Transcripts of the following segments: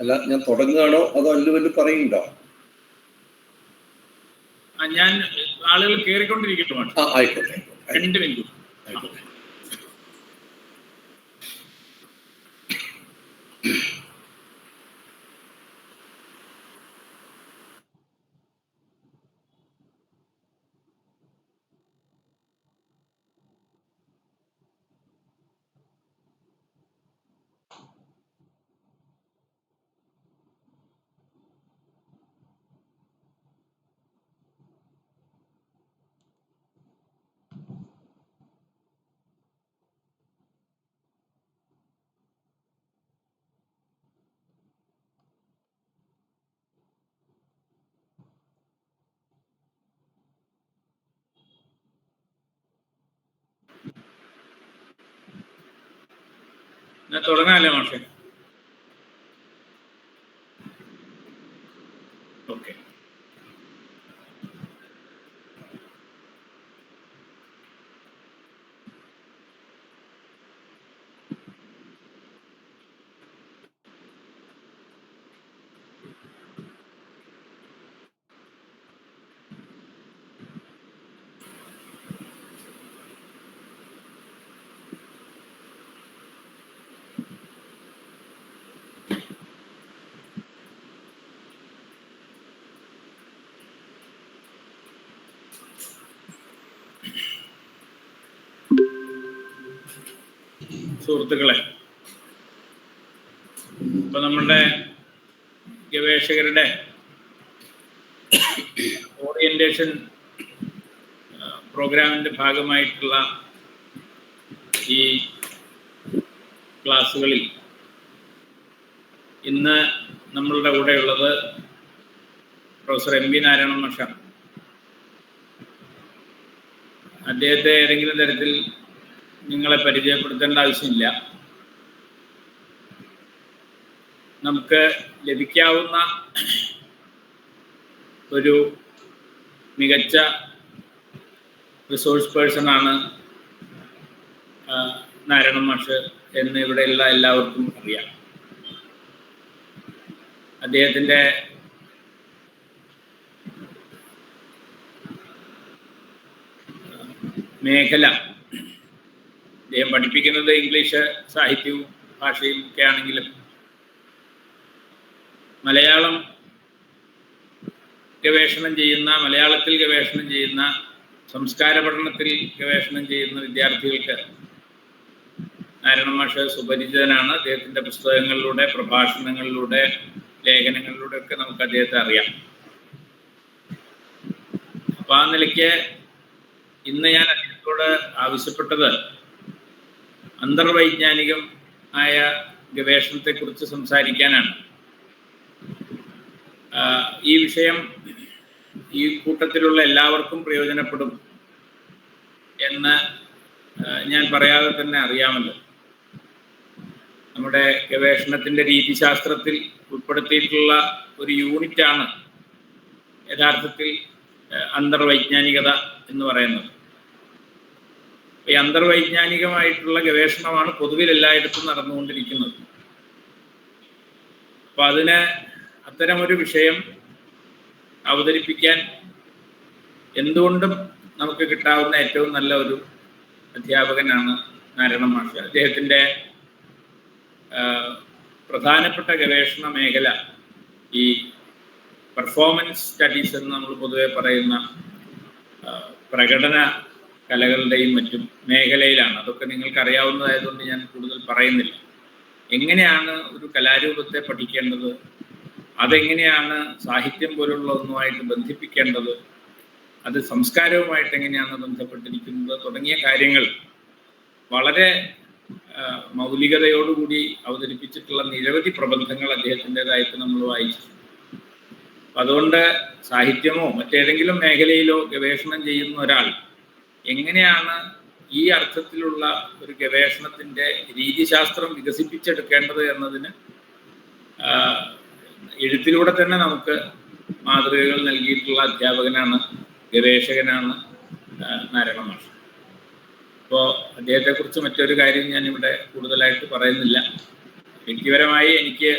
അല്ല, ഞാൻ തുടങ്ങുകയാണോ അതോ വല്ലതും പറയുന്നുണ്ടോ? ഞാൻ ആളുകൾ കയറിക്കൊണ്ടിരിക്കട്ടെ. ആയിക്കോട്ടെ, 2 മിനിറ്റ് ആയിക്കോട്ടെ. തുടങ്ങാല്ലേ മാഷെ? ഓക്കെ. സുഹൃത്തുക്കളെ, ഇപ്പൊ നമ്മളുടെ ഗവേഷകരുടെ ഓറിയന്റേഷൻ പ്രോഗ്രാമിന്റെ ഭാഗമായിട്ടുള്ള ഈ ക്ലാസ്സുകളിൽ ഇന്ന് നമ്മളുടെ കൂടെയുള്ളത് പ്രൊഫസർ എം വി നാരായണൻ മാഷാണ്. അദ്ദേഹത്തെ ഏതെങ്കിലും തരത്തിൽ നിങ്ങളെ പരിചയപ്പെടുത്തേണ്ട ആവശ്യമില്ല. നമുക്ക് ലഭിക്കാവുന്ന ഒരു മികച്ച റിസോഴ്സ് പേഴ്സണാണ് നാരായണൻ മാഷ് എന്ന് ഇവിടെയുള്ള എല്ലാവർക്കും അറിയാം. അദ്ദേഹത്തിൻ്റെ മേഖല, അദ്ദേഹം പഠിപ്പിക്കുന്നത് ഇംഗ്ലീഷ് സാഹിത്യവും ഭാഷയും ഒക്കെ ആണെങ്കിലും മലയാളത്തിൽ ഗവേഷണം ചെയ്യുന്ന സംസ്കാര പഠനത്തിൽ ഗവേഷണം ചെയ്യുന്ന വിദ്യാർത്ഥികൾക്ക് നാരായണൻ മാഷ് സുപരിചിതനാണ്. അദ്ദേഹത്തിൻ്റെ പുസ്തകങ്ങളിലൂടെ, പ്രഭാഷണങ്ങളിലൂടെ, ലേഖനങ്ങളിലൂടെ ഒക്കെ നമുക്ക് അദ്ദേഹത്തെ അറിയാം. അപ്പം ആ നിലയ്ക്ക് ഇന്ന് ഞാൻ അദ്ദേഹത്തോട് ആവശ്യപ്പെട്ടത് അന്തർവൈജ്ഞാനികം ആയ ഗവേഷണത്തെക്കുറിച്ച് സംസാരിക്കാനാണ്. ഈ വിഷയം ഈ കൂട്ടത്തിലുള്ള എല്ലാവർക്കും പ്രയോജനപ്പെടും എന്ന് ഞാൻ പറയാതെ തന്നെ അറിയാമല്ലോ. നമ്മുടെ ഗവേഷണത്തിൻ്റെ രീതിശാസ്ത്രത്തിൽ ഉൾപ്പെടുത്തിയിട്ടുള്ള ഒരു യൂണിറ്റാണ് യഥാർത്ഥത്തിൽ അന്തർവൈജ്ഞാനികത എന്ന് പറയുന്നത്. ഈ അന്തർവൈജ്ഞാനികമായിട്ടുള്ള ഗവേഷണമാണ് പൊതുവിൽ എല്ലായിടത്തും നടന്നുകൊണ്ടിരിക്കുന്നത്. അപ്പം അത്തരമൊരു വിഷയം അവതരിപ്പിക്കാൻ എന്തുകൊണ്ടും നമുക്ക് കിട്ടാവുന്ന ഏറ്റവും നല്ല ഒരു അധ്യാപകനാണ് നാരായണൻ മാഷ്. അദ്ദേഹത്തിൻ്റെ പ്രധാനപ്പെട്ട ഗവേഷണ മേഖല ഈ പെർഫോമൻസ് സ്റ്റഡീസ് എന്ന് നമ്മൾ പൊതുവെ പറയുന്ന പ്രകടന കലകളുടെയും മറ്റും മേഖലയിലാണ്. അതൊക്കെ നിങ്ങൾക്ക് അറിയാവുന്നതായതുകൊണ്ട് ഞാൻ കൂടുതൽ പറയുന്നില്ല. എങ്ങനെയാണ് ഒരു കലാരൂപത്തെ പഠിക്കേണ്ടത്, അതെങ്ങനെയാണ് സാഹിത്യം പോലുള്ള ഒന്നുമായിട്ട് ബന്ധിപ്പിക്കേണ്ടത്, അത് സംസ്കാരവുമായിട്ട് എങ്ങനെയാണ് ബന്ധപ്പെട്ടിരിക്കുന്നത് തുടങ്ങിയ കാര്യങ്ങൾ വളരെ മൗലികതയോടുകൂടി അവതരിപ്പിച്ചിട്ടുള്ള നിരവധി പ്രബന്ധങ്ങൾ അദ്ദേഹത്തിൻ്റെതായിട്ട് നമ്മൾ വായിച്ചു. അതുകൊണ്ട് സാഹിത്യമോ മറ്റേതെങ്കിലും മേഖലയിലോ ഗവേഷണം ചെയ്യുന്ന ഒരാൾ എങ്ങനെയാണ് ഈ അർത്ഥത്തിലുള്ള ഒരു ഗവേഷണത്തിൻ്റെ രീതിശാസ്ത്രം വികസിപ്പിച്ചെടുക്കേണ്ടത് എന്നതിന് എഴുത്തിലൂടെ തന്നെ നമുക്ക് മാതൃകകൾ നൽകിയിട്ടുള്ള അധ്യാപകനാണ്, ഗവേഷകനാണ് നാരായണൻ മാഷ്. അപ്പോൾ അദ്ദേഹത്തെക്കുറിച്ച് മറ്റൊരു കാര്യം ഞാനിവിടെ കൂടുതലായിട്ട് പറയുന്നില്ല. വ്യക്തിപരമായി എനിക്ക്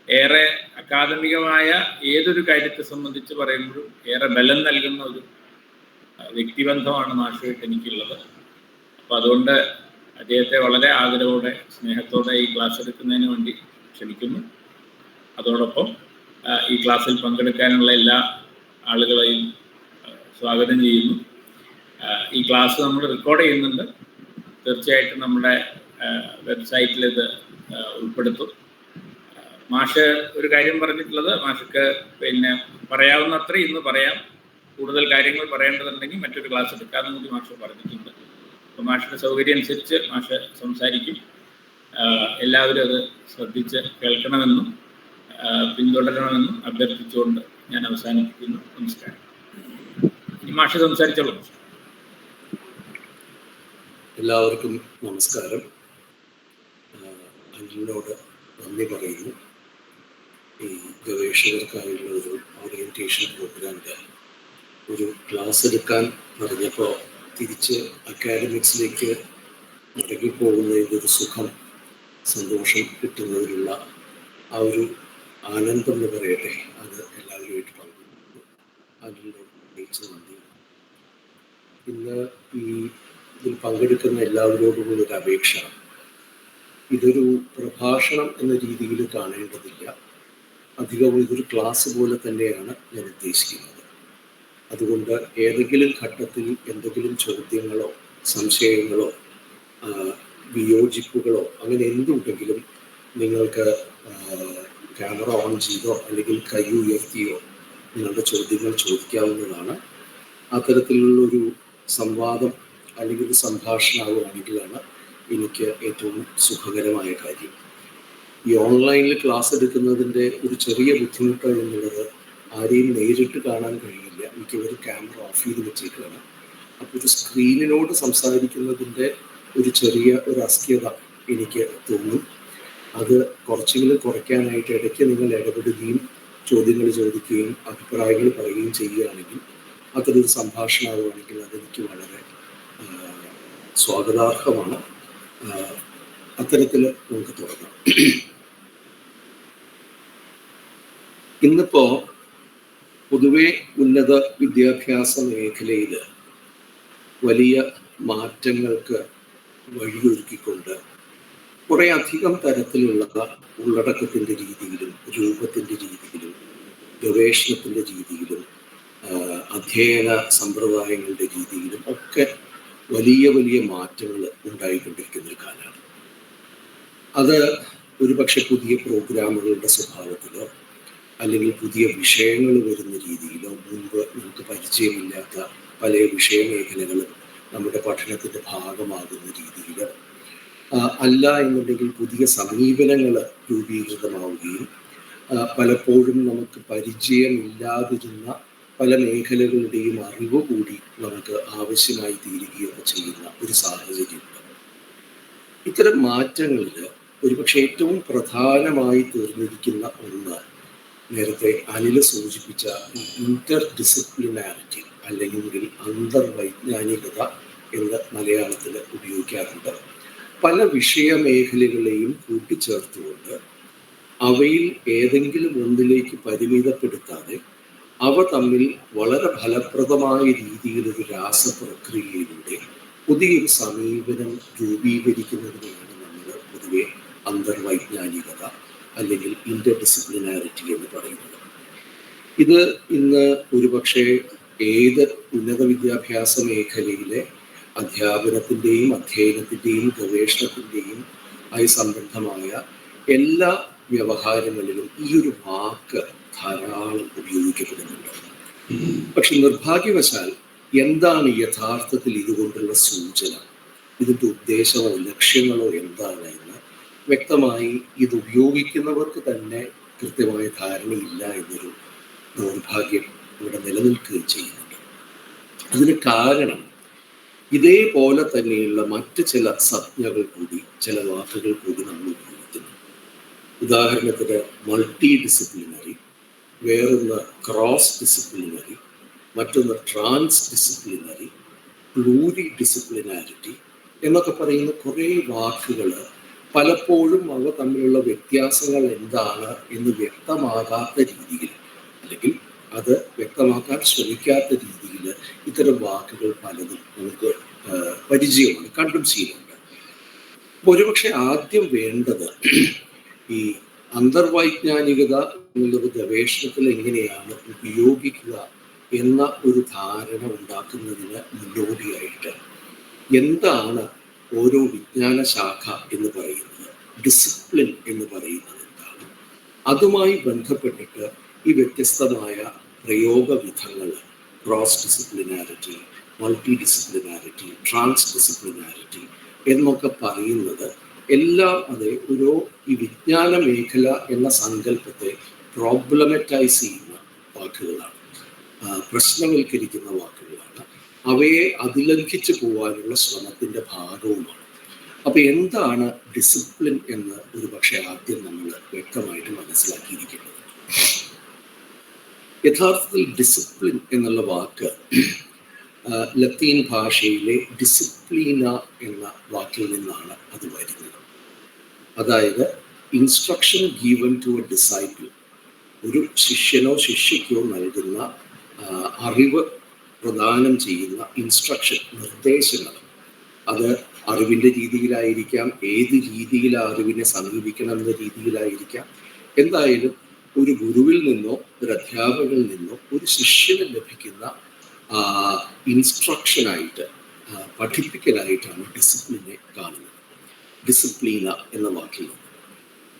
ഏറെ അക്കാദമികമായ ഏതൊരു കാര്യത്തെ സംബന്ധിച്ച് പറയുമ്പോഴും ഏറെ ബലം നൽകുന്ന ഒരു വ്യക്തിബന്ധമാണ് മാഷുമായിട്ട് എനിക്കുള്ളത്. അപ്പോൾ അതുകൊണ്ട് അദ്ദേഹത്തെ വളരെ ആദരവോടെ സ്നേഹത്തോടെ ഈ ക്ലാസ് എടുക്കുന്നതിന് വേണ്ടി ക്ഷണിക്കുന്നു. അതോടൊപ്പം ഈ ക്ലാസ്സിൽ പങ്കെടുക്കാനുള്ള എല്ലാ ആളുകളെയും സ്വാഗതം ചെയ്യുന്നു. ഈ ക്ലാസ് നമ്മൾ റെക്കോർഡ് ചെയ്യുന്നുണ്ട്. തീർച്ചയായിട്ടും നമ്മുടെ വെബ്സൈറ്റിൽ ഇത് ഉൾപ്പെടുത്തും. മാഷ് ഒരു കാര്യം പറഞ്ഞിട്ടുള്ളത്, മാഷക്ക് പിന്നെ പറയാവുന്നത്ര ഇന്ന് പറയാം, കൂടുതൽ കാര്യങ്ങൾ പറയേണ്ടതുണ്ടെങ്കിൽ മറ്റൊരു ക്ലാസ് എടുക്കാമെന്ന് കൂടി മാഷ് പറഞ്ഞിട്ടുണ്ട്. അപ്പോൾ മാഷിൻ്റെ സൗകര്യം അനുസരിച്ച് മാഷ് സംസാരിക്കും. എല്ലാവരും അത് ശ്രദ്ധിച്ച് കേൾക്കണമെന്നും പിന്തുടരണമെന്നും അഭ്യർത്ഥിച്ചുകൊണ്ട് ഞാൻ അവസാനിപ്പിക്കുന്നു. നമസ്കാരം. ഈ മാഷ് സംസാരിച്ചോളൂ. എല്ലാവർക്കും നമസ്കാരം. അനിലിനോട് നന്ദി പറയുന്നു. ഈ ഗവേഷകർക്കായുള്ള ഒരു ഓറിയൻറ്റേഷൻ പ്രോഗ്രാമിൽ ഒരു ക്ലാസ് എടുക്കാൻ പറഞ്ഞപ്പോൾ തിരിച്ച് അക്കാഡമിക്സിലേക്ക് മടങ്ങിപ്പോകുന്നതിൻ്റെ ഒരു സുഖം, സന്തോഷം കിട്ടുന്നതിനുള്ള ആ ഒരു ആനന്ദം എന്ന് പറയട്ടെ, അത് എല്ലാവരുമായിട്ട് പങ്കുവെക്കുന്നു. അതിനോട് പ്രത്യേകിച്ച് നന്ദി. ഇന്ന് ഇതിൽ പങ്കെടുക്കുന്ന എല്ലാവരോടുമുള്ള ഒരു അപേക്ഷ, ഇതൊരു പ്രഭാഷണം എന്ന രീതിയിൽ കാണേണ്ടതില്ല. അധികവും ഇതൊരു ക്ലാസ് പോലെ തന്നെയാണ് ഞാൻ ഉദ്ദേശിക്കുന്നത്. അതുകൊണ്ട് ഏതെങ്കിലും ഘട്ടത്തിൽ എന്തെങ്കിലും ചോദ്യങ്ങളോ സംശയങ്ങളോ വിയോജിപ്പുകളോ അങ്ങനെ എന്തുണ്ടെങ്കിലും നിങ്ങൾക്ക് ക്യാമറ ഓൺ ചെയ്തോ അല്ലെങ്കിൽ കൈ ഉയർത്തിയോ നിങ്ങളുടെ ചോദ്യങ്ങൾ ചോദിക്കാവുന്നതാണ്. അത്തരത്തിലുള്ളൊരു സംവാദം അല്ലെങ്കിൽ ഒരു സംഭാഷണമാവുകയാണെങ്കിലാണ് എനിക്ക് ഏറ്റവും സുഖകരമായ കാര്യം. ഈ ഓൺലൈനിൽ ക്ലാസ് എടുക്കുന്നതിൻ്റെ ഒരു ചെറിയ ബുദ്ധിമുട്ട് എന്നുള്ളത് ആരെയും നേരിട്ട് കാണാൻ കഴിയില്ല. മിക്കവരും ക്യാമറ ഓഫ് ചെയ്ത് വെച്ചേക്കാണ്. അപ്പോൾ ഒരു സ്ക്രീനിനോട് സംസാരിക്കുന്നതിൻ്റെ ഒരു ചെറിയ ഒരു അസ്ഥ്യത എനിക്ക് തോന്നും. അത് കുറച്ചെങ്കിലും കുറയ്ക്കാനായിട്ട് ഇടയ്ക്ക് നിങ്ങൾ ഇടപെടുകയും ചോദ്യങ്ങൾ ചോദിക്കുകയും അഭിപ്രായങ്ങൾ പറയുകയും ചെയ്യുകയാണെങ്കിൽ, അതൊരു സംഭാഷണമാവുകയാണെങ്കിൽ അതെനിക്ക് വളരെ സ്വാഗതാർഹമാണ്. അത്തരത്തിൽ നമുക്ക് തുടങ്ങാം. ഇന്നിപ്പോൾ പൊതുവെ ഉന്നത വിദ്യാഭ്യാസ മേഖലയിൽ വലിയ മാറ്റങ്ങൾക്ക് വഴിയൊരുക്കിക്കൊണ്ട് കുറേ അധികം തരത്തിലുള്ള ഉള്ളടക്കത്തിൻ്റെ രീതിയിലും രൂപത്തിൻ്റെ രീതിയിലും ഗവേഷണത്തിൻ്റെ രീതിയിലും അധ്യയന സമ്പ്രദായങ്ങളുടെ രീതിയിലും ഒക്കെ വലിയ വലിയ മാറ്റങ്ങൾ ഉണ്ടായിക്കൊണ്ടിരിക്കുന്ന ഒരു കാലമാണ്. അത് ഒരുപക്ഷെ പുതിയ പ്രോഗ്രാമുകളുടെ സ്വഭാവത്തിലോ അല്ലെങ്കിൽ പുതിയ വിഷയങ്ങൾ വരുന്ന രീതിയിലോ മുൻപ് നമുക്ക് പരിചയമില്ലാത്ത പല വിഷയമേഖലകളും നമ്മുടെ പഠനത്തിൻ്റെ ഭാഗമാകുന്ന രീതിയിലോ അല്ല എന്നുണ്ടെങ്കിൽ പുതിയ സമീപനങ്ങൾ രൂപീകൃതമാവുകയും പലപ്പോഴും നമുക്ക് പരിചയമില്ലാതിരുന്ന പല മേഖലകളുടെയും അറിവ് കൂടി നമുക്ക് ആവശ്യമായി തീരുകയൊക്കെ ചെയ്യുന്ന ഒരു സാഹചര്യമുണ്ട്. ഇത്തരം മാറ്റങ്ങളിൽ ഒരുപക്ഷെ ഏറ്റവും പ്രധാനമായി തീർന്നിരിക്കുന്ന ഒന്ന് നേരത്തെ അനിൽ സൂചിപ്പിച്ച ഇന്റർ ഡിസിപ്ലിനാരിറ്റി അല്ലെങ്കിൽ അന്തർവൈജ്ഞാനികത എന്ന് മലയാളത്തിൽ ഉപയോഗിക്കാറുണ്ട്. പല വിഷയമേഖലകളെയും കൂട്ടിച്ചേർത്തുകൊണ്ട് അവയിൽ ഏതെങ്കിലും ഒന്നിലേക്ക് പരിമിതപ്പെടുത്താതെ അവ തമ്മിൽ വളരെ ഫലപ്രദമായ രീതിയിലൊരു രാസപ്രക്രിയയിലൂടെ പുതിയൊരു സമീപനം രൂപീകരിക്കുന്നതിനെയാണ് നമ്മൾ പൊതുവെ അന്തർവൈജ്ഞാനികത അല്ലെങ്കിൽ ഇന്റർ ഡിസിപ്ലിനാരിറ്റി എന്ന് പറയുന്നത്. ഇത് ഇന്ന് ഒരുപക്ഷെ ഏത് ഉന്നത വിദ്യാഭ്യാസ മേഖലയിലെ അധ്യാപനത്തിൻ്റെയും അധ്യയനത്തിൻ്റെയും ഗവേഷണത്തിൻ്റെയും ആയി സംബന്ധമായ എല്ലാ വ്യവഹാരങ്ങളിലും ഈ ഒരു വാക്ക് ധാരാളം ഉപയോഗിക്കപ്പെടുന്നുണ്ട്. പക്ഷെ നിർഭാഗ്യവശാൽ എന്താണ് യഥാർത്ഥത്തിൽ ഇതുകൊണ്ടുള്ള സൂചന, ഇതിൻ്റെ ഉദ്ദേശമോ ലക്ഷ്യങ്ങളോ എന്താണ് എന്ന് വ്യക്തമായി ഇത് ഉപയോഗിക്കുന്നവർക്ക് തന്നെ കൃത്യമായ ധാരണയില്ല എന്നൊരു ദൗർഭാഗ്യം ഇവിടെ നിലനിൽക്കുകയും ചെയ്യുന്നുണ്ട്. അതിന് കാരണം ഇതേപോലെ തന്നെയുള്ള മറ്റ് ചില സംജ്ഞകൾ കൂടി, ചില വാക്കുകൾ കൂടി നമ്മൾ ഉപയോഗിക്കുന്നു. ഉദാഹരണത്തിന് മൾട്ടി ഡിസിപ്ലിനറി, വേറൊന്ന് ക്രോസ് ഡിസിപ്ലിനറി, മറ്റൊന്ന് ട്രാൻസ് ഡിസിപ്ലിനറി, പ്ലൂരി ഡിസിപ്ലിനാരിറ്റി എന്നൊക്കെ പറയുന്ന കുറേ വാക്കുകൾ പലപ്പോഴും അവ തമ്മിലുള്ള വ്യത്യാസങ്ങൾ എന്താണ് എന്ന് വ്യക്തമാകാത്ത രീതിയിൽ, അല്ലെങ്കിൽ അത് വ്യക്തമാക്കാൻ ശ്രമിക്കാത്ത രീതിയിൽ ഇത്തരം വാക്കുകൾ പലതും നമുക്ക് പരിചയമാണ്, കണ്ടും ശീലമുണ്ട്. ഒരുപക്ഷെ ആദ്യം വേണ്ടത് ഈ അന്തർവൈജ്ഞാനികത എന്നുള്ളത് ഗവേഷണത്തിൽ എങ്ങനെയാണ് ഉപയോഗിക്കുക എന്ന ഒരു ധാരണ ഉണ്ടാക്കുന്നതിന് മുന്നോടിയായിട്ട് എന്താണ് ഓരോ വിജ്ഞാന ശാഖ എന്ന് പറയുന്നത്, ഡിസിപ്ലിൻ എന്ന് പറയുന്നത് എന്താണ്, അതുമായി ബന്ധപ്പെട്ടിട്ട് ഈ വ്യത്യസ്തമായ പ്രയോഗവിധങ്ങൾ, ക്രോസ് ഡിസിപ്ലിനാരിറ്റി, മൾട്ടി ഡിസിപ്ലിനാരിറ്റി, ട്രാൻസ് ഡിസിപ്ലിനാരിറ്റി എന്നൊക്കെ പറയുന്നത് എല്ലാം അത് ഒരു ഈ വിജ്ഞാന മേഖല എന്ന സങ്കല്പത്തെ പ്രോബ്ലമറ്റൈസ് ചെയ്യുന്ന വാക്കുകളാണ്, പ്രശ്നവൽക്കരിക്കുന്ന വാക്കുകളാണ്. അവയെ അതിലംഘിച്ചു പോകാനുള്ള ശ്രമത്തിൻ്റെ ഭാഗവുമാണ്. അപ്പോൾ എന്താണ് ഡിസിപ്ലിൻ എന്ന് ഒരു പക്ഷേ ആദ്യം നമ്മൾ വ്യക്തമായിട്ട് മനസ്സിലാക്കിയിരിക്കുന്നത്. യഥാർത്ഥത്തിൽ ഡിസിപ്ലിൻ എന്നുള്ള വാക്ക് ലത്തീൻ ഭാഷയിലെ ഡിസിപ്ലീന എന്ന വാക്കിൽ നിന്നാണ് അത് വരുന്നത്. അതായത് instruction given to a disciple, ഒരു ശിഷ്യനോ ശിഷ്യയ്ക്കോ നൽകുന്ന അറിവ് പ്രദാനം ചെയ്യുന്ന ഇൻസ്ട്രക്ഷൻ, നിർദ്ദേശങ്ങൾ. അത് അറിവിൻ്റെ രീതിയിലായിരിക്കാം, ഏത് രീതിയിൽ അറിവിനെ സമീപിക്കണം എന്ന രീതിയിലായിരിക്കാം. എന്തായാലും ഒരു ഗുരുവിൽ നിന്നോ ഒരു അധ്യാപകരിൽ നിന്നോ ഒരു ശിഷ്യന് ലഭിക്കുന്ന ഇൻസ്ട്രക്ഷനായിട്ട്, പഠിപ്പിക്കലായിട്ടാണ് ഡിസിപ്ലിനെ കാണുന്നത്. ഡിസിപ്ലീന എന്ന വാക്കിൽ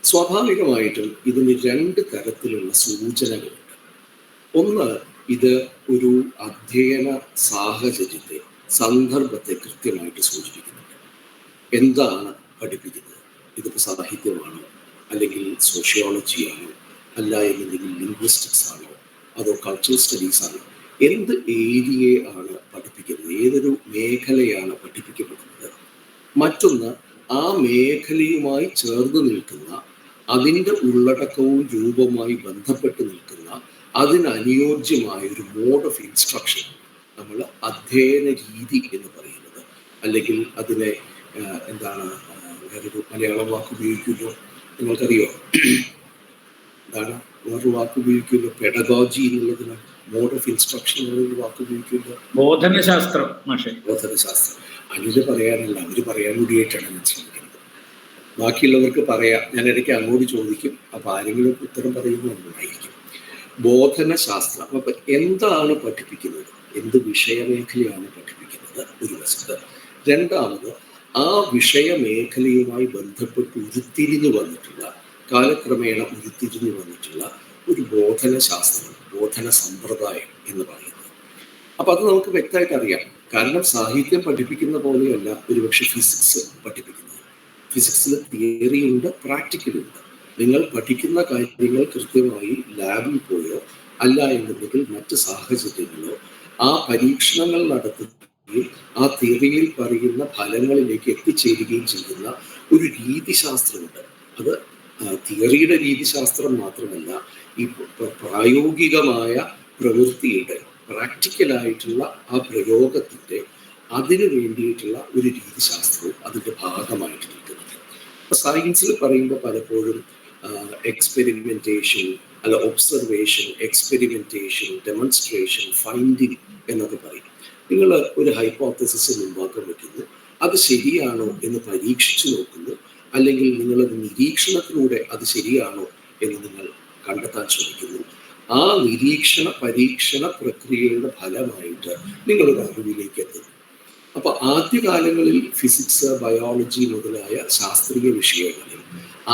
സ്വാഭാവികമായിട്ടും ഇതിന് രണ്ട് തരത്തിലുള്ള സൂചനകളുണ്ട്. ഒന്ന്, ഇത് ഒരു അധ്യയന സാഹചര്യത്തെ, സന്ദർഭത്തെ കൃത്യമായിട്ട് സൂചിപ്പിക്കുന്നുണ്ട്. എന്താണ് പഠിപ്പിക്കുന്നത്? ഇതിപ്പോൾ സാഹിത്യമാണോ, അല്ലെങ്കിൽ സോഷ്യോളജിയാണോ, അല്ല എന്നുണ്ടെങ്കിൽ ലിംഗ്വിസ്റ്റിക്സ് ആണോ, അതോ കൾച്ചറൽ സ്റ്റഡീസ് ആണോ, എന്ത് ഏരിയയെ ആണ് പഠിപ്പിക്കുന്നത്, ഏതൊരു മേഖലയാണ് പഠിപ്പിക്കപ്പെടുന്നത്. മറ്റൊന്ന്, ആ മേഖലയുമായി ചേർന്ന് നിൽക്കുന്ന, അതിൻ്റെ ഉള്ളടക്കവും രൂപവുമായി ബന്ധപ്പെട്ട് നിൽക്കുന്ന, അതിനനുയോജ്യമായ ഒരു മോഡ് ഓഫ് ഇൻസ്ട്രക്ഷൻ നമ്മൾ അധ്യയന രീതി എന്ന് പറയുന്നത്. അല്ലെങ്കിൽ അതിനെ എന്താണ്, വേറൊരു മലയാളം വാക്ക് ഉപയോഗിക്കുമല്ലോ, നിങ്ങൾക്കറിയോ എന്താണ് വേറൊരു വാക്ക് ഉപയോഗിക്കുമല്ലോ, പെഡഗോജി എന്നുള്ളതിന് മോഡ് ഓഫ് ഇൻസ്ട്രക്ഷൻ എന്നൊരു വാക്ക് ഉപയോഗിക്കുമല്ലോ, ബോധനശാസ്ത്രം. ബോധനശാസ്ത്രം. അതിന് പറയാനല്ല, അവർ പറയാൻ കൂടിയായിട്ടാണ് ഞാൻ ശ്രമിക്കുന്നത്. ബാക്കിയുള്ളവർക്ക് പറയാം, ഞാൻ ഇടയ്ക്ക് അങ്ങോട്ട് ചോദിക്കും, അപ്പോൾ ആരെങ്കിലും ഉത്തരം പറയുന്നതായിരിക്കും. ബോധനശാസ്ത്രം. അപ്പം എന്താണ് പഠിപ്പിക്കുന്നത്, എന്ത് വിഷയമേഖലയാണ് പഠിപ്പിക്കുന്നത് ഒരു വശത്ത്. രണ്ടാമത്, ആ വിഷയമേഖലയുമായി ബന്ധപ്പെട്ട് ഉരുത്തിരിഞ്ഞു വന്നിട്ടുള്ള, കാലക്രമേണ ഉരുത്തിരിഞ്ഞു വന്നിട്ടുള്ള ഒരു ബോധനശാസ്ത്രം, ബോധന സമ്പ്രദായം എന്ന് പറയുന്നത്. അപ്പം അത് നമുക്ക് വ്യക്തമായിട്ട് അറിയാം. കാരണം സാഹിത്യം പഠിപ്പിക്കുന്ന പോലെയല്ല ഒരുപക്ഷെ ഫിസിക്സ് പഠിപ്പിക്കുന്നത്. ഫിസിക്സിൽ തിയറിയുണ്ട്, പ്രാക്ടിക്കലുണ്ട്. നിങ്ങൾ പഠിക്കുന്ന കാര്യങ്ങൾ കൃത്യമായി ലാബിൽ പോയോ അല്ല എന്നുണ്ടെങ്കിൽ മറ്റ് സാഹചര്യങ്ങളോ ആ പരീക്ഷണങ്ങൾ നടത്തുകയും ആ തിയറിയിൽ പറയുന്ന ഫലങ്ങളിലേക്ക് എത്തിച്ചേരുകയും ചെയ്യുന്ന ഒരു രീതിശാസ്ത്രമുണ്ട്. അത് തിയറിയുടെ രീതിശാസ്ത്രം മാത്രമല്ല, ഈ പ്രായോഗികമായ പ്രവൃത്തിയുടെ, പ്രാക്ടിക്കലായിട്ടുള്ള ആ പ്രയോഗത്തിൻ്റെ, അതിന് വേണ്ടിയിട്ടുള്ള ഒരു രീതിശാസ്ത്രവും അതിൻ്റെ ഭാഗമായിട്ട് നിൽക്കുന്നുണ്ട്. അപ്പോൾ സയൻസിൽ പറയുമ്പോൾ പലപ്പോഴും എക്സ്പെരിമെൻറ്റേഷൻ, അല്ല ഒബ്സർവേഷൻ, എക്സ്പെരിമെൻറ്റേഷൻ, ഡെമോൺസ്ട്രേഷൻ, ഫൈൻഡിങ് എന്നൊക്കെ പറയും. നിങ്ങൾ ഒരു ഹൈപ്പോത്തസിസ് മുമ്പാക്കം വയ്ക്കുന്നു, അത് ശരിയാണോ എന്ന് പരീക്ഷിച്ചു നോക്കുന്നു, അല്ലെങ്കിൽ നിങ്ങളത് നിരീക്ഷണത്തിലൂടെ അത് ശരിയാണോ എന്ന് നിങ്ങൾ കണ്ടെത്താൻ ശ്രമിക്കുന്നു. ആ നിരീക്ഷണ പരീക്ഷണ പ്രക്രിയയുടെ ഫലമായിട്ട് നിങ്ങളൊരു അറിവിലേക്ക് എത്തുന്നു. അപ്പോൾ ആദ്യകാലങ്ങളിൽ ഫിസിക്സ്, ബയോളജി മുതലായ ശാസ്ത്രീയ വിഷയങ്ങളിൽ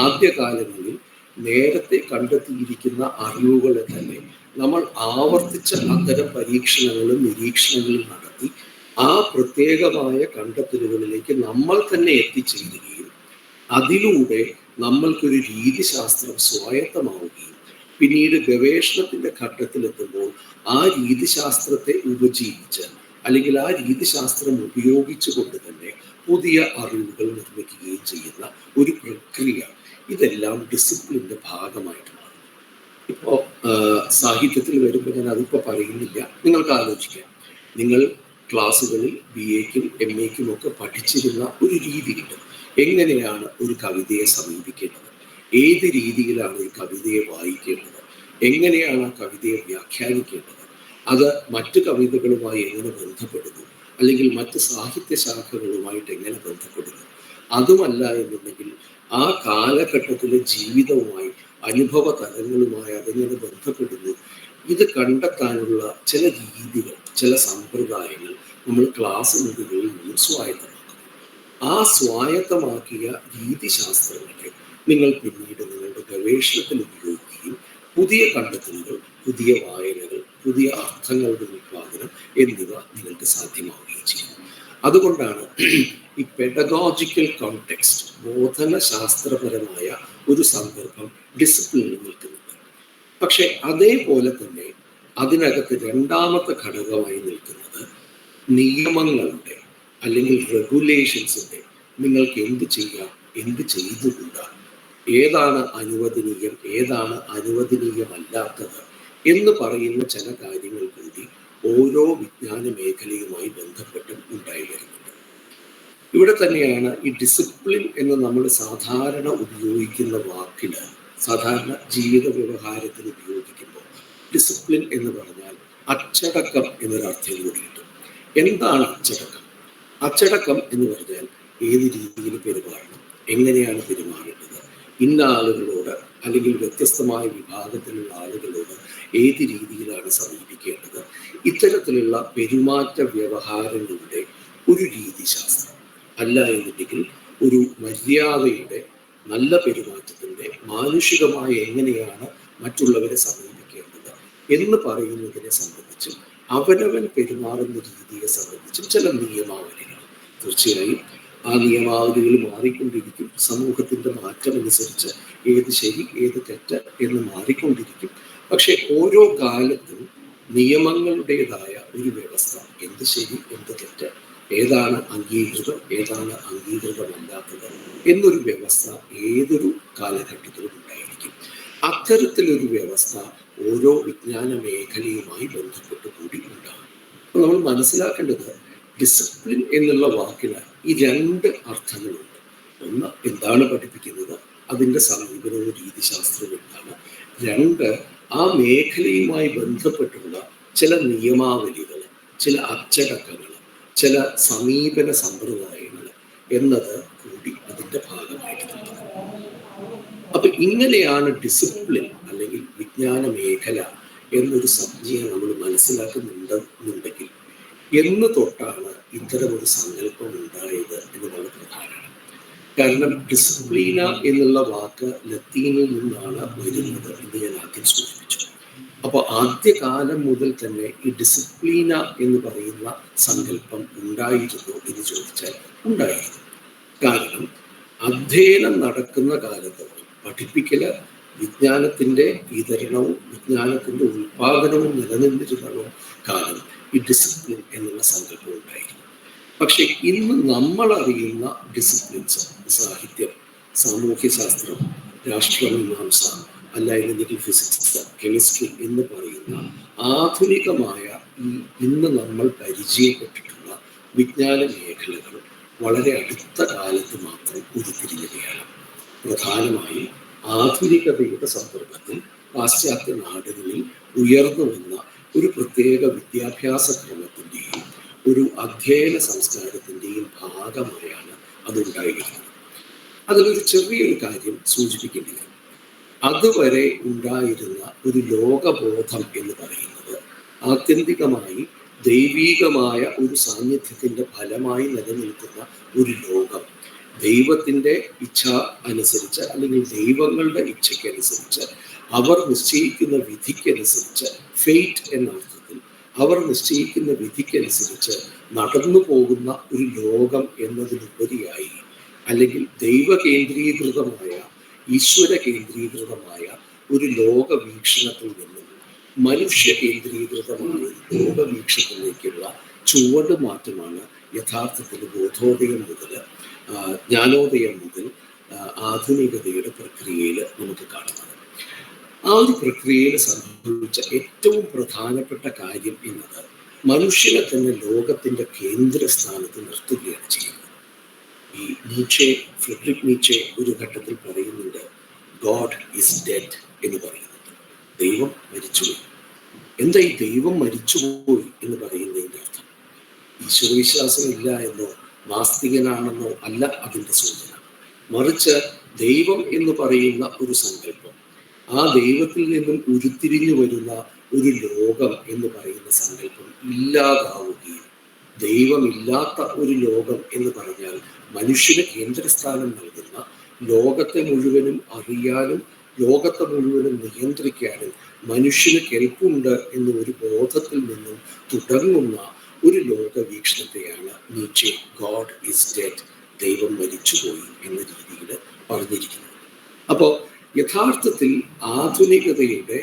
ആദ്യകാലങ്ങളിൽ നേരത്തെ കണ്ടെത്തിയിരിക്കുന്ന അറിവുകളെ തന്നെ നമ്മൾ ആവർത്തിച്ച അത്തരം പരീക്ഷണങ്ങളും നിരീക്ഷണങ്ങളും നടത്തി ആ പ്രത്യേകമായ കണ്ടെത്തലുകളിലേക്ക് നമ്മൾ തന്നെ എത്തിച്ചേരുകയും അതിലൂടെ നമ്മൾക്കൊരു രീതിശാസ്ത്രം സ്വായത്തമാവുകയും പിന്നീട് ഗവേഷണത്തിന്റെ ഘട്ടത്തിലെത്തുമ്പോൾ ആ രീതിശാസ്ത്രത്തെ ഉപജീവിച്ച്, അല്ലെങ്കിൽ ആ രീതിശാസ്ത്രം ഉപയോഗിച്ചുകൊണ്ട് തന്നെ പുതിയ അറിവുകൾ നിർമ്മിക്കുകയും ചെയ്യുന്ന ഒരു പ്രക്രിയ. ഇതെല്ലാം ഡിസിപ്ലിൻ്റെ ഭാഗമായിട്ട് മാറും. ഇപ്പോൾ സാഹിത്യത്തിൽ വരുമ്പോൾ ഞാൻ അതിപ്പോൾ പറയുന്നില്ല, നിങ്ങൾക്ക് ആലോചിക്കാം. നിങ്ങൾ ക്ലാസ്സുകളിൽ BA-ക്കും MA-ക്കും ഒക്കെ പഠിച്ചിരുന്ന ഒരു രീതിയുണ്ട്. എങ്ങനെയാണ് ഒരു കവിതയെ സമീപിക്കേണ്ടത്, ഏത് രീതിയിലാണ് ഒരു കവിതയെ വായിക്കേണ്ടത്, എങ്ങനെയാണ് ആ കവിതയെ വ്യാഖ്യാനിക്കേണ്ടത്, അത് മറ്റു കവിതകളുമായി എങ്ങനെ ബന്ധപ്പെടുന്നു, അല്ലെങ്കിൽ മറ്റ് സാഹിത്യ ശാഖകളുമായിട്ട് എങ്ങനെ ബന്ധപ്പെടുന്നു, അതുമല്ല എന്നുണ്ടെങ്കിൽ ആ കാലഘട്ടത്തിലെ ജീവിതവുമായി അനുഭവ തലങ്ങളുമായി അതെങ്ങനെ ബന്ധപ്പെടുന്നു, ഇത് കണ്ടെത്താനുള്ള ചില രീതികൾ, ചില സമ്പ്രദായങ്ങൾ നമ്മൾ ക്ലാസ് മുറികളിൽ നിന്നും സ്വായത്തമാക്കുന്നു. ആ സ്വായത്തമാക്കിയ രീതിശാസ്ത്രങ്ങളെ നിങ്ങൾ പിന്നീട് നിങ്ങളുടെ ഗവേഷണത്തിൽ ഉപയോഗിക്കുകയും പുതിയ കണ്ടെത്തലുകൾ, പുതിയ വായനകൾ, പുതിയ അർത്ഥങ്ങളുടെ ഉത്പാദനം എന്നിവ നിങ്ങൾക്ക് സാധ്യമാവുകയും ചെയ്യും. അതുകൊണ്ടാണ് ഈ പെഡഗോജിക്കൽ കോണ്ടെക്സ്റ്റ്, ബോധനശാസ്ത്രപരമായ ഒരു സന്ദർഭം ഡിസിപ്ലിനിൽ നിൽക്കുന്നത്. പക്ഷെ അതേപോലെ തന്നെ അതിനകത്ത് രണ്ടാമത്തെ ഘടകമായി നിൽക്കുന്നത് നിയമങ്ങളുടെ അല്ലെങ്കിൽ റെഗുലേഷൻസിന്റെ, നിങ്ങൾക്ക് എന്ത് ചെയ്യാം, എന്ത് ചെയ്തുകൂടാ, ഏതാണ് അനുവദനീയം, ഏതാണ് അനുവദനീയമല്ലാത്തത് എന്ന് പറയുന്ന ചില കാര്യങ്ങൾ കൂടി ഓരോ വിജ്ഞാന മേഖലയുമായി ബന്ധപ്പെട്ട് ഉണ്ടായി വരുന്നുണ്ട്. ഇവിടെ തന്നെയാണ് ഈ ഡിസിപ്ലിൻ എന്ന് നമ്മൾ സാധാരണ ഉപയോഗിക്കുന്ന വാക്കിന്, സാധാരണ ജീവിത വ്യവഹാരത്തിൽ ഉപയോഗിക്കുമ്പോൾ ഡിസിപ്ലിൻ എന്ന് പറഞ്ഞാൽ അച്ചടക്കം എന്നൊരർത്ഥം കൂടിയിട്ട്. എന്താണ് അച്ചടക്കം? അച്ചടക്കം എന്ന് പറഞ്ഞാൽ ഏത് രീതിയിൽ പെരുമാറണം, എങ്ങനെയാണ് പെരുമാറേണ്ടത്, ഇന്ന ആളുകളോട് അല്ലെങ്കിൽ വ്യത്യസ്തമായ വിഭാഗത്തിലുള്ള ആളുകളോട് ഏത് രീതിയിലാണ് സമീപിക്കേണ്ടത്, ഇത്തരത്തിലുള്ള പെരുമാറ്റ വ്യവഹാരങ്ങളുടെ ഒരു രീതിശാസ്ത്രം. അല്ല എന്നുണ്ടെങ്കിൽ ഒരു മര്യാദയുടെ, നല്ല പെരുമാറ്റത്തിൻ്റെ, മാനുഷികമായി എങ്ങനെയാണ് മറ്റുള്ളവരെ സമീപിക്കേണ്ടത് എന്ന് പറയുന്നതിനെ സംബന്ധിച്ചും അവനവൻ പെരുമാറുന്ന രീതിയെ സംബന്ധിച്ചും ചില നിയമാവലികൾ. തീർച്ചയായും ആ നിയമാവലികൾ മാറിക്കൊണ്ടിരിക്കും. സമൂഹത്തിൻ്റെ മാറ്റമനുസരിച്ച് ഏത് ശരി ഏത് തെറ്റ് എന്ന് മാറിക്കൊണ്ടിരിക്കും. പക്ഷെ ഓരോ കാലത്തും നിയമങ്ങളുടേതായ ഒരു വ്യവസ്ഥ, എന്ത് ശരി എന്ത് തെറ്റ്, ഏതാണ് അംഗീകൃതം ഏതാണ് അംഗീകൃതമല്ലാത്തത് എന്നൊരു വ്യവസ്ഥ ഏതൊരു കാലഘട്ടത്തിലും ഉണ്ടായിരിക്കും. അത്തരത്തിലൊരു വ്യവസ്ഥ ഓരോ വിജ്ഞാന മേഖലയുമായി ബന്ധപ്പെട്ട് കൂടി ഉണ്ടാകും. അപ്പോൾ നമ്മൾ മനസ്സിലാക്കേണ്ടത് ഡിസിപ്ലിൻ എന്നുള്ള വാക്കിന് ഈ രണ്ട് അർത്ഥങ്ങളുണ്ട്. ഒന്ന്, എന്താണ് പഠിപ്പിക്കുന്നത്, അതിൻ്റെ സമീപനവും രീതിശാസ്ത്രവും എന്താണ്. രണ്ട്, ആ മേഖലയുമായി ബന്ധപ്പെട്ടുള്ള ചില നിയമാവലികൾ, ചില അച്ചടക്കങ്ങൾ, ചില സമീപന സമ്പ്രദായങ്ങൾ എന്നത് കൂടി അതിൻ്റെ ഭാഗമായിട്ടുണ്ട്. അപ്പൊ ഇങ്ങനെയാണ് ഡിസിപ്ലിൻ അല്ലെങ്കിൽ വിജ്ഞാന മേഖല എന്നൊരു സംജ്ഞയെ നമ്മൾ മനസ്സിലാക്കുന്നുണ്ടെന്നുണ്ടെങ്കിൽ എന്ന് തൊട്ടാണ് ഇത്തരമൊരു സങ്കല്പം ഉണ്ടായത് എന്നുള്ളത് പ്രധാനമാണ്. കാരണം ഡിസിപ്ലീന എന്നുള്ള വാക്ക് ലത്തീനിൽ നിന്നാണ് വരുന്നത് എന്ന് ഞാൻ ആദ്യം സൂചിപ്പിച്ചു. അപ്പോൾ ആദ്യകാലം മുതൽ തന്നെ ഈ ഡിസിപ്ലീന എന്ന് പറയുന്ന സങ്കല്പം ഉണ്ടായിരുന്നു എന്ന് ചോദിച്ചാൽ ഉണ്ടായിരുന്നു. കാരണം അധ്യയനം നടക്കുന്ന കാലത്തോളം, പഠിപ്പിക്കല്, വിജ്ഞാനത്തിൻ്റെ വിതരണവും വിജ്ഞാനത്തിൻ്റെ ഉൽപാദനവും നിലനിന്നിരുന്ന കാലം ഈ ഡിസിപ്ലിൻ എന്നുള്ള സങ്കല്പം ഉണ്ടായിരുന്നു. പക്ഷെ ഇന്ന് നമ്മൾ അറിയുന്ന ഡിസിപ്ലിൻസ്, സാഹിത്യം, സാമൂഹ്യശാസ്ത്രം, രാഷ്ട്രമീമാംസ, അല്ല എന്നുണ്ടെങ്കിൽ ഫിസിക്സ്, കെമിസ്ട്രി എന്ന് പറയുന്ന ആധുനികമായ ഈ ഇന്ന് നമ്മൾ പരിചയപ്പെട്ടിട്ടുള്ള വിജ്ഞാന മേഖലകൾ വളരെ അടുത്ത കാലത്ത് മാത്രം ഉരുത്തിരിഞ്ഞവയാണ്. പ്രധാനമായും ആധുനികതയുടെ സന്ദർഭത്തിൽ പാശ്ചാത്യ നാടുകളിൽ ഉയർന്നു വന്ന ഒരു പ്രത്യേക വിദ്യാഭ്യാസ ക്രമത്തിൻ്റെയും ഒരു അധ്യയന സംസ്കാരത്തിൻ്റെയും ഭാഗമായാണ് അതുണ്ടായിരുന്നത്. അതിലൊരു ചെറിയൊരു കാര്യം സൂചിപ്പിക്കേണ്ടി വരും. അതുവരെ ഉണ്ടായിരുന്ന ഒരു ലോകബോധം എന്ന് പറയുന്നത് ആത്യന്തികമായി ദൈവീകമായ ഒരു സാന്നിധ്യത്തിൻ്റെ ഫലമായി നിലനിൽക്കുന്ന ഒരു ലോകം, ദൈവത്തിൻ്റെ ഇച്ഛ അനുസരിച്ച് അല്ലെങ്കിൽ ദൈവങ്ങളുടെ ഇച്ഛയ്ക്കനുസരിച്ച് അവർ നിശ്ചയിക്കുന്ന വിധിക്കനുസരിച്ച്, ഫെയ്റ്റ് എന്ന അർത്ഥത്തിൽ അവർ നിശ്ചയിക്കുന്ന വിധിക്കനുസരിച്ച് നടന്നു പോകുന്ന ഒരു ലോകം എന്നതിനുപരിയായി, അല്ലെങ്കിൽ ദൈവകേന്ദ്രീകൃതമായ, ഈശ്വര കേന്ദ്രീകൃതമായ ഒരു ലോകവീക്ഷണത്തിൽ നിന്നും മനുഷ്യ കേന്ദ്രീകൃതമായ ലോകവീക്ഷണത്തിലേക്കുള്ള ചുവട് മാറ്റമാണ് യഥാർത്ഥത്തിൽ ബോധോദയം മുതൽ ജ്ഞാനോദയം മുതൽ ആധുനികതയുടെ പ്രക്രിയയിൽ നമുക്ക് കാണുന്നത്. ആ ഒരു പ്രക്രിയയിൽ സംഭവിച്ച ഏറ്റവും പ്രധാനപ്പെട്ട കാര്യം എന്നത് മനുഷ്യനെ തന്നെ ലോകത്തിൻ്റെ കേന്ദ്രസ്ഥാനത്ത് നിർത്തുകയാണ് ചെയ്യുന്നത്. ഈ ഫ്രെഡറിക് നീച്ചെ ഒരു ഘട്ടത്തിൽ പറയുന്നുണ്ട്, ഗോഡ് ഈസ് ഡെഡ് എന്ന് പറയുന്നുണ്ട്. ദൈവം മരിച്ചുപോയി. എന്താ ഈ ദൈവം മരിച്ചുപോയി എന്ന് പറയുന്നതിൻ്റെ അർത്ഥം? ഈശ്വരവിശ്വാസം ഇല്ല എന്നോ നാസ്തികനാണെന്നോ അല്ല അതിൻ്റെ സൂചന. മറിച്ച് ദൈവം എന്ന് പറയുന്ന ഒരു സങ്കല്പം, ആ ദൈവത്തിൽ നിന്നും ഉരുത്തിരിഞ്ഞു വരുന്ന ഒരു ലോകം എന്ന് പറയുന്ന സങ്കല്പം ഇല്ലാതാവുകയും ദൈവമില്ലാത്ത ഒരു ലോകം എന്ന് പറഞ്ഞാൽ മനുഷ്യന് കേന്ദ്രസ്ഥാനം നൽകുന്ന, ലോകത്തെ മുഴുവനും അറിയാനും ലോകത്തെ മുഴുവനും നിയന്ത്രിക്കാനും മനുഷ്യന് കെൽപ്പുണ്ട് എന്ന ഒരു ബോധത്തിൽ നിന്നും തുടങ്ങുന്ന ഒരു ലോകവീക്ഷണത്തെയാണ് നീച്ചെ ഗോഡ് ഈസ് ഡെഡ്, ദൈവം മരിച്ചുപോയി എന്ന രീതിയിൽ പറഞ്ഞിരിക്കുന്നത്. അപ്പോൾ യഥാർത്ഥത്തിൽ ആധുനികതയുടെ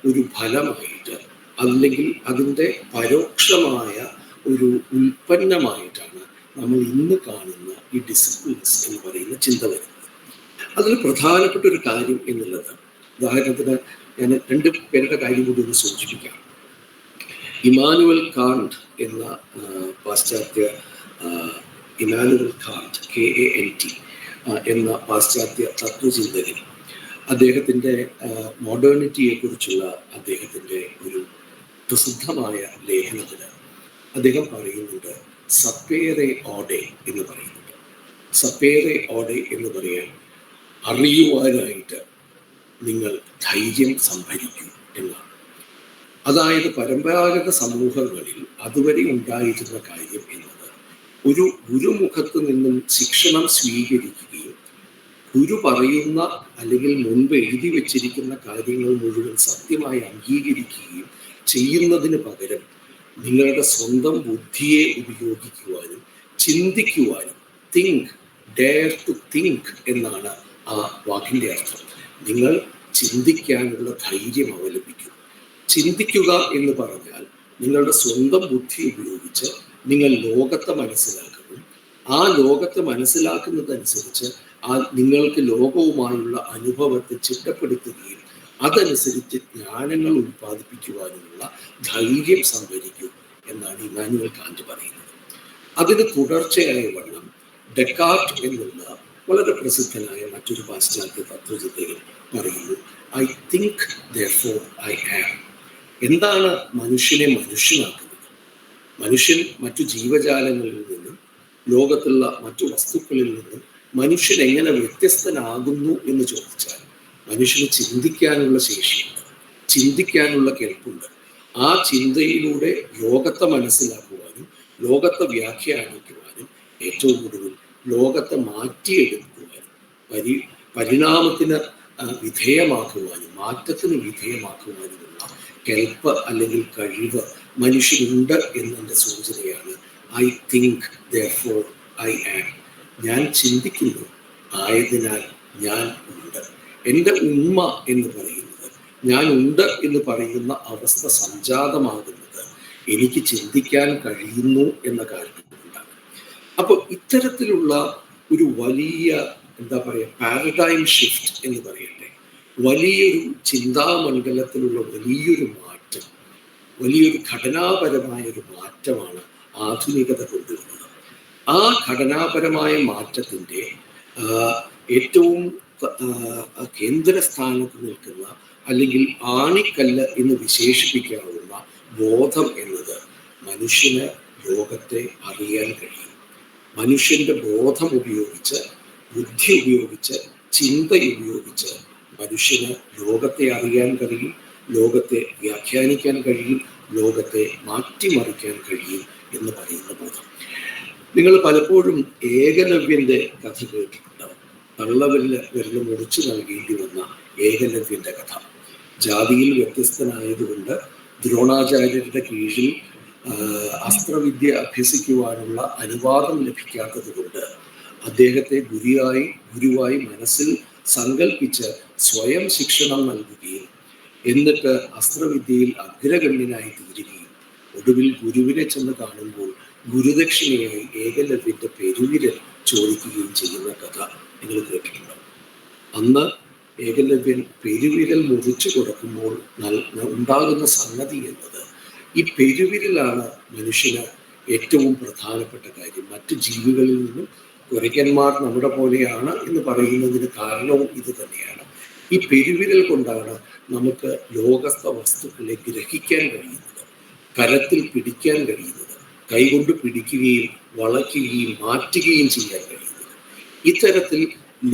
ഒരു ഫലമായിട്ട്, അല്ലെങ്കിൽ അതിൻ്റെ പരോക്ഷമായ ഒരു ഉൽപ്പന്നമായിട്ടാണ് നമ്മൾ ഇന്ന് കാണുന്ന ഈ ഡിസിപ്ലിൻസ് എന്ന് പറയുന്ന ചിന്ത വരുന്നത്. അതിൽ പ്രധാനപ്പെട്ട ഒരു കാര്യം എന്നുള്ളത്, ഉദാഹരണത്തിന് ഞാൻ 2 പേരുടെ കാര്യം കൂടി ഒന്ന് സൂചിപ്പിക്കാം. ഇമാനുവൽ കാന്റ് എന്ന പാശ്ചാത്യ ഇമാനുവൽ കാന്റ് KANT എന്ന പാശ്ചാത്യ തത്വചിന്തകൻ, അദ്ദേഹത്തിൻ്റെ മോഡേണിറ്റിയെ കുറിച്ചുള്ള അദ്ദേഹത്തിൻ്റെ ഒരു പ്രസിദ്ധമായ ലേഖനത്തിൽ അദ്ദേഹം പറയുന്നുണ്ട്, സപ്പേറെ ഓഡെ എന്ന് പറയുന്നുണ്ട്. സപ്പേറെ ഓഡെ എന്ന് പറയാൻ അറിയുവാനായിട്ട് നിങ്ങൾ ധൈര്യം സംഭരിക്കൂ എന്നാണ്. അതായത് പരമ്പരാഗത സമൂഹങ്ങളിൽ അതുവരെ ഉണ്ടായിരുന്ന കാര്യം എന്നത് ഒരു ഗുരുമുഖത്ത് നിന്നും ശിക്ഷണം സ്വീകരിക്കുകയും ഗുരു പറയുന്ന അല്ലെങ്കിൽ മുൻപ് എഴുതി വച്ചിരിക്കുന്ന കാര്യങ്ങൾ മുഴുവൻ സത്യമായി അംഗീകരിക്കുകയും ചെയ്യുന്നതിന് പകരം നിങ്ങളുടെ സ്വന്തം ബുദ്ധിയെ ഉപയോഗിക്കുവാനും ചിന്തിക്കുവാനും, തിങ്ക്, ഡെയർ ടു തിങ്ക് എന്നാണ് ആ വാക്കിൻ്റെ അർത്ഥം. നിങ്ങൾ ചിന്തിക്കാനുള്ള ധൈര്യം അവലംബിക്കും. ചിന്തിക്കുക എന്ന് പറഞ്ഞാൽ നിങ്ങളുടെ സ്വന്തം ബുദ്ധി ഉപയോഗിച്ച് നിങ്ങൾ ലോകത്തെ മനസ്സിലാക്കുകയും ആ ലോകത്തെ മനസ്സിലാക്കുന്നതനുസരിച്ച് നിങ്ങൾക്ക് ലോകവുമായുള്ള അനുഭവത്തെ ചിട്ടപ്പെടുത്തുകയും അതനുസരിച്ച് ജ്ഞാനങ്ങൾ ഉൽപ്പാദിപ്പിക്കുവാനുള്ള ധൈര്യം സംഭരിക്കൂ എന്നാണ് ഇമാനുവൽ കാന്റ് പറയുന്നത്. അതിന് തുടർച്ചയായ വണ്ണം ഡെക്കാർട്ട് എന്നുള്ള വളരെ പ്രസിദ്ധനായ മറ്റൊരു പാശ്ചാത്യ തത്വചിന്തകൻ പറയുന്നു, I think therefore I am. എന്താണ് മനുഷ്യനെ മനുഷ്യനാക്കുന്നത്? മനുഷ്യൻ മറ്റു ജീവജാലങ്ങളിൽ നിന്നും ലോകത്തുള്ള മറ്റു വസ്തുക്കളിൽ നിന്നും മനുഷ്യൻ എങ്ങനെ വ്യത്യസ്തനാകുന്നു എന്ന് ചോദിച്ചാൽ മനുഷ്യന് ചിന്തിക്കാനുള്ള ശേഷിയുണ്ട്, ചിന്തിക്കാനുള്ള കെൽപ്പുണ്ട്. ആ ചിന്തയിലൂടെ ലോകത്തെ മനസ്സിലാക്കുവാനും ലോകത്തെ വ്യാഖ്യാനിക്കുവാനും ഏറ്റവും കൂടുതൽ ലോകത്തെ മാറ്റിയെടുക്കുവാനും പരിണാമത്തിന് വിധേയമാക്കുവാനും മാറ്റത്തിന് വിധേയമാക്കുവാനുമുള്ള കെൽപ്പ് അല്ലെങ്കിൽ കഴിവ് മനുഷ്യനുണ്ട് എന്നതിൻ്റെ സൂചനയാണ് I think therefore I am. ഞാൻ ചിന്തിക്കുന്നു, ആയതിനാൽ ഞാൻ ഉണ്ട്. എൻ്റെ ഉണ്മ എന്ന് പറയുന്നത്, ഞാൻ ഉണ്ട് എന്ന് പറയുന്ന അവസ്ഥ സംജാതമാകുന്നത് എനിക്ക് ചിന്തിക്കാൻ കഴിയുന്നു എന്ന കാരണം കൊണ്ടാണ്. അപ്പോൾ ഇത്തരത്തിലുള്ള ഒരു വലിയ പാരഡൈം ഷിഫ്റ്റ് എന്ന് പറയട്ടെ, വലിയൊരു ചിന്താമണ്ഡലത്തിലുള്ള വലിയൊരു മാറ്റം, വലിയൊരു ഘടനാപരമായ ഒരു മാറ്റമാണ് ആധുനികത കൊണ്ടുവരുന്നത്. ആ ഘടനാപരമായ മാറ്റത്തിൻ്റെ ഏറ്റവും കേന്ദ്രസ്ഥാനത്ത് നിൽക്കുന്ന അല്ലെങ്കിൽ ആണിക്കല്ല് എന്ന് വിശേഷിപ്പിക്കാവുന്ന ബോധം എന്നത് മനുഷ്യന് ലോകത്തെ അറിയാൻ കഴിയും. മനുഷ്യൻ്റെ ബോധം ഉപയോഗിച്ച്, ബുദ്ധി ഉപയോഗിച്ച്, ചിന്ത ഉപയോഗിച്ച് മനുഷ്യന് ലോകത്തെ അറിയാൻ കഴിയും, ലോകത്തെ വ്യാഖ്യാനിക്കാൻ കഴിയും, ലോകത്തെ മാറ്റിമറിക്കാൻ കഴിയും എന്ന് പറയുന്ന ബോധം. നിങ്ങൾ പലപ്പോഴും ഏകലവ്യൻ്റെ കഥ കേട്ടിട്ടുണ്ടാവും. തള്ളവിരല് മുറിച്ചു നൽകേണ്ടി വന്ന ഏകലവ്യൻ്റെ കഥ. ജാതിയിൽ വ്യത്യസ്തനായതുകൊണ്ട് ദ്രോണാചാര്യരുടെ കീഴിൽ അസ്ത്രവിദ്യ അഭ്യസിക്കുവാനുള്ള അനുവാദം ലഭിക്കാത്തത് കൊണ്ട് അദ്ദേഹത്തെ ഗുരുവായി മനസ്സിൽ സങ്കല്പിച്ച് സ്വയം ശിക്ഷണം നൽകുകയും എന്നിട്ട് അസ്ത്രവിദ്യയിൽ അഗ്രഗണ്യനായി തീരുകയും ഒടുവിൽ ഗുരുവിനെ ചെന്ന് കാണുമ്പോൾ ഗുരുദക്ഷിണയായി ഏകലവ്യന്റെ പെരുവിരൽ ചോദിക്കുകയും ചെയ്യുന്ന കഥ നിങ്ങൾ കേട്ടിട്ടുണ്ടാവും. അന്ന് ഏകലവ്യൻ പെരുവിരൽ മുറിച്ചു കൊടുക്കുമ്പോൾ ഉണ്ടാകുന്ന സംഗതി എന്നത് ഈ പെരുവിരലാണ് മനുഷ്യന് ഏറ്റവും പ്രധാനപ്പെട്ട കാര്യം. മറ്റു ജീവികളിൽ നിന്നും കുരയ്ക്കന്മാർ നമ്മുടെ പോലെയാണ് എന്ന് പറയുന്നതിന് കാരണവും ഇത് തന്നെയാണ്. ഈ പെരുവിരൽ കൊണ്ടാണ് നമുക്ക് ലോകസ്ഥ വസ്തുക്കളെ ഗ്രഹിക്കാൻ കഴിയുന്നത്, കരത്തിൽ പിടിക്കാൻ കഴിയുന്നത്, കൈകൊണ്ട് പിടിക്കുകയും വളയ്ക്കുകയും മാറ്റുകയും ചെയ്യാൻ കഴിയുന്നത്. ഇത്തരത്തിൽ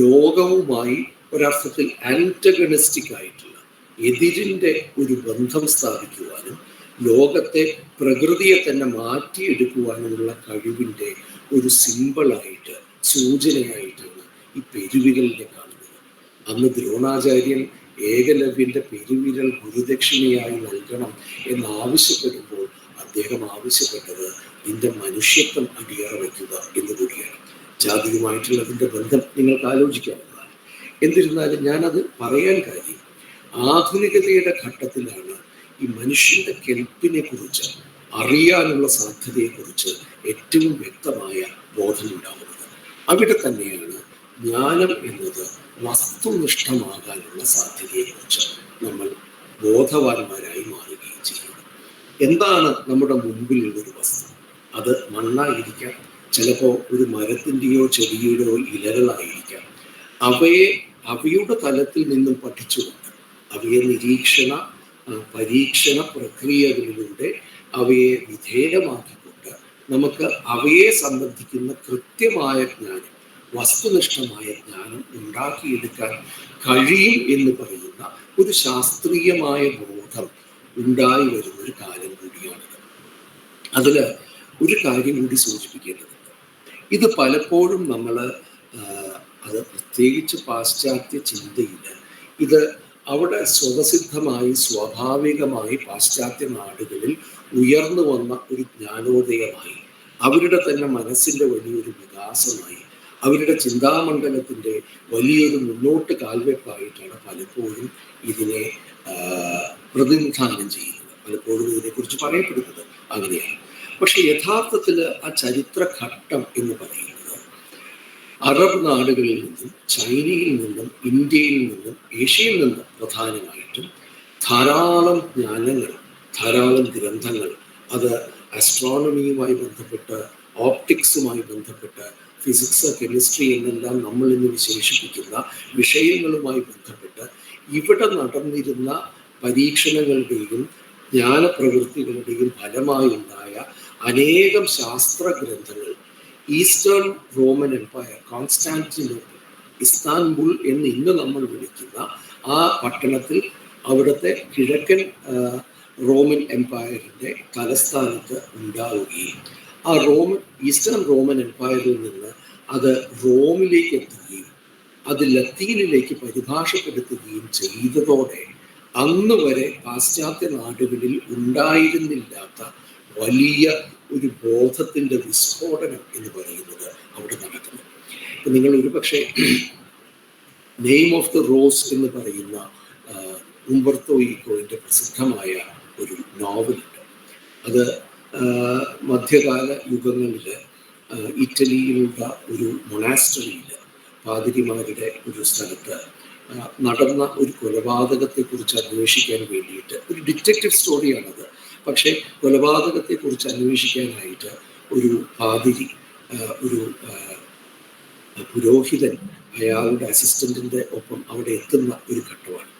ലോകവുമായി ഒരർത്ഥത്തിൽ ആന്റഗണിസ്റ്റിക് ആയിട്ടുള്ള എതിരിൻ്റെ ഒരു ബന്ധം സ്ഥാപിക്കുവാനും ലോകത്തെ പ്രകൃതിയെ തന്നെ മാറ്റിയെടുക്കുവാനുമുള്ള കഴിവിൻ്റെ ഒരു സിമ്പിളായിട്ട് സൂചനയായിട്ടാണ് ഈ പെരുവിരലിനെ കാണുന്നത്. അന്ന് ദ്രോണാചാര്യൻ ഏകലവ്യന്റെ പെരുവിരൽ ഗുരുദക്ഷിണയായി നൽകണം എന്നാവശ്യപ്പെടുമ്പോൾ അദ്ദേഹം ആവശ്യപ്പെട്ടത് നിന്റെ മനുഷ്യത്വം അടിയറ വയ്ക്കുക എന്നുകൂടിയാണ്. ജാതിയുമായിട്ടുള്ളതിൻ്റെ ബന്ധം നിങ്ങൾക്ക് ആലോചിക്കാവുന്നതാണ്. എന്നിരുന്നാലും ഞാനത് പറയാൻ കാര്യം, ആധുനികതയുടെ ഘട്ടത്തിലാണ് ഈ മനുഷ്യന്റെ കെൽപ്പിനെ കുറിച്ച് അറിയാനുള്ള സാധ്യതയെക്കുറിച്ച് ഏറ്റവും വ്യക്തമായ ബോധമുണ്ടാകുന്നത്. അവിടെ തന്നെയാണ് ജ്ഞാനം എന്നത് വസ്തുനിഷ്ഠമാകാനുള്ള സാധ്യതയെക്കുറിച്ച് നമ്മൾ ബോധവാന്മാരായി മാറുകയും ചെയ്യുന്നത്. എന്താണ് നമ്മുടെ മുമ്പിലുള്ളൊരു വസ്തു? അത് മണ്ണായിരിക്കാം, ചിലപ്പോൾ ഒരു മരത്തിൻ്റെയോ ചെടിയുടെയോ ഇലകളായിരിക്കാം. അവയുടെ തലത്തിൽ നിന്നും പഠിച്ചുകൊണ്ട് അവയെ പരീക്ഷണ പ്രക്രിയകളിലൂടെ അവയെ വിധേയമാക്കിക്കൊണ്ട് നമുക്ക് അവയെ സംബന്ധിക്കുന്ന കൃത്യമായ ജ്ഞാനം, വസ്തുനിഷ്ഠമായ ജ്ഞാനം ഉണ്ടാക്കിയെടുക്കാൻ കഴിയും എന്ന് പറയുന്ന ഒരു ശാസ്ത്രീയമായ ബോധം ഉണ്ടായി വരുന്നൊരു കാലം കൂടിയാണിത്. അതിൽ ഒരു കാര്യം കൂടി സൂചിപ്പിക്കേണ്ടതുണ്ട്. ഇത് പലപ്പോഴും നമ്മൾ അത് പ്രത്യേകിച്ച് പാശ്ചാത്യ ചിന്തയിൽ ഇത് അവിടെ സ്വതസിദ്ധമായി സ്വാഭാവികമായി പാശ്ചാത്യ നാടുകളിൽ ഉയർന്നു വന്ന ഒരു ജ്ഞാനോദയമായി, അവരുടെ തന്നെ മനസ്സിൻ്റെ വലിയൊരു വികാസമായി, അവരുടെ ചിന്താമണ്ഡലത്തിൻ്റെ വലിയൊരു മുന്നോട്ട് കാൽവെപ്പായിട്ടാണ് പലപ്പോഴും ഇതിനെ പ്രതിനിധാനം ചെയ്യുന്നത്. പലപ്പോഴും ഇതിനെക്കുറിച്ച് പറയപ്പെടുന്നത് അങ്ങനെയാണ്. പക്ഷെ യഥാർത്ഥത്തിൽ ആ ചരിത്രഘട്ടം എന്ന് പറയുന്നത് അറബ് നാടുകളിൽ നിന്നും, ചൈനയിൽ നിന്നും, ഇന്ത്യയിൽ നിന്നും, ഏഷ്യയിൽ നിന്നും പ്രധാനമായിട്ടും ധാരാളം ജ്ഞാനങ്ങൾ, ധാരാളം ഗ്രന്ഥങ്ങൾ, അത് ആസ്ട്രോണമിയുമായി ബന്ധപ്പെട്ട്, ഓപ്റ്റിക്സുമായി ബന്ധപ്പെട്ട്, ഫിസിക്സ്, കെമിസ്ട്രി എന്നെല്ലാം നമ്മൾ ഇന്ന് വിശേഷിപ്പിക്കുന്ന വിഷയങ്ങളുമായി ബന്ധപ്പെട്ട് ഇവിടെ നടന്നിരുന്ന പരീക്ഷണങ്ങളുടെയും ജ്ഞാനപ്രവൃത്തികളുടെയും ഫലമായി ഉണ്ടായ അനേകം ശാസ്ത്ര ഗ്രന്ഥങ്ങൾ eastern Roman empire, Constantinople, Istanbul എന്ന് ഇന്ന് നമ്മൾ വിളിക്കുന്ന ആ പട്ടണത്തിൽ, അവിടുത്തെ കിഴക്കൻ റോമൻ എംപയറിൻ്റെ തലസ്ഥാനത്ത് ഉണ്ടാവുകയും ആ ഈസ്റ്റേൺ റോമൻ എംപയറിൽ നിന്ന് അത് റോമിലേക്ക് എത്തുകയും അത് ലത്തീനിലേക്ക് പരിഭാഷപ്പെടുത്തുകയും ചെയ്തതോടെ അന്ന് വരെ പാശ്ചാത്യ നാടുകളിൽ ഉണ്ടായിരുന്നില്ലാത്ത വലിയ ഒരു ബോധത്തിൻ്റെ വിസ്ഫോടനം എന്ന് പറയുന്നത് അവിടെ നടക്കുന്നു. ഇപ്പം നിങ്ങൾ ഒരുപക്ഷെ നെയിം ഓഫ് ദ റോസ് എന്ന് പറയുന്ന ഉംബർട്ടോ ഈക്കോയുടെ പ്രസിദ്ധമായ ഒരു നോവലുണ്ട്. അത് മധ്യകാല യുഗങ്ങളിൽ ഇറ്റലിയിലുള്ള ഒരു മൊണാസ്റ്ററിയിൽ പാതിരിമാരുടെ ഒരു സ്ഥലത്ത് നടന്ന ഒരു കൊലപാതകത്തെക്കുറിച്ച് അന്വേഷിക്കാൻ വേണ്ടിയിട്ട്, ഒരു ഡിറ്റക്റ്റീവ് സ്റ്റോറിയാണത്. പക്ഷേ കൊലപാതകത്തെക്കുറിച്ച് അന്വേഷിക്കാനായിട്ട് ഒരു പാതിരി, ഒരു പുരോഹിതൻ അയാളുടെ അസിസ്റ്റന്റിൻ്റെ ഒപ്പം അവിടെ എത്തുന്ന ഒരു ഘട്ടമാണ്.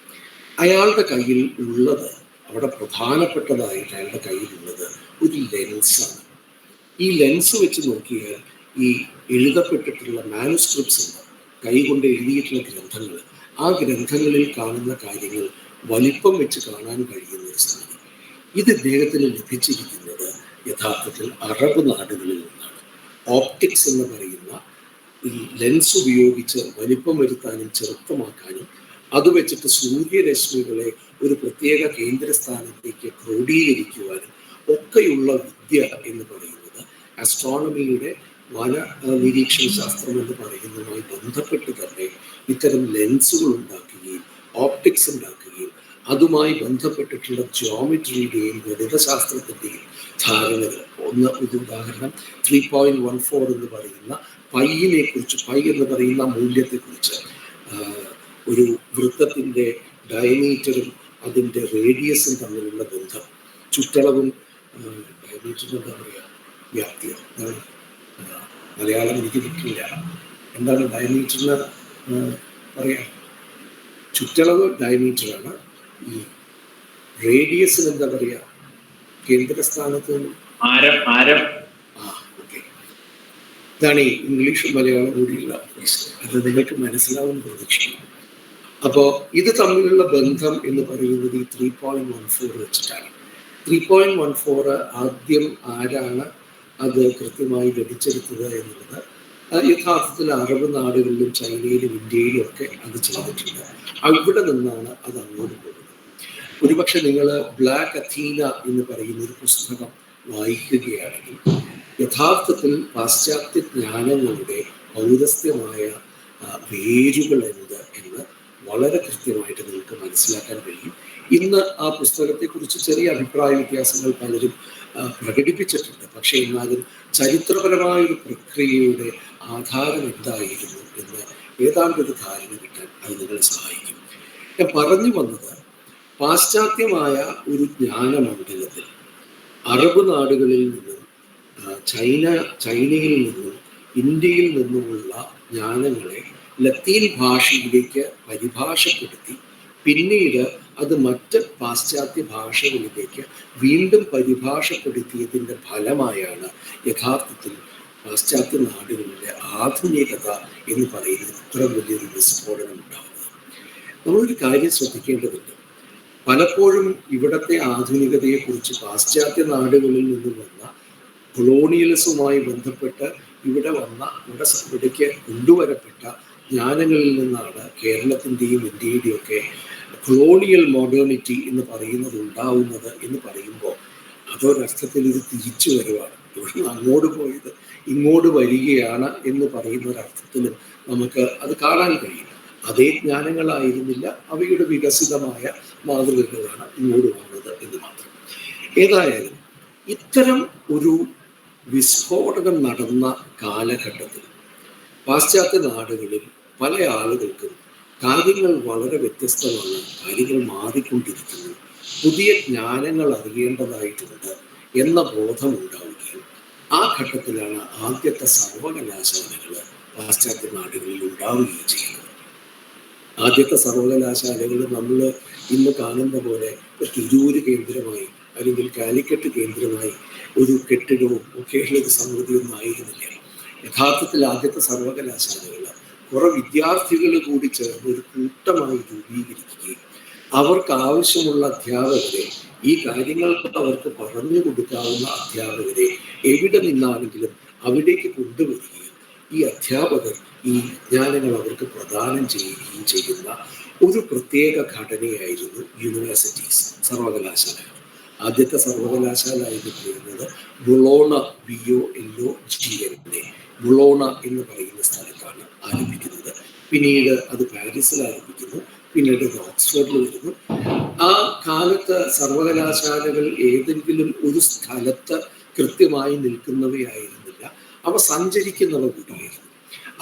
അയാളുടെ കയ്യിൽ ഉള്ളത്, അവിടെ പ്രധാനപ്പെട്ടതായിട്ട് അയാളുടെ കയ്യിലുള്ളത് ഒരു ലെൻസാണ്. ഈ ലെൻസ് വെച്ച് നോക്കിയാൽ ഈ എഴുതപ്പെട്ടിട്ടുള്ള മാനുസ്ക്രിപ്റ്റ്സ് ഉണ്ട്, കൈകൊണ്ട് എഴുതിയിട്ടുള്ള ഗ്രന്ഥങ്ങൾ, ആ ഗ്രന്ഥങ്ങളിൽ കാണുന്ന കാര്യങ്ങൾ വലിപ്പം വെച്ച് കാണാൻ കഴിയുന്ന ഒരു സ്ഥിതി. ഇത് ഇദ്ദേഹത്തിന് ലഭിച്ചിരിക്കുന്നത് യഥാർത്ഥത്തിൽ അറബ് നാടുകളിൽ നിന്നാണ്. ഓപ്റ്റിക്സ് എന്ന് പറയുന്ന ഈ ലെൻസ് ഉപയോഗിച്ച് വലിപ്പം വരുത്താനും ചെറുപ്പമാക്കാനും അത് വെച്ചിട്ട് സൂര്യരശ്മികളെ ഒരു പ്രത്യേക കേന്ദ്രസ്ഥാനത്തേക്ക് ക്രോഡീകരിക്കുവാനും ഒക്കെയുള്ള വിദ്യ എന്ന് പറയുന്നത് ആസ്ട്രോണമിയുടെ വന നിരീക്ഷണ ശാസ്ത്രം എന്ന് പറയുന്നതുമായി ബന്ധപ്പെട്ട് തന്നെ ഇത്തരം ലെൻസുകൾ ഉണ്ടാക്കുകയും ഓപ്റ്റിക്സ് ഉണ്ടാക്കുകയും അതുമായി ബന്ധപ്പെട്ടിട്ടുള്ള ജിയോമെട്രിയുടെയും ഗണിതശാസ്ത്രത്തിൻ്റെയും ധാരണകൾ. ഒരു ഉദാഹരണം 3.14 എന്ന് പറയുന്ന പൈയിനെ കുറിച്ച്, പൈ എന്ന് പറയുന്ന മൂല്യത്തെക്കുറിച്ച്, ഒരു വൃത്തത്തിൻ്റെ ഡയമീറ്ററും അതിൻ്റെ റേഡിയസും തമ്മിലുള്ള ബന്ധം, ചുറ്റളവും ഡയമീറ്ററും എന്താ പറയുക, വ്യാപ്തിയും, മലയാളം എനിക്ക് കിട്ടില്ല. എന്താണ് ഡയമീറ്ററിന് പറയാം? ചുറ്റളവ് ഡയമീറ്ററാണ്. ഈ റേഡിയസിന് എന്താ പറയുക? കേന്ദ്രസ്ഥാനത്ത് ആരം. ഓക്കെ. ഇതാണ് ഈ ഇംഗ്ലീഷും മലയാളം കൂടിയുള്ള അത് നിങ്ങൾക്ക് മനസ്സിലാവുന്ന പ്രതീക്ഷിക്കുന്നു. അപ്പോൾ ഇത് തമ്മിലുള്ള ബന്ധം എന്ന് പറയുന്നത് ഈ 3.14 വെച്ചിട്ടാണ്. 3.14 ആദ്യം ആരാണ് അത് കൃത്യമായി ലഭിച്ചെടുത്തത് എന്നുള്ളത് യഥാർത്ഥത്തിൽ അറബ് നാടുകളിലും ചൈനയിലും ഇന്ത്യയിലും ഒക്കെ അത് ചെയ്തിട്ടുണ്ട്. അവിടെ നിന്നാണ് അത് അങ്ങോട്ട് പോകുന്നത്. ഒരുപക്ഷെ നിങ്ങൾ ബ്ലാക്ക് അഥീന എന്ന് പറയുന്ന ഒരു പുസ്തകം വായിക്കുകയാണെങ്കിൽ യഥാർത്ഥത്തിൽ പാശ്ചാത്യ ജ്ഞാനങ്ങളുടെ പൗരസ്ത്യമായ വേരുകൾ എന്ത് എന്ന് വളരെ കൃത്യമായിട്ട് നിങ്ങൾക്ക് മനസ്സിലാക്കാൻ കഴിയും. ഇന്ന് ആ പുസ്തകത്തെക്കുറിച്ച് ചെറിയ അഭിപ്രായ വ്യത്യാസങ്ങൾ പലരും പ്രകടിപ്പിച്ചിട്ടുണ്ട്. പക്ഷേ എന്നാലും ചരിത്രപരമായ ഒരു പ്രക്രിയയുടെ ആധാരം എന്തായിരുന്നു എന്ന് ഏതാണ്ടൊരു ധാരണ കിട്ടാൻ അത് നിങ്ങളെ സഹായിക്കും. ഞാൻ പറഞ്ഞു വന്നത്, പാശ്ചാത്യമായ ഒരു ജ്ഞാനമണ്ഡലത്തിൽ അറബ് നാടുകളിൽ നിന്നും ചൈനയിൽ നിന്നും ഇന്ത്യയിൽ നിന്നുമുള്ള ജ്ഞാനങ്ങളെ ലത്തീൻ ഭാഷയിലേക്ക് പരിഭാഷപ്പെടുത്തി പിന്നീട് അത് മറ്റ് പാശ്ചാത്യ ഭാഷകളിലേക്ക് വീണ്ടും പരിഭാഷപ്പെടുത്തിയതിൻ്റെ ഫലമായാണ് യഥാർത്ഥത്തിൽ പാശ്ചാത്യ നാടുകളിലെ ആധുനികത എന്ന് പറയുന്നത് ഇത്ര വലിയൊരു വിസ്ഫോടനം ഉണ്ടാകുന്നത്. നമ്മളൊരു കാര്യം ശ്രദ്ധിക്കേണ്ടതുണ്ട്. പലപ്പോഴും ഇവിടുത്തെ ആധുനികതയെക്കുറിച്ച് പാശ്ചാത്യ നാടുകളിൽ നിന്ന് വന്ന കൊളോണിയലിസവുമായി ബന്ധപ്പെട്ട് ഇവിടേക്ക് കൊണ്ടുവരപ്പെട്ട ജ്ഞാനങ്ങളിൽ നിന്നാണ് കേരളത്തിൻ്റെയും ഇന്ത്യയുടെയും ഒക്കെ കൊളോണിയൽ മോഡേണിറ്റി എന്ന് പറയുന്നത് ഉണ്ടാവുന്നത് എന്ന് പറയുമ്പോൾ അതൊരർത്ഥത്തിൽ ഇത് തിരിച്ചു വരുവാണ്. ഇവിടെ അങ്ങോട്ട് പോയത് ഇങ്ങോട്ട് വരികയാണ് എന്ന് പറയുന്ന ഒരർത്ഥത്തിലും നമുക്ക് അത് കാണാൻ കഴിയും. അതേ ജ്ഞാനങ്ങളായിരുന്നില്ല, അവയുടെ വികസിതമായ മാതൃകകളാണ് ഇങ്ങോട്ട് വന്നത് എന്ന് മാത്രം. ഏതായാലും ഇത്തരം ഒരു വിസ്ഫോടനം നടന്ന കാലഘട്ടത്തിൽ പാശ്ചാത്യ നാടുകളിൽ പല ആളുകൾക്കും കാര്യങ്ങൾ വളരെ വ്യത്യസ്തമാണ്, കാര്യങ്ങൾ മാറിക്കൊണ്ടിരിക്കുന്നു, പുതിയ ജ്ഞാനങ്ങൾ അറിയേണ്ടതായിട്ടുണ്ട് എന്ന ബോധമുണ്ടാവുകയും ആ ഘട്ടത്തിലാണ് ആദ്യത്തെ സർവകലാശാലകൾ പാശ്ചാത്യ നാടുകളിൽ ഉണ്ടാവുകയും ചെയ്യുന്നത്. ആദ്യത്തെ സർവകലാശാലകൾ നമ്മൾ ഇന്ന് കാണുന്ന പോലെ തിരൂര് കേന്ദ്രമായി അല്ലെങ്കിൽ കാലിക്കറ്റ് കേന്ദ്രമായി ഒരു കെട്ടിടവും ഒക്കെയുള്ള ഒരു സംഗതിയൊന്നും ആയിരുന്നില്ല. യഥാർത്ഥത്തിൽ ആദ്യത്തെ സർവകലാശാലകൾ കുറെ വിദ്യാർത്ഥികൾ കൂടി ചേർന്ന് ഒരു കൂട്ടമായി രൂപീകരിക്കുകയും അവർക്ക് ആവശ്യമുള്ള അധ്യാപകരെ, ഈ കാര്യങ്ങൾ അവർക്ക് പറഞ്ഞു കൊടുക്കാവുന്ന അധ്യാപകരെ എവിടെ നിന്നാണെങ്കിലും അവിടേക്ക് കൊണ്ടുവരികയും ഈ അധ്യാപകർ ഈ വിജ്ഞാനങ്ങൾ അവർക്ക് പ്രദാനം ചെയ്യുകയും ചെയ്യുന്ന ഒരു പ്രത്യേക ഘടനയായിരുന്നു യൂണിവേഴ്സിറ്റീസ്, സർവകലാശാലകൾ. ആദ്യത്തെ സർവകലാശാല എന്ന് പറയുന്നത് ബുളോണ, BOLOGNA, ബുളോണ എന്ന് പറയുന്ന സ്ഥലത്താണ് ആരംഭിക്കുന്നത്. പിന്നീട് അത് പാരീസിൽ ആരംഭിക്കുന്നു, പിന്നീട് അത് ഓക്സ്ഫോർഡിൽ വരുന്നു. ആ കാലത്ത് സർവകലാശാലകൾ ഏതെങ്കിലും ഒരു സ്ഥലത്ത് കൃത്യമായി നിൽക്കുന്നവയായിരുന്നില്ല, അവ സഞ്ചരിക്കുന്നവ കൂടിയായിരുന്നു.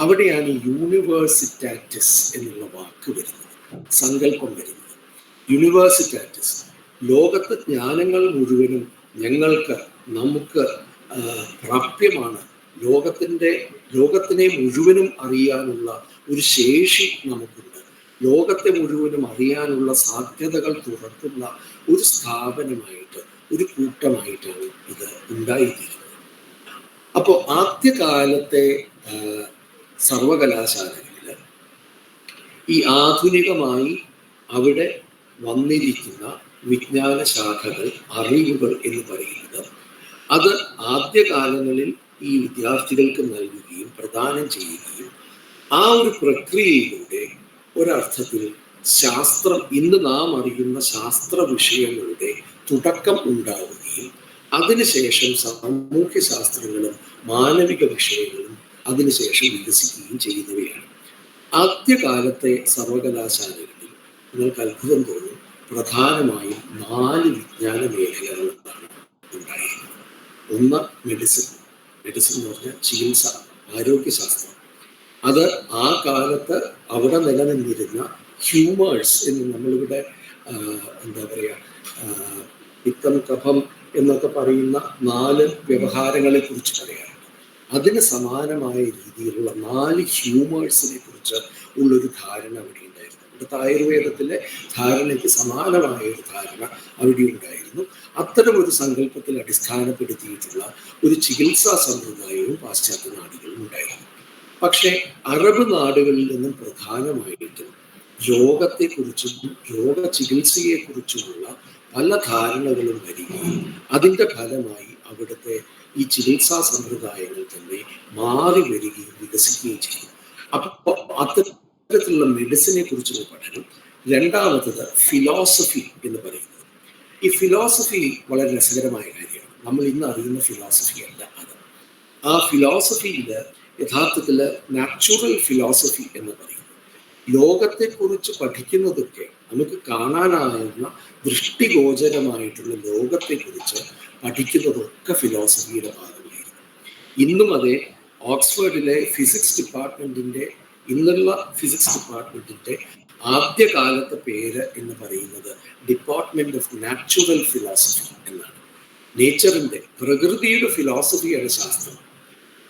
അവിടെയാണ് യൂണിവേഴ്സിറ്റാറ്റിസ് എന്നുള്ള വാക്ക് വരുന്നത്, സങ്കല്പം വരുന്നത്. യൂണിവേഴ്സിറ്റാറ്റിസ്, ലോകത്ത് ജ്ഞാനങ്ങൾ മുഴുവനും നമുക്ക് പ്രാപ്യമാണ്. ലോകത്തിനെ മുഴുവനും അറിയാനുള്ള ഒരു ശേഷി നമുക്കുണ്ട്. ലോകത്തെ മുഴുവനും അറിയാനുള്ള സാധ്യതകൾ തുറക്കുന്ന ഒരു സ്ഥാപനമായിട്ട്, ഒരു കൂട്ടമായിട്ടാണ് ഇത് ഉണ്ടായിത്തീരുന്നത്. അപ്പോൾ ആദ്യകാലത്തെ സർവകലാശാലകളിൽ ഈ ആധുനികമായി അവിടെ വന്നിരിക്കുന്ന വിജ്ഞാന ശാഖകൾ, അറിവുകൾ എന്ന് പറയുന്നത്, അത് ആദ്യകാലങ്ങളിൽ ഈ വിദ്യാർത്ഥികൾക്ക് നൽകുകയും പ്രദാനം ചെയ്യുകയും ആ ഒരു പ്രക്രിയയിലൂടെ ഒരർത്ഥത്തിൽ ശാസ്ത്രം, ഇന്ന് നാം അറിയുന്ന ശാസ്ത്ര വിഷയങ്ങളുടെ തുടക്കം ഉണ്ടാവുകയും അതിനുശേഷം സാമൂഹ്യ ശാസ്ത്രങ്ങളും മാനവിക വിഷയങ്ങളും അതിനുശേഷം വികസിക്കുകയും ചെയ്യുന്നവയാണ്. ആദ്യകാലത്തെ സർവകലാശാലകളിൽ നിങ്ങൾക്ക് അത്ഭുതം തോന്നും, പ്രധാനമായും 4 വിജ്ഞാന മേഖലകളാണ് ഉണ്ടായിരുന്നത്. ഒന്ന് മെഡിസിൻ എന്ന് പറഞ്ഞാൽ ചികിത്സ, ആരോഗ്യശാസ്ത്രം. അത് ആ കാലത്ത് അവിടെ നിലനിന്നിരുന്ന ഹ്യൂമേഴ്സ് എന്ന് നമ്മളിവിടെ എന്താ പറയുക, പിത്തം, കഫം എന്നൊക്കെ പറയുന്ന 4 വ്യവഹാരങ്ങളെ കുറിച്ച് പറയാറുണ്ട്. അതിന് സമാനമായ രീതിയിലുള്ള 4 ഹ്യൂമേഴ്സിനെ കുറിച്ച് ഉള്ളൊരു ധാരണ അവിടെ ഉണ്ടായിരുന്നു. ഇവിടുത്തെ ആയുർവേദത്തിലെ ധാരണയ്ക്ക് സമാനമായ ഒരു ധാരണ അവിടെ ഉണ്ടായിരുന്നു. അത്തരം ഒരു സങ്കല്പത്തിൽ അടിസ്ഥാനപ്പെടുത്തിയിട്ടുള്ള ഒരു ചികിത്സാ സമ്പ്രദായവും പാശ്ചാത്യ നാടുകളിൽ ഉണ്ടായിരുന്നു. പക്ഷേ അറബ് നാടുകളിൽ നിന്നും പ്രധാനമായിട്ടും രോഗത്തെക്കുറിച്ചും രോഗചികിത്സയെക്കുറിച്ചുമുള്ള പല ധാരണകളും വരികയും അതിൻ്റെ ഫലമായി അവിടുത്തെ ഈ ചികിത്സാ സമ്പ്രദായങ്ങൾ തന്നെ മാറി വരികയും വികസിക്കുകയും ചെയ്തു. അപ്പോൾ അത്തരത്തിലുള്ള മെഡിസിനെ കുറിച്ചുള്ള പഠനം. രണ്ടാമത്തത് ഫിലോസഫി എന്ന് പറയുന്നത്. ഈ ഫിലോസഫി വളരെ രസകരമായ കാര്യമാണ്. നമ്മൾ ഇന്ന് അറിയുന്ന ഫിലോസഫി അല്ല അത്. ആ ഫിലോസഫിയിൽ യഥാർത്ഥത്തിൽ നാച്ചുറൽ ഫിലോസഫി എന്ന് പറയുന്നത് ലോകത്തെക്കുറിച്ച് പഠിക്കുന്നതൊക്കെ നമുക്ക് കാണാനാകുന്ന ദൃഷ്ടിഗോചരമായിട്ടുള്ള ലോകത്തെക്കുറിച്ച് പഠിക്കുന്നതൊക്കെ ഫിലോസഫിയുടെ ഭാഗമായിരുന്നു. ഇന്നും അതെ, ഓക്സ്ഫോർഡിലെ ഫിസിക്സ് ഡിപ്പാർട്ട്മെന്റിന്റെ ഇന്നുള്ള ഫിസിക്സ് ഡിപ്പാർട്ട്മെന്റിന്റെ ആദ്യകാലത്തെ പേര് എന്ന് പറയുന്നത് ഡിപ്പാർട്ട്മെന്റ് ഓഫ് നാച്ചുറൽ ഫിലോസഫി എന്നാണ്. നേച്ചറിന്റെ, പ്രകൃതിയുടെ ഫിലോസഫിയാണ് ശാസ്ത്രം.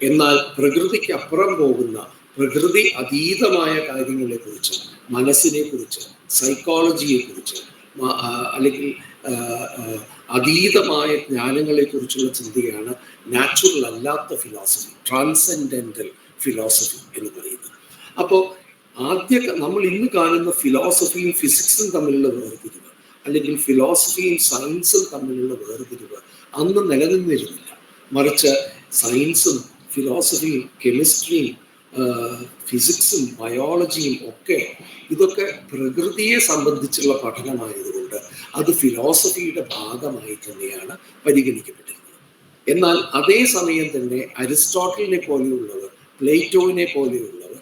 എന്നാൽ പ്രകൃതിക്ക് അപ്പുറം പോകുന്ന, പ്രകൃതി അതീതമായ കാര്യങ്ങളെക്കുറിച്ച്, മനസ്സിനെക്കുറിച്ച്, സൈക്കോളജിയെക്കുറിച്ച്, അല്ലെങ്കിൽ അതീതമായ ജ്ഞാനങ്ങളെക്കുറിച്ചുള്ള ചിന്തയാണ് നാച്ചുറൽ അല്ലാത്ത ഫിലോസഫി, ട്രാൻസെൻഡന്റൽ ഫിലോസഫി എന്ന് പറയുന്നത്. അപ്പോൾ നമ്മൾ ഇന്ന് കാണുന്ന ഫിലോസഫിയും ഫിസിക്സും തമ്മിലുള്ള വേർതിരിവ്, അല്ലെങ്കിൽ ഫിലോസഫിയും സയൻസും തമ്മിലുള്ള വേർതിരിവ് അന്ന് നിലനിന്നിരുന്നില്ല. മറിച്ച് സയൻസും ഫിലോസഫിയും കെമിസ്ട്രിയും ഫിസിക്സും ബയോളജിയും ഒക്കെ ഇതൊക്കെ പ്രകൃതിയെ സംബന്ധിച്ചുള്ള പഠനമായതുകൊണ്ട് അത് ഫിലോസഫിയുടെ ഭാഗമായി തന്നെയാണ് പരിഗണിക്കപ്പെട്ടിരുന്നത്. എന്നാൽ അതേസമയം തന്നെ അരിസ്റ്റോട്ടലിനെ പോലെയുള്ളവർ, പ്ലേറ്റോവിനെ പോലെയുള്ളവർ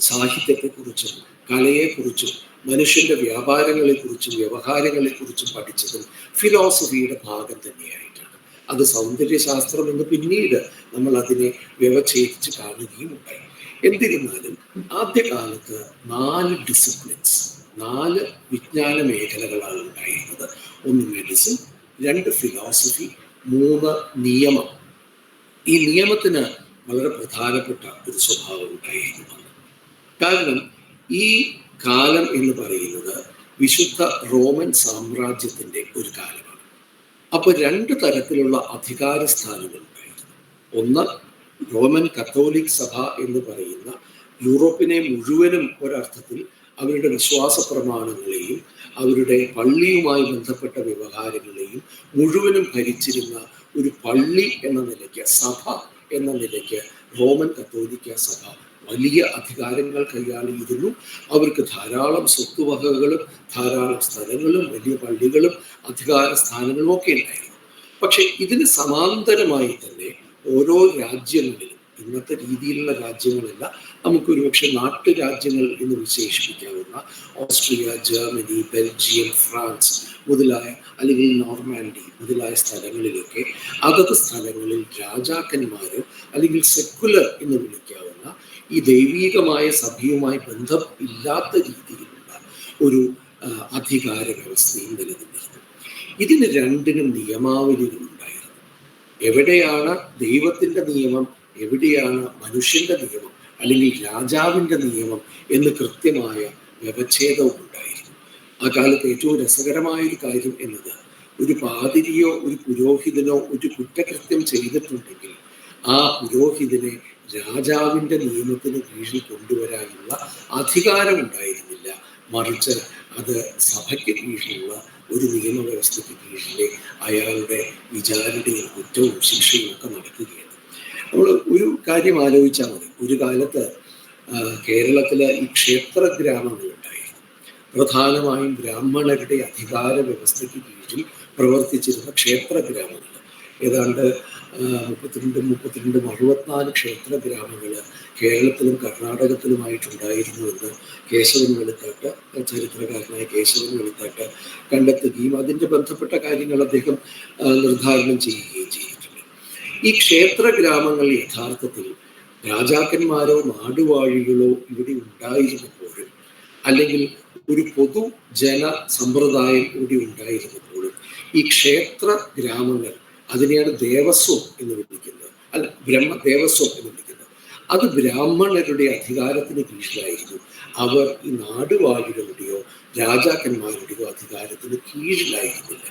സാഹിത്യത്തെക്കുറിച്ചും കലയെക്കുറിച്ചും മനുഷ്യന്റെ വ്യാപാരങ്ങളെക്കുറിച്ചും വ്യവഹാരങ്ങളെക്കുറിച്ചും പഠിച്ചതും ഫിലോസഫിയുടെ ഭാഗം തന്നെയായിട്ടാണ്. അത് സൗന്ദര്യശാസ്ത്രം എന്ന് പിന്നീട് നമ്മൾ അതിനെ വ്യവച്ഛേദിച്ച് കാണുകയും ഉണ്ടായി. എന്നിരുന്നാലും ആദ്യകാലത്ത് 4 ഡിസിപ്ലിൻസ്, 4 വിജ്ഞാന മേഖലകളാണ് ഉണ്ടായിരുന്നത്. 1 മെഡിസിൻ, 2 ഫിലോസഫി, 3 നിയമം. ഈ നിയമത്തിന് വളരെ പ്രധാനപ്പെട്ട ഒരു സ്വഭാവം ഉണ്ടായിരുന്നു. കാരണം ഈ കാലം എന്ന് പറയുന്നത് വിശുദ്ധ റോമൻ സാമ്രാജ്യത്തിൻ്റെ ഒരു കാലമാണ്. അപ്പോൾ 2 തരത്തിലുള്ള അധികാര സ്ഥാനങ്ങൾ ഉണ്ടായിരുന്നു. ഒന്ന്, റോമൻ കത്തോലിക് സഭ എന്ന് പറയുന്ന യൂറോപ്പിനെ മുഴുവനും ഒരർത്ഥത്തിൽ അവരുടെ വിശ്വാസ പ്രമാണങ്ങളെയും അവരുടെ പള്ളിയുമായി ബന്ധപ്പെട്ട വ്യവഹാരങ്ങളെയും മുഴുവനും ഭരിച്ചിരുന്ന ഒരു പള്ളി എന്ന നിലയ്ക്ക്, സഭ എന്ന നിലയ്ക്ക് റോമൻ കത്തോലിക്ക സഭ വലിയ അധികാരങ്ങൾ കൈയാളിയിരുന്നു. അവർക്ക് ധാരാളം സ്വത്തുവകകളും ധാരാളം സ്ഥലങ്ങളും വലിയ പള്ളികളും അധികാര സ്ഥാനങ്ങളും ഒക്കെ ഉണ്ടായിരുന്നു. പക്ഷെ ഇതിന് സമാന്തരമായി തന്നെ ഓരോ രാജ്യങ്ങളിലും, ഇന്നത്തെ രീതിയിലുള്ള രാജ്യങ്ങളല്ല, നമുക്കൊരുപക്ഷെ നാട്ടുരാജ്യങ്ങൾ എന്ന് വിശേഷിപ്പിക്കാവുന്ന ഓസ്ട്രിയ, ജർമ്മനി, ബെൽജിയം, ഫ്രാൻസ് മുതലായ, അല്ലെങ്കിൽ നോർമാൻഡി മുതലായ സ്ഥലങ്ങളിലൊക്കെ അതത് സ്ഥലങ്ങളിൽ രാജാക്കന്മാരോ അല്ലെങ്കിൽ സെക്കുലർ എന്ന് വിളിക്കാവുന്ന ഈ ദൈവീകമായ സഭയുമായി ബന്ധം ഇല്ലാത്ത രീതിയിലുള്ള ഒരു അധികാര വ്യവസ്ഥയും നിലനിന്നിരുന്നു. ഇതിന് 2നും നിയമാവലികളുണ്ടായിരുന്നു. എവിടെയാണ് ദൈവത്തിൻ്റെ നിയമം, എവിടെയാണ് മനുഷ്യന്റെ നിയമം അല്ലെങ്കിൽ രാജാവിൻ്റെ നിയമം എന്ന് കൃത്യമായ വ്യവച്ഛേദവും ഉണ്ടായിരുന്നു. ആ കാലത്ത് ഏറ്റവും രസകരമായൊരു കാര്യം എന്നത്, ഒരു പാതിരിയോ ഒരു പുരോഹിതനോ ഒരു കുറ്റകൃത്യം ചെയ്തിട്ടുണ്ടെങ്കിൽ ആ പുരോഹിതനെ രാജാവിൻ്റെ നിയമത്തിന് കീഴിൽ കൊണ്ടുവരാനുള്ള അധികാരം ഉണ്ടായിരുന്നില്ല. മറിച്ച് അത് സഭയ്ക്ക് കീഴിലുള്ള ഒരു നിയമവ്യവസ്ഥയ്ക്ക് കീഴിലെ അയാളുടെ വിചാരണയും കുറ്റവും ശിക്ഷയും ഒക്കെ നടക്കുകയാണ്. നമ്മൾ ഒരു കാര്യം ആലോചിച്ചാൽ മതി. ഒരു കാലത്ത് കേരളത്തിലെ ഈ ക്ഷേത്ര ഗ്രാമങ്ങളുണ്ടായിരുന്നു. പ്രധാനമായും ബ്രാഹ്മണരുടെ അധികാര വ്യവസ്ഥയ്ക്ക് കീഴിൽ പ്രവർത്തിച്ചിരുന്ന ക്ഷേത്ര ഗ്രാമങ്ങൾ ഏതാണ്ട് 64 ക്ഷേത്ര ഗ്രാമങ്ങൾ കേരളത്തിലും കർണാടകത്തിലുമായിട്ടുണ്ടായിരുന്നു എന്ന് കേശവൻ വെളുത്താട്ട്, ചരിത്രകാരനായ കേശവൻ വെളുത്താട്ട് കണ്ടെത്തുകയും അതിൻ്റെ ബന്ധപ്പെട്ട കാര്യങ്ങൾ അദ്ദേഹം നിർദ്ധാരണം ചെയ്യുകയും ചെയ്തിട്ടുണ്ട്. ഈ ക്ഷേത്ര ഗ്രാമങ്ങൾ യഥാർത്ഥത്തിൽ രാജാക്കന്മാരോ നാടുവാഴികളോ ഇവിടെ ഉണ്ടായിരുന്നപ്പോഴും, അല്ലെങ്കിൽ ഒരു പൊതു ജന സമ്പ്രദായം ഇവിടെ ഉണ്ടായിരുന്നപ്പോഴും, ഈ ക്ഷേത്ര ഗ്രാമങ്ങൾ, അതിനെയാണ് ദേവസ്വം എന്ന് വിളിക്കുന്നത്, അല്ല, ദേവസ്വം എന്ന് വിളിക്കുന്നത്, അത് ബ്രാഹ്മണരുടെ അധികാരത്തിന് കീഴിലായിരുന്നു. അവർ ഈ നാടുവാഴികളുടെയോ രാജാക്കന്മാരുടെയോ അധികാരത്തിന് കീഴിലായിരുന്നില്ല.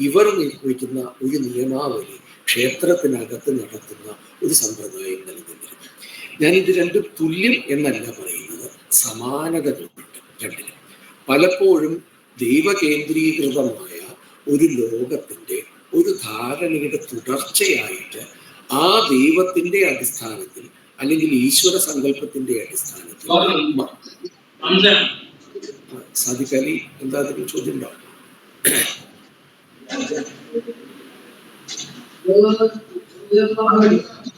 ഇവർ നിർവഹിക്കുന്ന ഒരു നിയമാവലി ക്ഷേത്രത്തിനകത്ത് നടത്തുന്ന ഒരു സമ്പ്രദായം നിലനിന്നിരുന്നു. ഞാനിത് രണ്ടും തുല്യം എന്നല്ല പറയുന്നത്, സമാനതകളുണ്ട് രണ്ടിനും. പലപ്പോഴും ദൈവകേന്ദ്രീകൃതമായ ഒരു ലോകത്തിൻ്റെ ഒരു ധാരണയുടെ തുടർച്ചയായിട്ട് ആ ദൈവത്തിന്റെ അടിസ്ഥാനത്തിൽ അല്ലെങ്കിൽ ഈശ്വര സങ്കല്പത്തിന്റെ അടിസ്ഥാനത്തിൽ സാദിഖ് അലി എന്താ അതിന് ചോദ്യം ഉണ്ടാവും?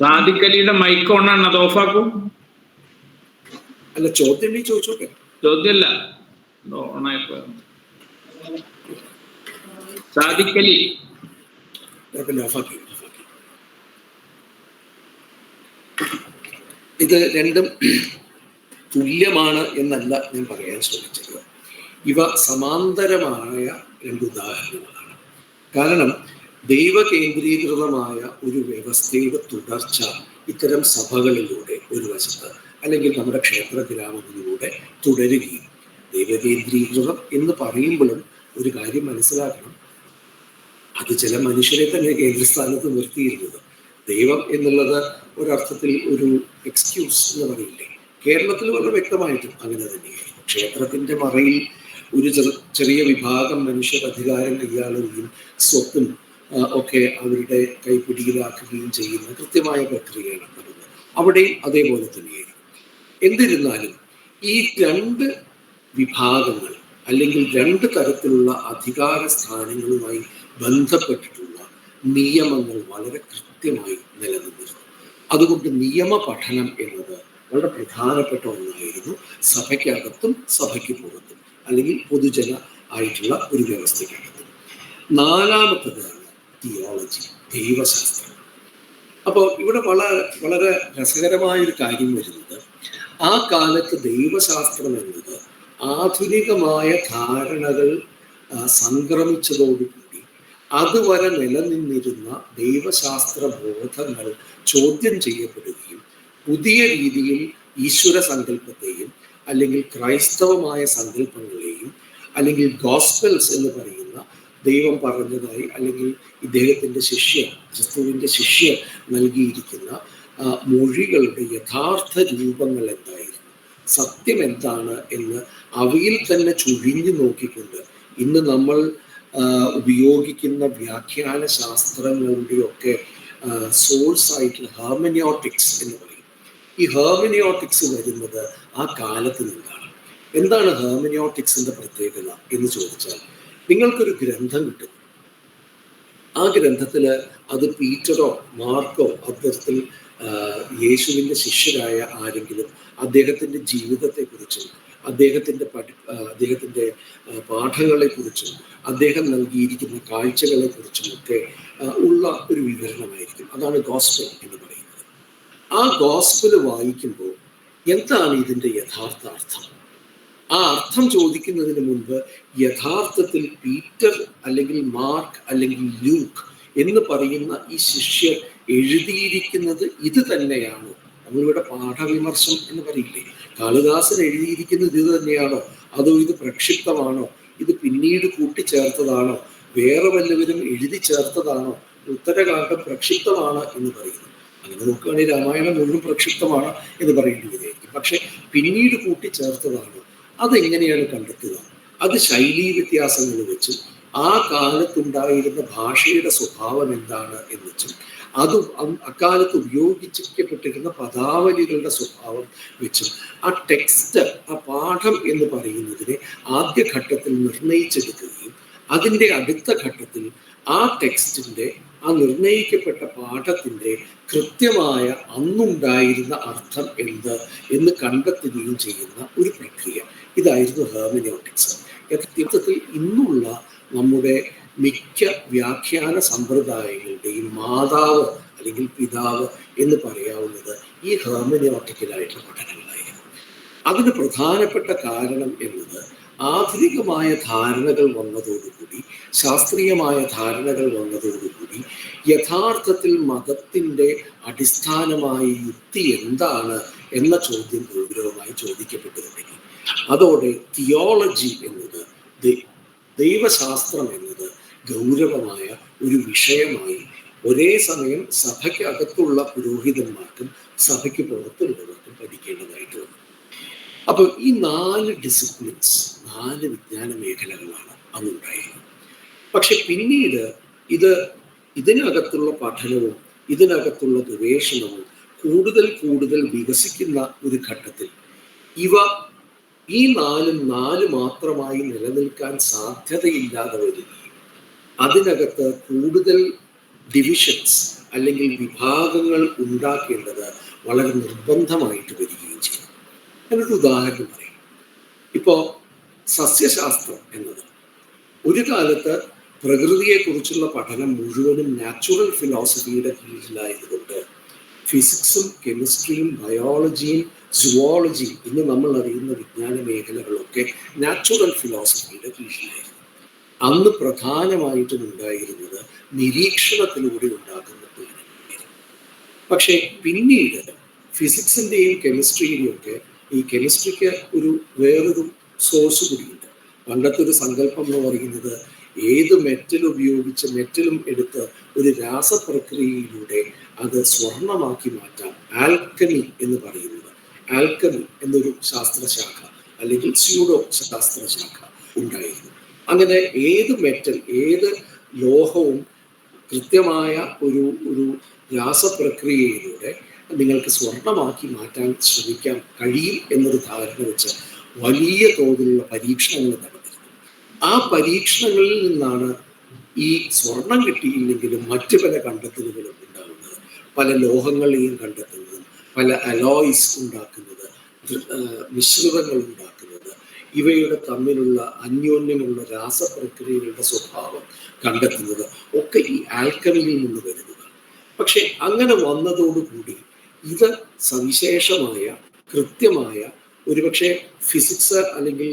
സാദിഖ് അലിയുടെ മൈക്ക് ഓണാണ്, അത് ഓഫാക്കും. അല്ല, ചോദ്യം നീ ചോദിച്ചോട്ടെ. ചോദ്യമല്ല, ഓണായപ്പോ. സാദിഖ് അലി ഓഫാക്കി. ഇത് രണ്ടും തുല്യമാണ് എന്നല്ല ഞാൻ പറയാൻ ശ്രമിച്ചത്. ഇവ സമാന്തരമായ രണ്ട് ഉദാഹരണങ്ങളാണ്. കാരണം ദൈവകേന്ദ്രീകൃതമായ ഒരു വ്യവസ്ഥയുടെ തുടർച്ച ഇത്തരം സഭകളിലൂടെ ഒരു വശത്ത്, അല്ലെങ്കിൽ നമ്മുടെ ക്ഷേത്ര ഗ്രാമങ്ങളിലൂടെ തുടരുകയും, ദൈവകേന്ദ്രീകൃതം എന്ന് പറയുമ്പോഴും ഒരു കാര്യം മനസ്സിലാക്കണം, അത് ചില മനുഷ്യരെ തന്നെ കേന്ദ്രസ്ഥാനത്ത് നിർത്തിയിരുന്നത്. ദൈവം എന്നുള്ളത് ഒരർത്ഥത്തിൽ ഒരു എക്സ്ക്യൂസ് എന്ന് പറയില്ലേ, കേരളത്തിൽ വളരെ വ്യക്തമായിട്ടും അങ്ങനെ തന്നെയായിരുന്നു. ക്ഷേത്രത്തിന്റെ മറയിൽ ഒരു ചെറിയ വിഭാഗം മനുഷ്യർ അധികാരം കൈയാളുകയും സ്വത്തും ഒക്കെ അവരുടെ കൈപ്പിടിയിലാക്കുകയും ചെയ്യുന്ന കൃത്യമായ പ്രക്രിയയാണ് നടന്നത്. അവിടെയും അതേപോലെ തന്നെയായിരുന്നു. എന്നിരുന്നാലും ഈ രണ്ട് വിഭാഗങ്ങൾ അല്ലെങ്കിൽ രണ്ട് തരത്തിലുള്ള അധികാര സ്ഥാനങ്ങളുമായി ബന്ധപ്പെട്ടിട്ടുള്ള നിയമങ്ങൾ വളരെ കൃത്യമായി നിലനിന്നിരുന്നു. അതുകൊണ്ട് നിയമ പഠനം എന്നത് വളരെ പ്രധാനപ്പെട്ട ഒന്നായിരുന്നു സഭയ്ക്കകത്തും സഭയ്ക്ക് പുറത്തും, അല്ലെങ്കിൽ പൊതുജന ആയിട്ടുള്ള ഒരു വ്യവസ്ഥയ്ക്കകത്തും. നാലാമത്തതാണ് തിയോളജി, ദൈവശാസ്ത്രം. അപ്പോൾ ഇവിടെ വളരെ രസകരമായൊരു കാര്യം വരുന്നത്, ആ കാലത്ത് ദൈവശാസ്ത്രം എന്നത് ആധുനികമായ ധാരണകൾ സംക്രമിച്ചതോടുകൂടി അതുവരെ നിലനിന്നിരുന്ന ദൈവശാസ്ത്ര ബോധങ്ങൾ ചോദ്യം ചെയ്യപ്പെടുകയും പുതിയ രീതിയിൽ ഈശ്വര സങ്കല്പത്തെയും അല്ലെങ്കിൽ ക്രൈസ്തവമായ സങ്കല്പങ്ങളെയും അല്ലെങ്കിൽ ഗോസ്പൽസ് എന്ന് പറയുന്ന ദൈവം പറഞ്ഞതായി അല്ലെങ്കിൽ ഇദ്ദേഹത്തിൻ്റെ ക്രിസ്തുവിൻ്റെ ശിഷ്യ നൽകിയിരിക്കുന്ന മൊഴികളുടെ യഥാർത്ഥ രൂപങ്ങൾ എന്തായിരുന്നു, സത്യം എന്താണ് എന്ന് അവയിൽ തന്നെ ചുഴിഞ്ഞു നോക്കിക്കൊണ്ട് ഇന്ന് നമ്മൾ ഉപയോഗിക്കുന്ന വ്യാഖ്യാന ശാസ്ത്രങ്ങളുടെയൊക്കെ സോഴ്സ് ആയിട്ടുള്ള ഹെർമനിയോട്ടിക്സ് എന്ന് പറയും. ഈ ഹെർമനിയോട്ടിക്സ് വരുന്നത് ആ കാലത്ത് നിന്നാണ്. എന്താണ് ഹെർമനിയോട്ടിക്സിന്റെ പ്രത്യേകത എന്ന് ചോദിച്ചാൽ, നിങ്ങൾക്കൊരു ഗ്രന്ഥം കിട്ടും. ആ ഗ്രന്ഥത്തിൽ അത് പീറ്ററോ മാർക്കോ അത്തരത്തിൽ യേശുവിൻ്റെ ശിഷ്യരായ ആരെങ്കിലും അദ്ദേഹത്തിൻ്റെ ജീവിതത്തെക്കുറിച്ചും അദ്ദേഹത്തിൻ്റെ പാഠങ്ങളെക്കുറിച്ചും അദ്ദേഹം നൽകിയിരിക്കുന്ന കാഴ്ചകളെക്കുറിച്ചും ഒക്കെ ഉള്ള ഒരു വിവരണമായിരിക്കും. അതാണ് ഗോസ്പൽ എന്ന് പറയുന്നത്. ആ ഗോസ്പൽ വായിക്കുമ്പോൾ എന്താണ് ഇതിൻ്റെ യഥാർത്ഥ അർത്ഥം? ആ അർത്ഥം ചോദിക്കുന്നതിന് മുൻപ് യഥാർത്ഥത്തിൽ പീറ്റർ അല്ലെങ്കിൽ മാർക്ക് അല്ലെങ്കിൽ ലൂക്ക് എന്ന് പറയുന്ന ഈ ശിഷ്യർ എഴുതിയിരിക്കുന്നത് ഇത് തന്നെയാണോ? നമ്മളിവിടെ പാഠവിമർശം എന്ന് പറയില്ലേ, കാളിദാസൻ എഴുതിയിരിക്കുന്നത് ഇത് തന്നെയാണോ, അതോ ഇത് പ്രക്ഷിപ്തമാണോ, ഇത് പിന്നീട് കൂട്ടിച്ചേർത്തതാണോ, വേറെ വല്ലവരും എഴുതി ചേർത്തതാണോ? ഉത്തരകാണ്ഡം പ്രക്ഷിപ്തമാണ് എന്ന് പറയുന്നു. അങ്ങനെ നോക്കുകയാണെങ്കിൽ രാമായണം മുഴുവൻ പ്രക്ഷിപ്തമാണ് എന്ന് പറയേണ്ടി വരികയായിരിക്കും. പക്ഷെ പിന്നീട് കൂട്ടിച്ചേർത്തതാണോ? അതെങ്ങനെയാണ് കണ്ടെത്തുക? അത് ശൈലീ വ്യത്യാസങ്ങൾ വെച്ചും ആ കാലത്തുണ്ടായിരുന്ന ഭാഷയുടെ സ്വഭാവം എന്താണ് എന്ന് വെച്ചും അതും അക്കാലത്ത് ഉപയോഗിക്കപ്പെട്ടിരുന്ന പദാവലികളുടെ സ്വഭാവം വെച്ചും ആ ടെക്സ്റ്റ്, ആ പാഠം എന്ന് പറയുന്നതിനെ ആദ്യഘട്ടത്തിൽ നിർണയിച്ചെടുക്കുകയും അതിൻ്റെ അടുത്ത ഘട്ടത്തിൽ ആ ടെക്സ്റ്റിൻ്റെ, ആ നിർണയിക്കപ്പെട്ട പാഠത്തിൻ്റെ കൃത്യമായ അന്നുണ്ടായിരുന്ന അർത്ഥം എന്ത് എന്ന് കണ്ടെത്തുകയും ചെയ്യുന്ന ഒരു പ്രക്രിയ. ഇതായിരുന്നു ഹെർമനിയോട്ടിക്സ്. യഥാർത്ഥത്തിൽ ഇന്നുള്ള നമ്മുടെ മിക്ക വ്യാഖ്യാന സമ്പ്രദായങ്ങളുടെയും മാതാവ് അല്ലെങ്കിൽ പിതാവ് എന്ന് പറയാവുന്നത് ഈ ഹെർമനിയോട്ടിക്കലായിട്ടുള്ള പഠനങ്ങളായിരുന്നു. അതിന് പ്രധാനപ്പെട്ട കാരണം എന്നത് ആധുനികമായ ധാരണകൾ വന്നതോടുകൂടി ശാസ്ത്രീയമായ ധാരണകൾ വന്നതോടുകൂടി യഥാർത്ഥത്തിൽ മതത്തിൻ്റെ അടിസ്ഥാനമായ യുക്തി എന്താണ് എന്ന ചോദ്യം ഗൗരവമായി ചോദിക്കപ്പെട്ടു തുടങ്ങി. അതോടെ തിയോളജി എന്നത്, ദൈവശാസ്ത്രം എന്നത് ഗൗരവമായ ഒരു വിഷയമായി ഒരേ സമയം സഭയ്ക്കകത്തുള്ള പുരോഹിതന്മാർക്കും സഭയ്ക്ക് പുറത്തുള്ളവർക്കും പഠിക്കേണ്ടതായിട്ട് വന്നു. അപ്പോൾ ഈ 4 ഡിസിപ്ലിൻസ്, 4 വിജ്ഞാന മേഖലകളാണ് അന്നുണ്ടായിരുന്നത്. പക്ഷെ പിന്നീട് ഇതിനകത്തുള്ള പഠനവും ഇതിനകത്തുള്ള ഗവേഷണവും കൂടുതൽ വികസിക്കുന്ന ഒരു ഘട്ടത്തിൽ ഈ 4 മാത്രമായി നിലനിൽക്കാൻ സാധ്യതയില്ലാതെ വരികയും അതിനകത്ത് കൂടുതൽ ഡിവിഷൻസ് അല്ലെങ്കിൽ വിഭാഗങ്ങൾ ഉണ്ടാക്കേണ്ടത് വളരെ നിർബന്ധമായിട്ട് വരികയും ചെയ്തു. എന്നൊരു ഉദാഹരണം പറയും. ഇപ്പോൾ സസ്യശാസ്ത്രം എന്നത് ഒരു കാലത്ത് പ്രകൃതിയെക്കുറിച്ചുള്ള പഠനം മുഴുവനും നാച്ചുറൽ ഫിലോസഫിയുടെ കീഴിലായതുകൊണ്ട് ഫിസിക്സും കെമിസ്ട്രിയും ബയോളജിയും സുവോളജിയും ഇന്ന് നമ്മൾ അറിയുന്ന വിജ്ഞാന മേഖലകളൊക്കെ നാച്ചുറൽ ഫിലോസഫിയുടെ കീഴിലായിരുന്നു. അന്ന് പ്രധാനമായിട്ടും ഉണ്ടായിരുന്നത് നിരീക്ഷണത്തിലൂടെ ഉണ്ടാക്കുന്ന പഠനമായിരുന്നു. പക്ഷേ പിന്നീട് ഫിസിക്സിൻ്റെയും കെമിസ്ട്രിയുടെയും ഒക്കെ, ഈ കെമിസ്ട്രിക്ക് വേറൊരു സോഴ്സ് കൂടിയുണ്ട്. പണ്ടത്തെ ഒരു സങ്കല്പം എന്ന് പറയുന്നത് ഏത് മെറ്റലും എടുത്ത് ഒരു രാസപ്രക്രിയയിലൂടെ അത് സ്വർണമാക്കി മാറ്റാം, ആൽക്കമി എന്ന് പറയുന്നത്. ആൽക്കമി എന്നൊരു ശാസ്ത്രശാഖ അല്ലെങ്കിൽ സ്യൂഡോ ശാസ്ത്രശാഖ ഉണ്ടായിരുന്നു. അങ്ങനെ ഏത് ലോഹവും കൃത്യമായ ഒരു രാസപ്രക്രിയയിലൂടെ നിങ്ങൾക്ക് സ്വർണമാക്കി മാറ്റാൻ ശ്രമിക്കാൻ കഴിയും എന്നൊരു ധാരണ വെച്ച് വലിയ തോതിലുള്ള പരീക്ഷണങ്ങൾ നടന്നിരുന്നു. ആ പരീക്ഷണങ്ങളിൽ നിന്നാണ് ഈ സ്വർണം കിട്ടിയില്ലെങ്കിലും മറ്റു പല കണ്ടെത്തലുകളും ഉണ്ടാകുന്നത്. പല ലോഹങ്ങളെയും കണ്ടെത്തുന്നതും പല അലോയ്സ് ഉണ്ടാക്കുന്നത്, മിശ്രിതങ്ങൾ ഉണ്ടാക്കുന്നത്, ഇവയുടെ തമ്മിലുള്ള അന്യോന്യമുള്ള രാസപ്രക്രിയകളുടെ സ്വഭാവം കണ്ടെത്തുന്നത് ഒക്കെ ഈ ആൽക്കമിയിൽ നിന്ന് വരുന്നതാണ്. പക്ഷെ അങ്ങനെ വന്നതോടുകൂടി ഇത് സവിശേഷമായ കൃത്യമായ ഒരുപക്ഷെ ഫിസിക്സ് അല്ലെങ്കിൽ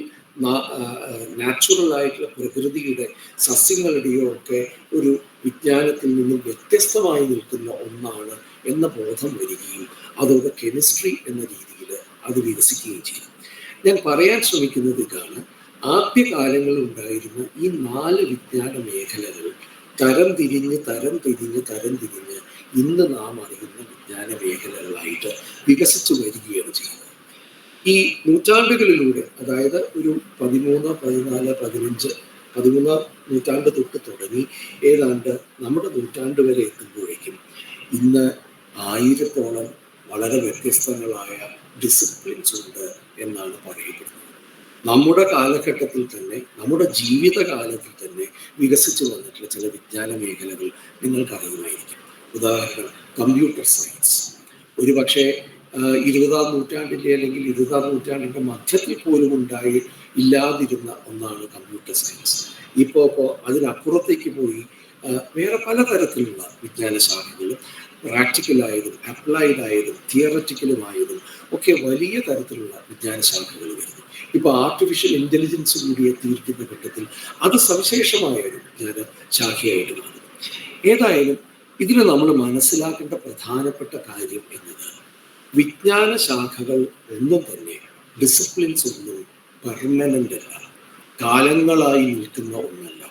നാച്ചുറൽ ആയിട്ടുള്ള പ്രകൃതിയുടെ സസ്യങ്ങളുടെയോ ഒക്കെ ഒരു വിജ്ഞാനത്തിൽ നിന്നും വ്യത്യസ്തമായി നിൽക്കുന്ന ഒന്നാണ് എന്ന ബോധം വരികയും അതോടെ കെമിസ്ട്രി എന്ന രീതിയിൽ അത് വികസിക്കുകയും ചെയ്യും. ഞാൻ പറയാൻ ശ്രമിക്കുന്നത് ഇതാണ്, ആദ്യകാലങ്ങളിൽ ഉണ്ടായിരുന്ന ഈ 4 വിജ്ഞാന മേഖലകൾ തരം തിരിഞ്ഞ് ഇന്ന് നാം അറിയുന്ന വിജ്ഞാന മേഖലകളായിട്ട് വികസിച്ചു വരികയാണ് ചെയ്യുന്നത്. ഈ നൂറ്റാണ്ടുകളിലൂടെ, അതായത് ഒരു 13, 14, 15, 13 നൂറ്റാണ്ട് തൊട്ട് തുടങ്ങി ഏതാണ്ട് നമ്മുടെ നൂറ്റാണ്ട് വരെ എത്തുമ്പോഴേക്കും ഇന്ന് 1000-ഓളം വളരെ വ്യത്യസ്തങ്ങളായ ഡിസിപ്ലിൻസ് ഉണ്ട് എന്നാണ് പറയപ്പെടുന്നത്. നമ്മുടെ കാലഘട്ടത്തിൽ തന്നെ, നമ്മുടെ ജീവിതകാലത്തിൽ തന്നെ വികസിച്ചു വന്നിട്ടുള്ള ചില വിജ്ഞാന മേഖലകൾ നിങ്ങൾക്കറിയുമായിരിക്കും. ഉദാഹരണം കമ്പ്യൂട്ടർ സയൻസ്. ഒരു പക്ഷേ 20-ാം നൂറ്റാണ്ടിൻ്റെ അല്ലെങ്കിൽ 20-ാം നൂറ്റാണ്ടിൻ്റെ മധ്യത്തിൽ പോലും ഇല്ലാതിരുന്ന ഒന്നാണ് കമ്പ്യൂട്ടർ സയൻസ്. ഇപ്പോൾ അതിനപ്പുറത്തേക്ക് പോയി വേറെ പലതരത്തിലുള്ള വിജ്ഞാന ശാഖകളും പ്രാക്ടിക്കലായതും അപ്ലൈഡ് ആയതും തിയററ്റിക്കലുമായതും ഒക്കെ വലിയ തരത്തിലുള്ള വിജ്ഞാന ശാഖകൾ വരുന്നു. ഇപ്പോൾ ആർട്ടിഫിഷ്യൽ ഇൻ്റലിജൻസ് കൂടി എത്തിയിരിക്കുന്ന ഘട്ടത്തിൽ അത് സവിശേഷമായ ഒരു വിജ്ഞാന ശാഖയായിട്ട് മാറുന്നു. ഏതായാലും ഇതിന് നമ്മൾ മനസ്സിലാക്കേണ്ട പ്രധാനപ്പെട്ട കാര്യം എന്നത് വിജ്ഞാന ശാഖകൾ ഒന്നും തന്നെ, ഡിസിപ്ലിൻസ് ഒന്നും പെർമനൻ്റ് അല്ല, കാലങ്ങളായി നിൽക്കുന്ന ഒന്നല്ല.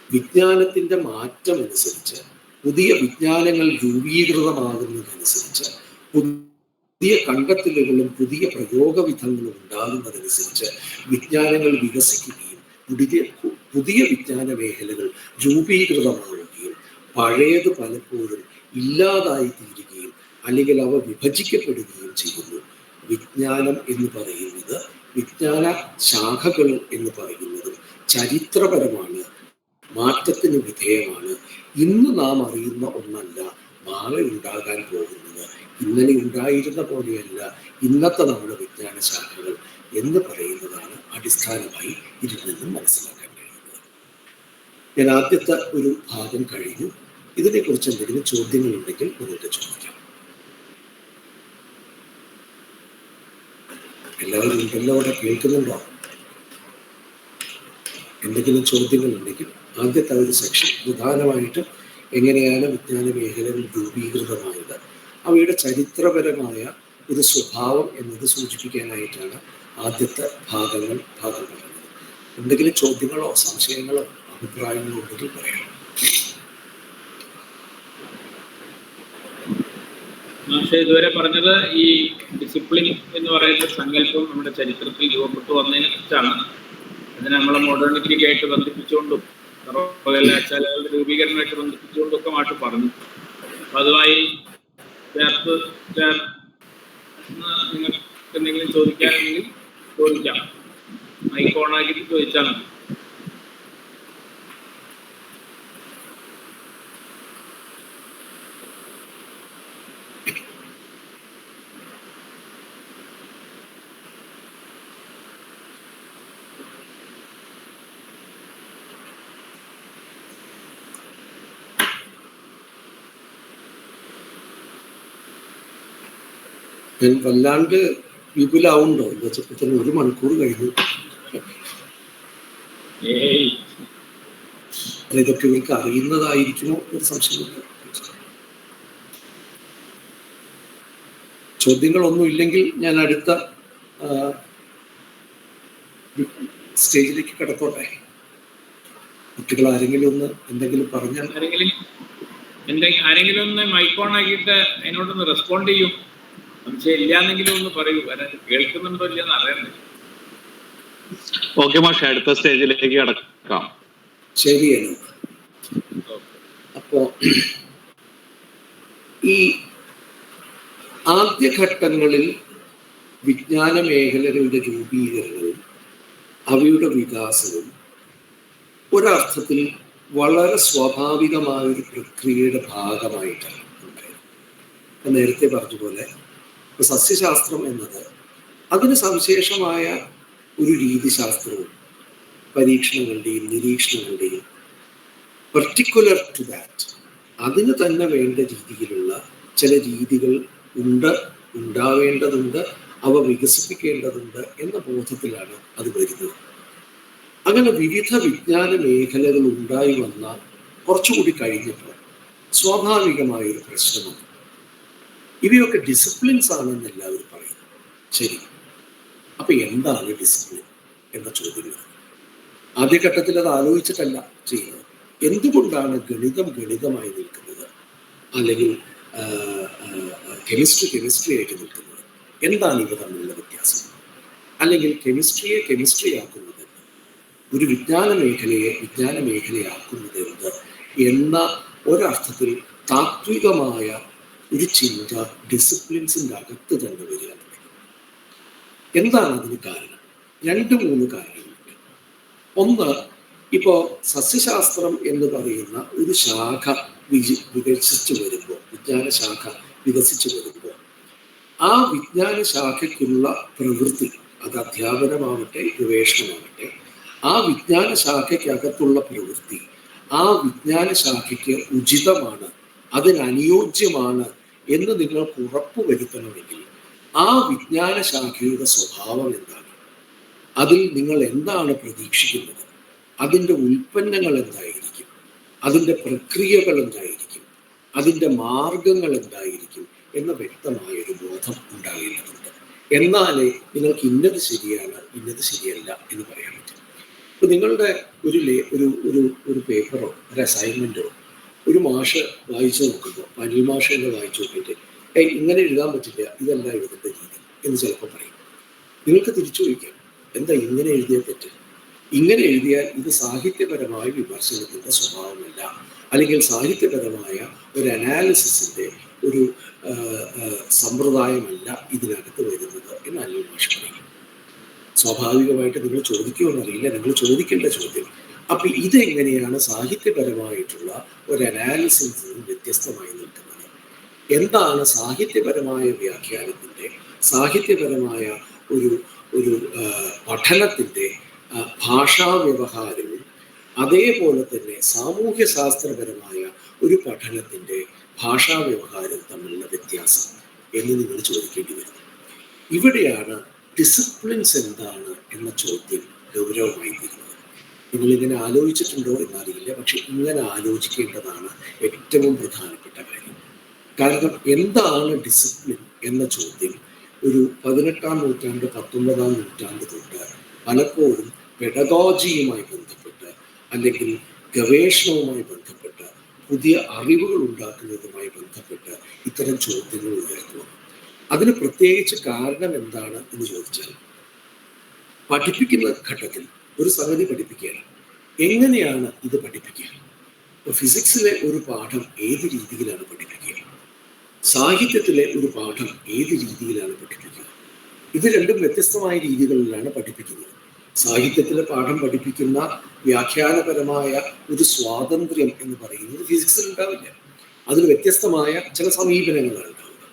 വിജ്ഞാനത്തിൻ്റെ മാറ്റം അനുസരിച്ച്, പുതിയ വിജ്ഞാനങ്ങൾ രൂപീകൃതമാകുന്നതനുസരിച്ച്, പുതിയ കണ്ടെത്തലുകളും പുതിയ പ്രയോഗവിധങ്ങളും ഉണ്ടാകുന്നതനുസരിച്ച് വിജ്ഞാനങ്ങൾ വികസിക്കുകയും പുതിയ വിജ്ഞാന മേഖലകൾ രൂപീകൃതമാവുകയും പഴയത് പലപ്പോഴും ഇല്ലാതായി തീരുകയും അല്ലെങ്കിൽ അവ വിഭജിക്കപ്പെടുകയും ചെയ്യുന്നു. വിജ്ഞാനം എന്ന് പറയുന്നത്, വിജ്ഞാന ശാഖകൾ എന്ന് പറയുന്നത് ചരിത്രപരമാണ്, മാറ്റത്തിന് വിധേയമാണ്. ഇന്ന് നാം അറിയുന്ന ഒന്നല്ല നാളെ ഉണ്ടാകാൻ പോകുന്നത്. ഇന്നലെ ഉണ്ടായിരുന്ന പോലെയല്ല ഇന്നത്തെ നമ്മുടെ വിജ്ഞാന ശാഖകൾ എന്ന് പറയുന്നതാണ് അടിസ്ഥാനമായി ഇതിൽ നിന്നും മനസ്സിലാക്കാൻ കഴിയുന്നത്. ഞാൻ ആദ്യത്തെ ഒരു ഭാഗം കഴിഞ്ഞു. ഇതിനെക്കുറിച്ച് എന്തെങ്കിലും ചോദ്യങ്ങളുണ്ടെങ്കിൽ നിങ്ങൾക്ക് ചോദിക്കാം. എല്ലാവരും ഉണ്ടല്ലോ, അവിടെ കേൾക്കുന്നുണ്ടോ? എന്തെങ്കിലും ചോദ്യങ്ങളുണ്ടെങ്കിൽ ആദ്യത്തെ ഒരു സെക്ഷൻ പ്രധാനമായിട്ടും എങ്ങനെയാണ് വിജ്ഞാന മേഖലകൾ രൂപീകൃതമായത്, അവയുടെ ചരിത്രപരമായ ഒരു സ്വഭാവം എന്നത് സൂചിപ്പിക്കാനായിട്ടാണ് ആദ്യത്തെ ഭാഗങ്ങൾ പറയുന്നത്. എന്തെങ്കിലും ചോദ്യങ്ങളോ സംശയങ്ങളോ അഭിപ്രായങ്ങളോ ഉണ്ടെങ്കിൽ പറയാം. പക്ഷേ ഇതുവരെ പറഞ്ഞത് ഈ ഡിസിപ്ലിൻ എന്ന് പറയുന്ന സങ്കല്പം നമ്മുടെ ചരിത്രത്തിൽ രൂപപ്പെട്ടു വന്നതിനെ കുറിച്ചാണ്. അതിനെ നമ്മളെ മോഡേണിറ്റിക്കായിട്ട് ബന്ധിപ്പിച്ചുകൊണ്ടും സർവകലാശാലകളുടെ രൂപീകരണമായിട്ട് ബന്ധിപ്പിച്ചുകൊണ്ടൊക്കെ മാഷ് പറഞ്ഞു. അപ്പം അതുമായി ചേർത്ത് നിങ്ങൾക്ക് എന്തെങ്കിലും ചോദിക്കാനുണ്ടെങ്കിൽ ചോദിക്കാം. മൈക്ക് ഓണാക്കിയിട്ട് ചോദിച്ചാൽ മതി. വല്ലാണ്ട് വിപുലാവുണ്ടോ എന്ന് വെച്ചപ്പോൾ തന്നെ 1 മണിക്കൂർ കഴിഞ്ഞു. ഇതൊക്കെ ഇവർക്ക് അറിയുന്നതായിരിക്കുമോ ഒരു സംശയമുണ്ട്. ചോദ്യങ്ങളൊന്നും ഇല്ലെങ്കിൽ ഞാൻ അടുത്ത സ്റ്റേജിലേക്ക് കടത്തോട്ടെ. കുട്ടികൾ ആരെങ്കിലും ഒന്ന് എന്തെങ്കിലും പറഞ്ഞാൽ, ആരെങ്കിലും ഒന്ന് മൈക്ക് ഓൺ ആക്കിയിട്ട് അതിനോടൊന്ന് റെസ്പോണ്ട് ചെയ്യും. സംശയം ഇല്ലാന്നെങ്കിലും ഒന്ന് പറയൂ. കേൾക്കുന്നുണ്ടോ ഇല്ലെന്ന് അറിയണ്ടേ. ഓക്കെ മാഷെ, അടുത്ത സ്റ്റേജിലേക്ക് കടക്കാം. ശരിയാണ്. അപ്പോ ഈ ആദ്യഘട്ടങ്ങളിൽ വിജ്ഞാന മേഖലകളുടെ രൂപീകരണവും അവയുടെ വികാസവും ഒരർത്ഥത്തിൽ വളരെ സ്വാഭാവികമായ ഒരു പ്രക്രിയയുടെ ഭാഗമായിട്ടാണ് ഉണ്ടായത്. നേരത്തെ പറഞ്ഞതുപോലെ സസ്യശാസ്ത്രം എന്നത് അതിന് സവിശേഷമായ ഒരു രീതിശാസ്ത്രവും പരീക്ഷണങ്ങളുടെയും നിരീക്ഷണങ്ങളുടെയും പെർട്ടിക്കുലർ ടു ദാറ്റ് അതിന് തന്നെ വേണ്ട രീതിയിലുള്ള ചില രീതികൾ ഉണ്ടാവേണ്ടതുണ്ട്, അവ വികസിപ്പിക്കേണ്ടതുണ്ട് എന്ന ബോധത്തിലാണ് അത് വരുന്നത്. അങ്ങനെ വിവിധ വിജ്ഞാന മേഖലകൾ ഉണ്ടായി വന്ന കുറച്ചുകൂടി കഴിഞ്ഞപ്പോൾ സ്വാഭാവികമായൊരു പ്രശ്നമാണ്. ഇവയൊക്കെ ഡിസിപ്ലിൻസ് ആണെന്ന് എല്ലാവരും പറയുന്നു. ശരി, അപ്പൊ എന്താണ് ഡിസിപ്ലിൻ എന്ന ചോദ്യം? ആദ്യഘട്ടത്തിൽ അത് ആലോചിച്ചിട്ടല്ല ചെയ്യുന്നത്. എന്തുകൊണ്ടാണ് ഗണിതമായി നിൽക്കുന്നത്, അല്ലെങ്കിൽ കെമിസ്ട്രി ആയിട്ട് നിൽക്കുന്നത്? എന്താണ് ഇവ തമ്മിലുള്ള വ്യത്യാസം? അല്ലെങ്കിൽ കെമിസ്ട്രി ആക്കുന്നത് ഒരു വിജ്ഞാന മേഖലയാക്കുന്നത് എന്ന ഒരർത്ഥത്തിൽ താത്വികമായ ഒരു ചിന്ത ഡിസിപ്ലിൻസിൻ്റെ അകത്ത് തന്നെ വരിക. എന്താണ് അതിന് കാരണം? 2-3 കാരണങ്ങളുണ്ട്. ഒന്ന്, ഇപ്പോൾ സസ്യശാസ്ത്രം എന്ന് പറയുന്ന ഒരു ശാഖ വികസിച്ചു വരുമ്പോൾ, വിജ്ഞാന ശാഖ വികസിച്ചു വരുമ്പോൾ ആ വിജ്ഞാന ശാഖയ്ക്കുള്ള പ്രവൃത്തി, അത് അധ്യാപനമാവട്ടെ ഗവേഷണമാവട്ടെ, ആ വിജ്ഞാന ശാഖയ്ക്കകത്തുള്ള പ്രവൃത്തി ആ വിജ്ഞാന ശാഖയ്ക്ക് ഉചിതമാണ്, അതിനനുയോജ്യമാണ് എന്ന് നിങ്ങൾക്ക് ഉറപ്പുവരുത്തണമെങ്കിൽ ആ വിജ്ഞാന ശാഖയുടെ സ്വഭാവം എന്താണ്, അതിൽ നിങ്ങൾ എന്താണ് പ്രതീക്ഷിക്കുന്നത്, അതിൻ്റെ ഉൽപ്പന്നങ്ങൾ എന്തായിരിക്കും, അതിൻ്റെ പ്രക്രിയകൾ എന്തായിരിക്കും, അതിൻ്റെ മാർഗങ്ങൾ എന്തായിരിക്കും എന്ന വ്യക്തമായൊരു ബോധം ഉണ്ടാകേണ്ടതുണ്ട്. എന്നാലേ നിങ്ങൾക്ക് ഇന്നത് ശരിയാണ് ഇന്നത് ശരിയല്ല എന്ന് പറയാൻ പറ്റും. ഇപ്പം നിങ്ങളുടെ ഒരു പേപ്പറോ ഒരു അസൈൻമെൻറ്റോ ഒരു മാഷ് വായിച്ചു നോക്കുമ്പോൾ, അനിൽ മാഷ് എന്ന് വായിച്ചു നോക്കിയിട്ട് ഇങ്ങനെ എഴുതാൻ പറ്റില്ല, ഇതല്ല എഴുതേണ്ട രീതി എന്ന് ചിലപ്പോൾ പറയും. നിങ്ങൾക്ക് തിരിച്ചു ചോദിക്കാം, എന്താ ഇങ്ങനെ എഴുതിയ തെറ്റ്? ഇങ്ങനെ എഴുതിയാൽ ഇത് സാഹിത്യപരമായ വിമർശനത്തിൻ്റെ സ്വഭാവമല്ല, അല്ലെങ്കിൽ സാഹിത്യപരമായ ഒരു അനാലിസിസിൻ്റെ ഒരു സമ്പ്രദായമല്ല ഇതിനകത്ത് വരുന്നത് എന്ന് അനിൽ മാഷ് പറയും. സ്വാഭാവികമായിട്ട് നിങ്ങൾ ചോദിക്കുമെന്നറിയില്ല, നിങ്ങൾ ചോദിക്കേണ്ട ചോദ്യം, അപ്പം ഇതെങ്ങനെയാണ് സാഹിത്യപരമായിട്ടുള്ള ഒരു അനാലിസിസിൽ നിന്നും വ്യത്യസ്തമായി നിൽക്കുന്നത്? എന്താണ് സാഹിത്യപരമായ വ്യാഖ്യാനത്തിൻ്റെ, സാഹിത്യപരമായ ഒരു പഠനത്തിൻ്റെ ഭാഷാ വ്യവഹാരവും അതേപോലെ തന്നെ സാമൂഹ്യ ശാസ്ത്രപരമായ ഒരു പഠനത്തിൻ്റെ ഭാഷാ വ്യവഹാരവും തമ്മിലുള്ള വ്യത്യാസം എന്ന് നിങ്ങൾ ചോദിക്കേണ്ടി വരുന്നു. ഇവിടെയാണ് ഡിസിപ്ലിൻസ് എന്താണ് എന്ന ചോദ്യം ഗൗരവമായി തീരുന്നത്. നിങ്ങളിങ്ങനെ ആലോചിച്ചിട്ടുണ്ടോ എന്നറിയില്ല, പക്ഷെ ഇങ്ങനെ ആലോചിക്കേണ്ടതാണ് ഏറ്റവും പ്രധാനപ്പെട്ട കാര്യം. കാരണം എന്താണ് ഡിസിപ്ലിൻ എന്ന ചോദ്യം ഒരു 18-ാം നൂറ്റാണ്ട് 19-ാം നൂറ്റാണ്ട് തൊട്ട് പലപ്പോഴും പെഡഗോജിയുമായി ബന്ധപ്പെട്ട് അല്ലെങ്കിൽ ഗവേഷണവുമായി ബന്ധപ്പെട്ട് പുതിയ അറിവുകൾ ഉണ്ടാക്കുന്നതുമായി ബന്ധപ്പെട്ട് ഇത്തരം ചോദ്യങ്ങൾ ഉയർന്നു. അതിന് പ്രത്യേകിച്ച് കാരണം എന്താണ് എന്ന് ചോദിച്ചാൽ, പഠിപ്പിക്കുന്ന ഘട്ടത്തിൽ ഒരു സംഗതി പഠിപ്പിക്കുകയാണ്. എങ്ങനെയാണ് ഇത് പഠിപ്പിക്കുക? ഫിസിക്സിലെ ഒരു പാഠം ഏത് രീതിയിലാണ് പഠിപ്പിക്കുക? സാഹിത്യത്തിലെ ഒരു പാഠം ഏത് രീതിയിലാണ് പഠിപ്പിക്കുക? ഇത് രണ്ടും വ്യത്യസ്തമായ രീതികളിലാണ് പഠിപ്പിക്കുന്നത്. സാഹിത്യത്തിലെ പാഠം പഠിപ്പിക്കുന്ന വ്യാഖ്യാനപരമായ ഒരു സ്വാതന്ത്ര്യം എന്ന് പറയുന്നത് ഫിസിക്സിൽ ഉണ്ടാവില്ല. അതിന് വ്യത്യസ്തമായ ചില സമീപനങ്ങളാണ് ഉണ്ടാവുക.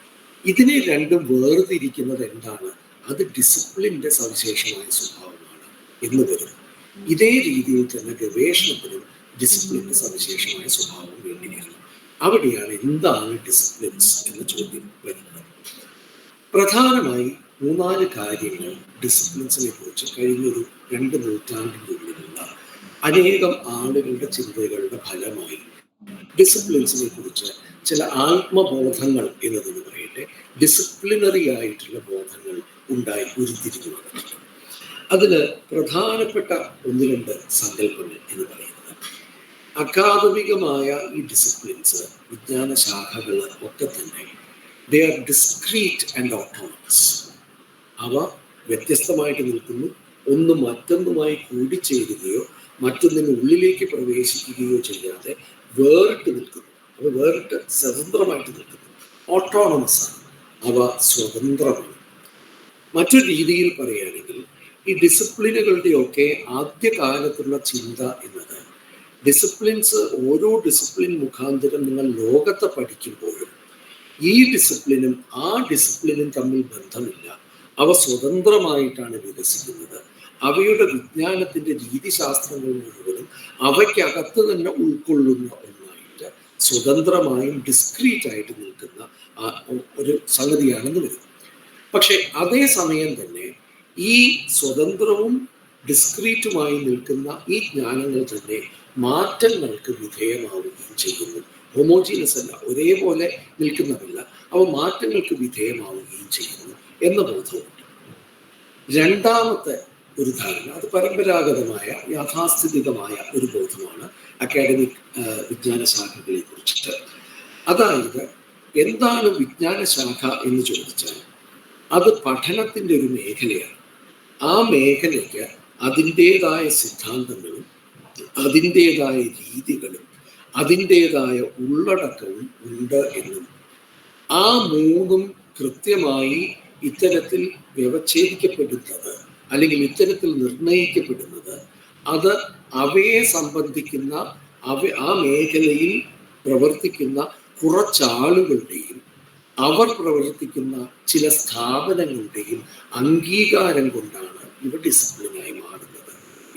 ഇതിനെ രണ്ടും വേർതിരിക്കുന്നത് എന്താണ്? അത് ഡിസിപ്ലിൻ്റെ സവിശേഷമായ സ്വഭാവമാണ് എന്ന് വരുന്നു. ഇതേ രീതിയിൽ തന്നെ ഗവേഷണത്തിനും ഡിസിപ്ലിൻ്റെ സവിശേഷമായ സ്വഭാവം വേണ്ടി വരുന്നു. അവിടെയാണ് എന്താണ് ഡിസിപ്ലിൻസ് എന്ന ചോദ്യം വരുന്നത്. പ്രധാനമായി 3-4 കാര്യങ്ങൾ ഡിസിപ്ലിൻസിനെ കുറിച്ച് കഴിഞ്ഞൊരു 2 നൂറ്റാണ്ടിൻ്റെ ഉള്ളിലുള്ള അനേകം ആളുകളുടെ ചിന്തകളുടെ ഫലമായി ഡിസിപ്ലിൻസിനെ കുറിച്ച് ചില ആത്മബോധങ്ങൾ എന്നതെന്ന് പറയട്ടെ, ഡിസിപ്ലിനറി ആയിട്ടുള്ള ബോധങ്ങൾ ഉണ്ടായി ഉരുത്തിരിഞ്ഞു വന്നിട്ടുണ്ട്. അതിന് പ്രധാനപ്പെട്ട 1-2 സങ്കല്പങ്ങൾ എന്ന് പറയുന്നത്, അക്കാദമികമായ ഈ ഡിസിപ്ലിൻസ്, വിജ്ഞാന ശാഖകൾ ഒക്കെ തന്നെ they are discrete and autonomous. അവ വ്യത്യസ്തമായിട്ട് നിൽക്കുന്നു. ഒന്ന് മറ്റൊന്നുമായി കൂടിച്ചേരുകയോ മറ്റൊന്നിന് ഉള്ളിലേക്ക് പ്രവേശിക്കുകയോ ചെയ്യാതെ വേറിട്ട് നിൽക്കുന്നു. അവ വേറിട്ട് സ്വതന്ത്രമായിട്ട് നിൽക്കുന്നു. ഓട്ടോണമസ് ആണ്. അവ സ്വതന്ത്രമാണ്. മറ്റൊരു രീതിയിൽ പറയുകയാണെങ്കിൽ ഈ ഡിസിപ്ലിനുകളുടെയൊക്കെ ആദ്യകാലത്തുള്ള ചിന്ത എന്നത്, ഡിസിപ്ലിൻസ്, ഓരോ ഡിസിപ്ലിൻ മുഖാന്തരം നിങ്ങൾ ലോകത്തെ പഠിക്കുമ്പോഴും ഈ ഡിസിപ്ലിനും ആ ഡിസിപ്ലിനും തമ്മിൽ ബന്ധമില്ല. അവ സ്വതന്ത്രമായിട്ടാണ് വികസിക്കുന്നത്. അവയുടെ വിജ്ഞാനത്തിൻ്റെ രീതിശാസ്ത്രങ്ങൾ മുഴുവനും അവയ്ക്കകത്ത് തന്നെ ഉൾക്കൊള്ളുന്ന ഒന്നായിട്ട് സ്വതന്ത്രമായും ഡിസ്ക്രീറ്റായിട്ട് നിൽക്കുന്ന ഒരു സംഗതിയാണെന്ന് വരും. പക്ഷെ അതേസമയം തന്നെ ഈ സ്വതന്ത്രവും ഡിസ്ക്രീറ്റുമായി നിൽക്കുന്ന ഈ ജ്ഞാനങ്ങൾ തന്നെ മാറ്റങ്ങൾക്ക് വിധേയമാവുകയും ചെയ്യുന്നു. ഹോമോജീനസ് അല്ല, ഒരേപോലെ നിൽക്കുന്നതല്ല, അവ മാറ്റങ്ങൾക്ക് വിധേയമാവുകയും ചെയ്യുന്നു എന്ന ബോധമുണ്ട്. രണ്ടാമത്തെ ഒരു ധാരണ, അത് പരമ്പരാഗതമായ യാഥാസ്ഥിതികമായ ഒരു ബോധമാണ് അക്കാഡമിക് വിജ്ഞാന ശാഖകളെ കുറിച്ചിട്ട്. അതായത് എന്താണ് വിജ്ഞാന ശാഖ എന്ന് ചോദിച്ചാൽ അത് പഠനത്തിൻ്റെ ഒരു മേഖലയാണ്. ആ മേഖലയ്ക്ക് അതിൻ്റേതായ സിദ്ധാന്തങ്ങളും അതിൻ്റേതായ രീതികളും അതിൻ്റേതായ ഉള്ളടക്കവും ഉണ്ട് എന്നും ആ 3ഉം കൃത്യമായി ഇത്തരത്തിൽ വ്യവച്ഛേദിക്കപ്പെടുന്നത് അല്ലെങ്കിൽ ഇത്തരത്തിൽ നിർണയിക്കപ്പെടുന്നത് അത് അവയെ സംബന്ധിക്കുന്ന ആ മേഖലയിൽ പ്രവർത്തിക്കുന്ന കുറച്ചാളുകളുടെയും അവർ പ്രവർത്തിക്കുന്ന ചില സ്ഥാപനങ്ങളുടെയും അംഗീകാരം കൊണ്ടാണ് ഇവ ഡിസിപ്ലിനായി മാറുന്നത്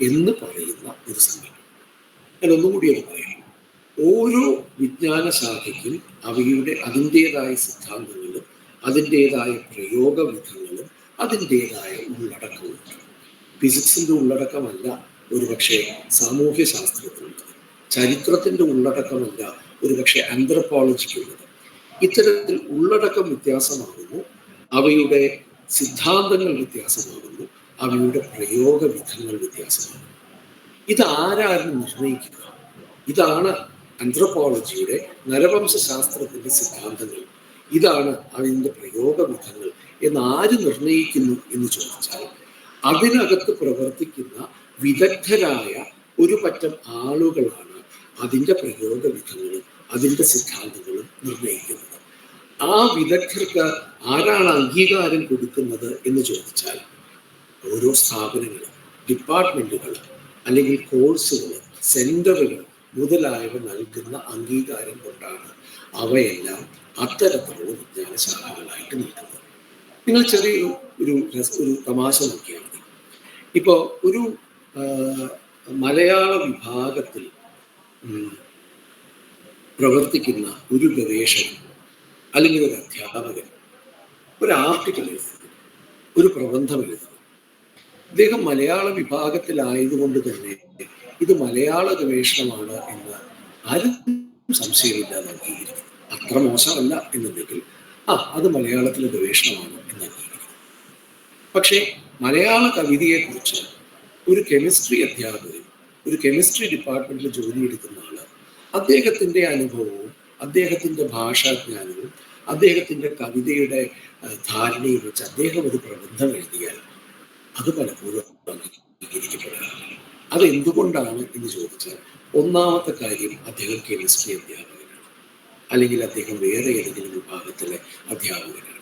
എന്ന് പറയുന്ന ഒരു സങ്കല്പം. ഞാൻ ഒന്നുകൂടി അത് പറയാം. ഓരോ വിജ്ഞാന ശാഖയ്ക്കും അതിൻ്റേതായ സിദ്ധാന്തങ്ങളും അതിൻ്റേതായ പ്രയോഗവിധങ്ങളും അതിൻ്റേതായ ഉള്ളടക്കമുണ്ട്. ഫിസിക്സിൻ്റെ ഉള്ളടക്കമല്ല ഒരുപക്ഷെ സാമൂഹ്യ ശാസ്ത്രത്തിനുള്ളത്, ചരിത്രത്തിൻ്റെ ഉള്ളടക്കമല്ല ഒരുപക്ഷെ ആന്ത്രപ്പോളജിക്കുള്ളത്. ഇത്തരത്തിൽ ഉള്ളടക്കം വ്യത്യാസമാകുന്നു, അവയുടെ സിദ്ധാന്തങ്ങൾ വ്യത്യാസമാകുന്നു, അവയുടെ പ്രയോഗവിധങ്ങൾ വ്യത്യാസമാകുന്നു. ഇതാരാരും നിർണയിക്കുക? ഇതാണ് ആന്ത്രപ്പോളജിയുടെ, നരവംശാസ്ത്രത്തിൻ്റെ സിദ്ധാന്തങ്ങൾ, ഇതാണ് അതിൻ്റെ പ്രയോഗവിധങ്ങൾ എന്ന് ആര് നിർണയിക്കുന്നു എന്ന് ചോദിച്ചാൽ അതിനകത്ത് പ്രവർത്തിക്കുന്ന വിദഗ്ധരായ ഒരു പറ്റം ആളുകളാണ് അതിൻ്റെ പ്രയോഗവിധങ്ങളും അതിൻ്റെ സിദ്ധാന്തങ്ങളും നിർണയിക്കുന്നത്. ആ വിദഗ്ധർക്ക് ആരാണ് അംഗീകാരം കൊടുക്കുന്നത് എന്ന് ചോദിച്ചാൽ ഓരോ സ്ഥാപനങ്ങൾ, ഡിപ്പാർട്ട്മെൻറ്റുകൾ അല്ലെങ്കിൽ കോഴ്സുകൾ, സെൻ്ററുകൾ മുതലായവ നൽകുന്ന അംഗീകാരം കൊണ്ടാണ് അവയെല്ലാം അത്തരത്തിലുള്ള വിജ്ഞാന ശാഖകളായിട്ട് നിൽക്കുന്നത്. നിങ്ങൾ ഒരു തമാശ നോക്കിയാൽ മതി. ഇപ്പോൾ ഒരു മലയാള വിഭാഗത്തിൽ പ്രവർത്തിക്കുന്ന ഒരു ഗവേഷകൻ അല്ലെങ്കിൽ ഒരു അധ്യാപകൻ ഒരു ആർട്ടിക്കിൾ എഴുതുന്നു, ഒരു പ്രബന്ധം എഴുതുന്നു. അദ്ദേഹം മലയാള വിഭാഗത്തിലായതുകൊണ്ട് തന്നെ ഇത് മലയാള ഗവേഷണമാണ് എന്ന് ആരും സംശയമില്ലാതെ അംഗീകരിക്കും. അത്ര മോശമല്ല എന്നുണ്ടെങ്കിൽ അത് മലയാളത്തിലെ ഗവേഷണമാണ് എന്ന് അംഗീകരിക്കും. പക്ഷേ മലയാള കവിതയെക്കുറിച്ച് ഒരു കെമിസ്ട്രി അധ്യാപകൻ, ഒരു കെമിസ്ട്രി ഡിപ്പാർട്ട്മെന്റിൽ ജോലിയെടുക്കുന്ന ആള്, അദ്ദേഹത്തിന്റെ അനുഭവവും അദ്ദേഹത്തിന്റെ ഭാഷാജ്ഞാനവും അദ്ദേഹത്തിന്റെ കവിതയുടെ ധാരണയും വെച്ച് അദ്ദേഹം ഒരു പ്രബന്ധം എഴുതിയാൽ അത് പലപ്പോഴും അംഗീകരിക്കപ്പെടാറില്ല. അതെന്തുകൊണ്ടാണ് എന്ന് ചോദിച്ചാൽ, ഒന്നാമത്തെ കാര്യം അദ്ദേഹം കെമിസ്ട്രി അധ്യാപകനാണ്, അല്ലെങ്കിൽ അദ്ദേഹം വേറെ ഏതെങ്കിലും വിഭാഗത്തിലെ അധ്യാപകനാണ്.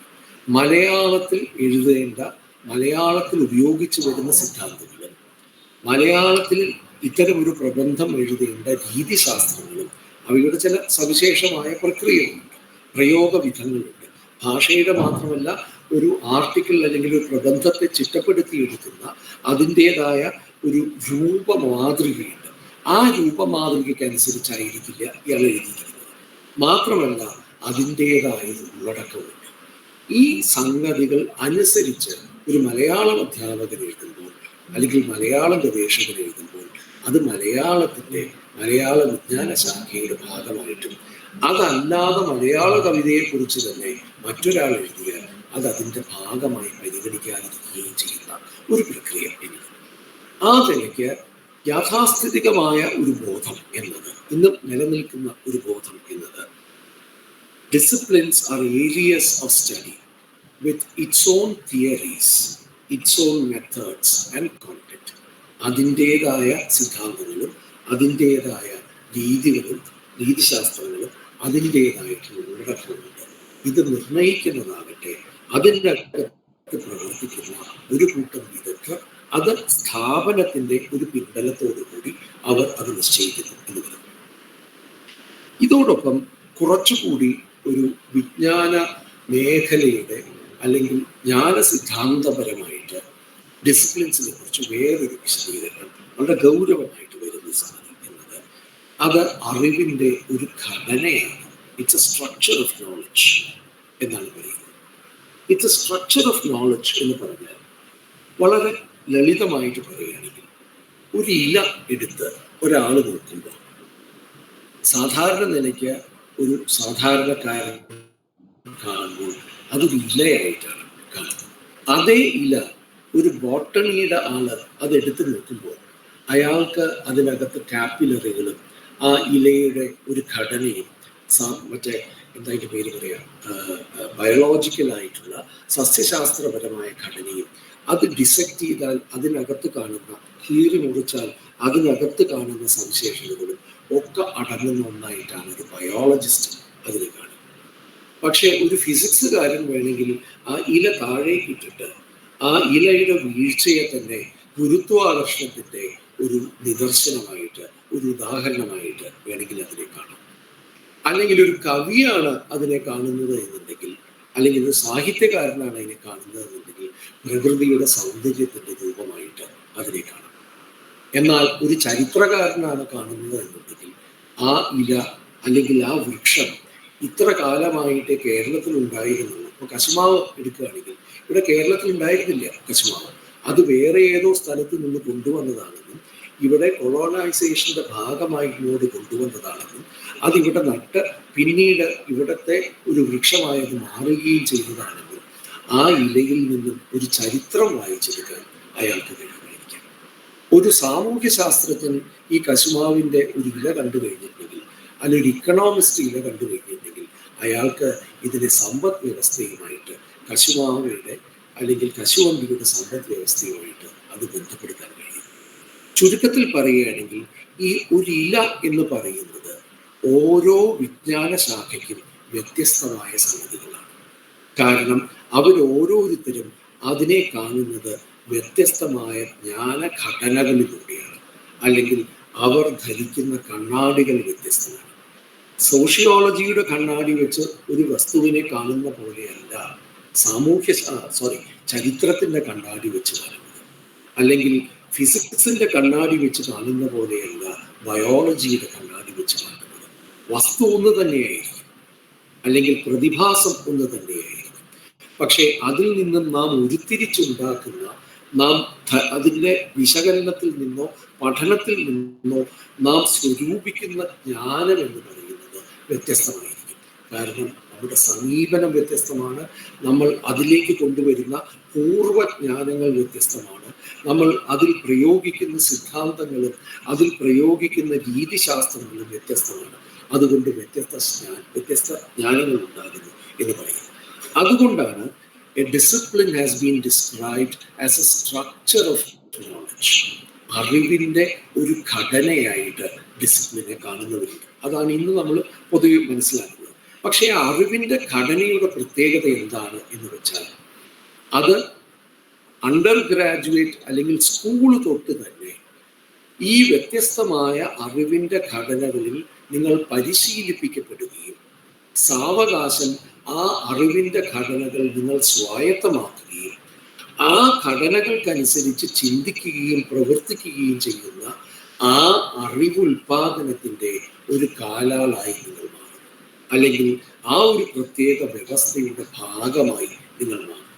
മലയാളത്തിൽ എഴുതേണ്ട, മലയാളത്തിൽ ഉപയോഗിച്ചു വരുന്ന സിദ്ധാന്തങ്ങളും മലയാളത്തിൽ ഇത്തരം ഒരു പ്രബന്ധം എഴുതേണ്ട രീതിശാസ്ത്രങ്ങളും അവയുടെ ചില സവിശേഷമായ പ്രക്രിയകളുണ്ട്, പ്രയോഗവിധങ്ങളുണ്ട്. ഭാഷയുടെ മാത്രമല്ല, ഒരു ആർട്ടിക്കിൾ അല്ലെങ്കിൽ ഒരു പ്രബന്ധത്തെ ചിട്ടപ്പെടുത്തിയെടുക്കുന്ന അതിൻ്റെതായ ഒരു രൂപമാതൃകയുണ്ട്. ആ രൂപമാതൃകയ്ക്ക് അനുസരിച്ചായിരിക്കില്ല ഇയാൾ എഴുതിയിരിക്കുന്നത്. മാത്രമല്ല, അതിൻ്റെതായ ഉള്ളടക്കമുണ്ട്. ഈ സംഗതികൾ അനുസരിച്ച് ഒരു മലയാളം അധ്യാപകൻ എഴുതുമ്പോൾ അല്ലെങ്കിൽ മലയാളം ഗവേഷകൻ എഴുതുമ്പോൾ അത് മലയാളത്തിൻ്റെ, മലയാള വിജ്ഞാന ശാഖയുടെ ഭാഗമായിട്ടും, അതല്ലാതെ മലയാള കവിതയെക്കുറിച്ച് തന്നെ മറ്റൊരാൾ എഴുതിയാൽ അത് അതിൻ്റെ ഭാഗമായി പരിഗണിക്കാതിരിക്കുകയും ചെയ്യുന്ന ഒരു പ്രക്രിയ എന്നത്. ആ നിലയ്ക്ക് യാഥാസ്ഥിതികമായ ഒരു ബോധം എന്നത്, ഇന്ന് നിലനിൽക്കുന്ന ഒരു ബോധം എന്നത്, disciplines are areas of study with its own theories, its own methods and content. അതിൻ്റെതായ സിദ്ധാന്തങ്ങളും അതിൻ്റെതായ രീതികളും രീതിശാസ്ത്രങ്ങളും അതിൻ്റെതായിട്ടുള്ള ഉള്ളടക്കങ്ങളുണ്ട്. ഇത് നിർണയിക്കുന്നതാകട്ടെ അതിനകത്ത് പ്രവർത്തിക്കുന്ന ഒരു കൂട്ടം വിദഗ്ധർ, അത് സ്ഥാപനത്തിൻ്റെ ഒരു പിൻബലത്തോടു കൂടി അവർ അത് നിശ്ചയിക്കുന്നു എന്ന് പറയുന്നു. ഇതോടൊപ്പം കുറച്ചുകൂടി ഒരു വിജ്ഞാന മേഖലയുടെ അല്ലെങ്കിൽ ജ്ഞാന സിദ്ധാന്തപരമായിട്ട് ഡിസിപ്ലിൻസിനെ കുറിച്ച് വേറൊരു വിശദീകരണം വളരെ ഗൗരവമായിട്ട് വരുന്ന സംഗതി എന്നത്, അത് അറിവിൻ്റെ ഒരു ഘടനയാണ്. It's A structure of knowledge എന്നാണ് പറയുന്നത്. It's A structure of knowledge എന്ന് പറഞ്ഞാൽ, വളരെ ലളിതമായിട്ട് പറയുകയാണെങ്കിൽ, ഒരു ഇല എടുത്ത് ഒരാൾ നോക്കുമ്പോൾ സാധാരണ നിലയ്ക്ക് ഒരു സാധാരണക്കാരൻ കാണുമ്പോൾ അതൊരു ഇലയായിട്ടാണ് കാണുന്നത്. അതേ ഇല ഒരു ബോട്ടണിയുടെ ആള് അതെടുത്ത് നോക്കുമ്പോൾ അയാൾക്ക് അതിനകത്ത് കാപ്പിലറികളും ആ ഇലയുടെ ഒരു ഘടനയും മറ്റേ എന്തായിട്ട് പേര് പറയാം, ബയോളജിക്കലായിട്ടുള്ള സസ്യശാസ്ത്രപരമായ ഘടനയും അത് ഡിസെക്ട് ചെയ്താൽ അതിനകത്ത് കാണുന്ന, കീറി മുറിച്ചാൽ അതിനകത്ത് കാണുന്ന സവിശേഷതകളും ഒക്കെ അടങ്ങുന്ന ഒന്നായിട്ടാണ് ഒരു ബയോളജിസ്റ്റ് അതിനെ കാണുന്നത്. പക്ഷേ ഒരു ഫിസിക്സുകാരൻ വേണമെങ്കിൽ ആ ഇല താഴേക്ക് ഇട്ടിട്ട് ആ ഇലയുടെ വീഴ്ചയെ തന്നെ ഗുരുത്വാകർഷണത്തിൻ്റെ ഒരു നിദർശനമായിട്ട്, ഒരു ഉദാഹരണമായിട്ട് വേണമെങ്കിൽ അതിനെ കാണാം. അല്ലെങ്കിൽ ഒരു കവിയാണ് അതിനെ കാണുന്നത് എന്നുണ്ടെങ്കിൽ, അല്ലെങ്കിൽ ഒരു സാഹിത്യകാരനാണ് അതിനെ കാണുന്നത് എന്നുണ്ടെങ്കിൽ പ്രകൃതിയുടെ സൗന്ദര്യത്തിൻ്റെ രൂപമായിട്ട് അതിനെ കാണാം. എന്നാൽ ഒരു ചരിത്രകാരനാണ് കാണുന്നത് എന്നുണ്ടെങ്കിൽ ആ ഇല അല്ലെങ്കിൽ ആ വൃക്ഷം ഇത്ര കാലമായിട്ട് കേരളത്തിൽ ഉണ്ടായിരുന്നുള്ളൂ. ഇപ്പോൾ കശുമാവ് എടുക്കുകയാണെങ്കിൽ ഇവിടെ കേരളത്തിൽ ഉണ്ടായിരുന്നില്ല കശുമാവ്, അത് വേറെ ഏതോ സ്ഥലത്ത് നിന്ന് കൊണ്ടുവന്നതാണെന്നും ഇവിടെ കൊളോണൈസേഷന്റെ ഭാഗമായി ഇങ്ങോട്ട് കൊണ്ടുവന്നതാണെന്നും അതിവിടെ നട്ട് പിന്നീട് ഇവിടുത്തെ ഒരു വൃക്ഷമായത് മാറുകയും ചെയ്തതാണെന്നും ആ ഇലയിൽ നിന്നും ഒരു ചരിത്രം വായിച്ചെടുക്കാൻ അയാൾക്ക് കഴിയുമായിരിക്കാം. ഒരു സാമൂഹ്യ ശാസ്ത്രജ്ഞൻ ഈ കശുമാവിൻ്റെ ഒരു ഇല കണ്ടു കഴിഞ്ഞിട്ടുണ്ടെങ്കിൽ, അല്ലെങ്കിൽ ഒരു ഇക്കണോമിസ്റ്റ് ഇല കണ്ടു കഴിഞ്ഞിട്ടുണ്ടെങ്കിൽ അയാൾക്ക് ഇതിനെ സമ്പദ് വ്യവസ്ഥയുമായിട്ട്, കശുമാവയുടെ അല്ലെങ്കിൽ കശുവണ്ടിയുടെ സമ്പദ് വ്യവസ്ഥയുമായിട്ട് അത് ബന്ധപ്പെടുത്താൻ കഴിയും. ചുരുക്കത്തിൽ പറയുകയാണെങ്കിൽ ഈ ഒരു ഇല എന്ന് പറയുന്നത് ഓരോ വിജ്ഞാന ശാഖയ്ക്കും വ്യത്യസ്തമായ സംഗതികളാണ്. കാരണം അവരോരോരുത്തരും അതിനെ കാണുന്നത് വ്യത്യസ്തമായ ജ്ഞാനഘടനകളിലൂടെയാണ്, അല്ലെങ്കിൽ അവർ ധരിക്കുന്ന കണ്ണാടികൾ വ്യത്യസ്തമാണ്. സോഷ്യോളജിയുടെ കണ്ണാടി വെച്ച് ഒരു വസ്തുവിനെ കാണുന്ന പോലെയല്ല ചരിത്രത്തിൻ്റെ കണ്ണാടി വെച്ച് കാണുന്നത്, അല്ലെങ്കിൽ ഫിസിക്സിൻ്റെ കണ്ണാടി വെച്ച് കാണുന്ന പോലെയല്ല ബയോളജിയുടെ കണ്ണാടി വെച്ച് കാണുന്നത്. വസ്തു ഒന്ന് തന്നെയായിരിക്കും, അല്ലെങ്കിൽ പ്രതിഭാസം ഒന്ന് തന്നെയായിരിക്കും. പക്ഷേ അതിൽ നിന്നും നാം ഉരുത്തിരിച്ചുണ്ടാക്കുന്ന നാം അതിൻ്റെ വിശകലനത്തിൽ നിന്നോ പഠനത്തിൽ നിന്നോ നാം സ്വരൂപിക്കുന്ന ജ്ഞാനം എന്ന് പറയുന്നത് വ്യത്യസ്തമായിരിക്കും. കാരണം നമ്മുടെ സമീപനം വ്യത്യസ്തമാണ്, നമ്മൾ അതിലേക്ക് കൊണ്ടുവരുന്ന പൂർവ്വജ്ഞാനങ്ങൾ വ്യത്യസ്തമാണ്, നമ്മൾ അതിൽ പ്രയോഗിക്കുന്ന സിദ്ധാന്തങ്ങളും അതിൽ പ്രയോഗിക്കുന്ന രീതിശാസ്ത്രങ്ങളും വ്യത്യസ്തമാണ്. അതുകൊണ്ട് വ്യത്യസ്ത ജ്ഞാനങ്ങൾ ഉണ്ടാകുന്നു എന്ന് പറയുന്നു. അതുകൊണ്ടാണ് a discipline has been described as a structure of knowledge. അറിവിൻ്റെ ഒരു ഘടനയായിട്ട് ഡിസിപ്ലിനെ കാണുന്നവരുണ്ട്. അതാണ് ഇന്ന് നമ്മൾ പൊതുവെ മനസ്സിലാക്കുന്നത്. പക്ഷേ ആ അറിവിൻ്റെ ഘടനയുടെ പ്രത്യേകത എന്താണ് എന്ന് വെച്ചാൽ അത് അണ്ടർ ഗ്രാജുവേറ്റ് അല്ലെങ്കിൽ സ്കൂൾ തൊട്ട് തന്നെ ഈ വ്യത്യസ്തമായ അറിവിൻ്റെ ഘടനകളിൽ നിങ്ങൾ പരിശീലിപ്പിക്കപ്പെടുകയും സാവകാശം ആ അറിവിൻ്റെ ഘടനകൾ നിങ്ങൾ സ്വായത്തമാക്കുകയും ആ ഘടനകൾക്കനുസരിച്ച് ചിന്തിക്കുകയും പ്രവർത്തിക്കുകയും ചെയ്യുന്ന ആ അറിവുൽപാദനത്തിൻ്റെ ഒരു കാലാളായി നിങ്ങൾ മാറും, അല്ലെങ്കിൽ ആ ഒരു പ്രത്യേക വ്യവസ്ഥയുടെ ഭാഗമായി നിങ്ങൾ മാറും.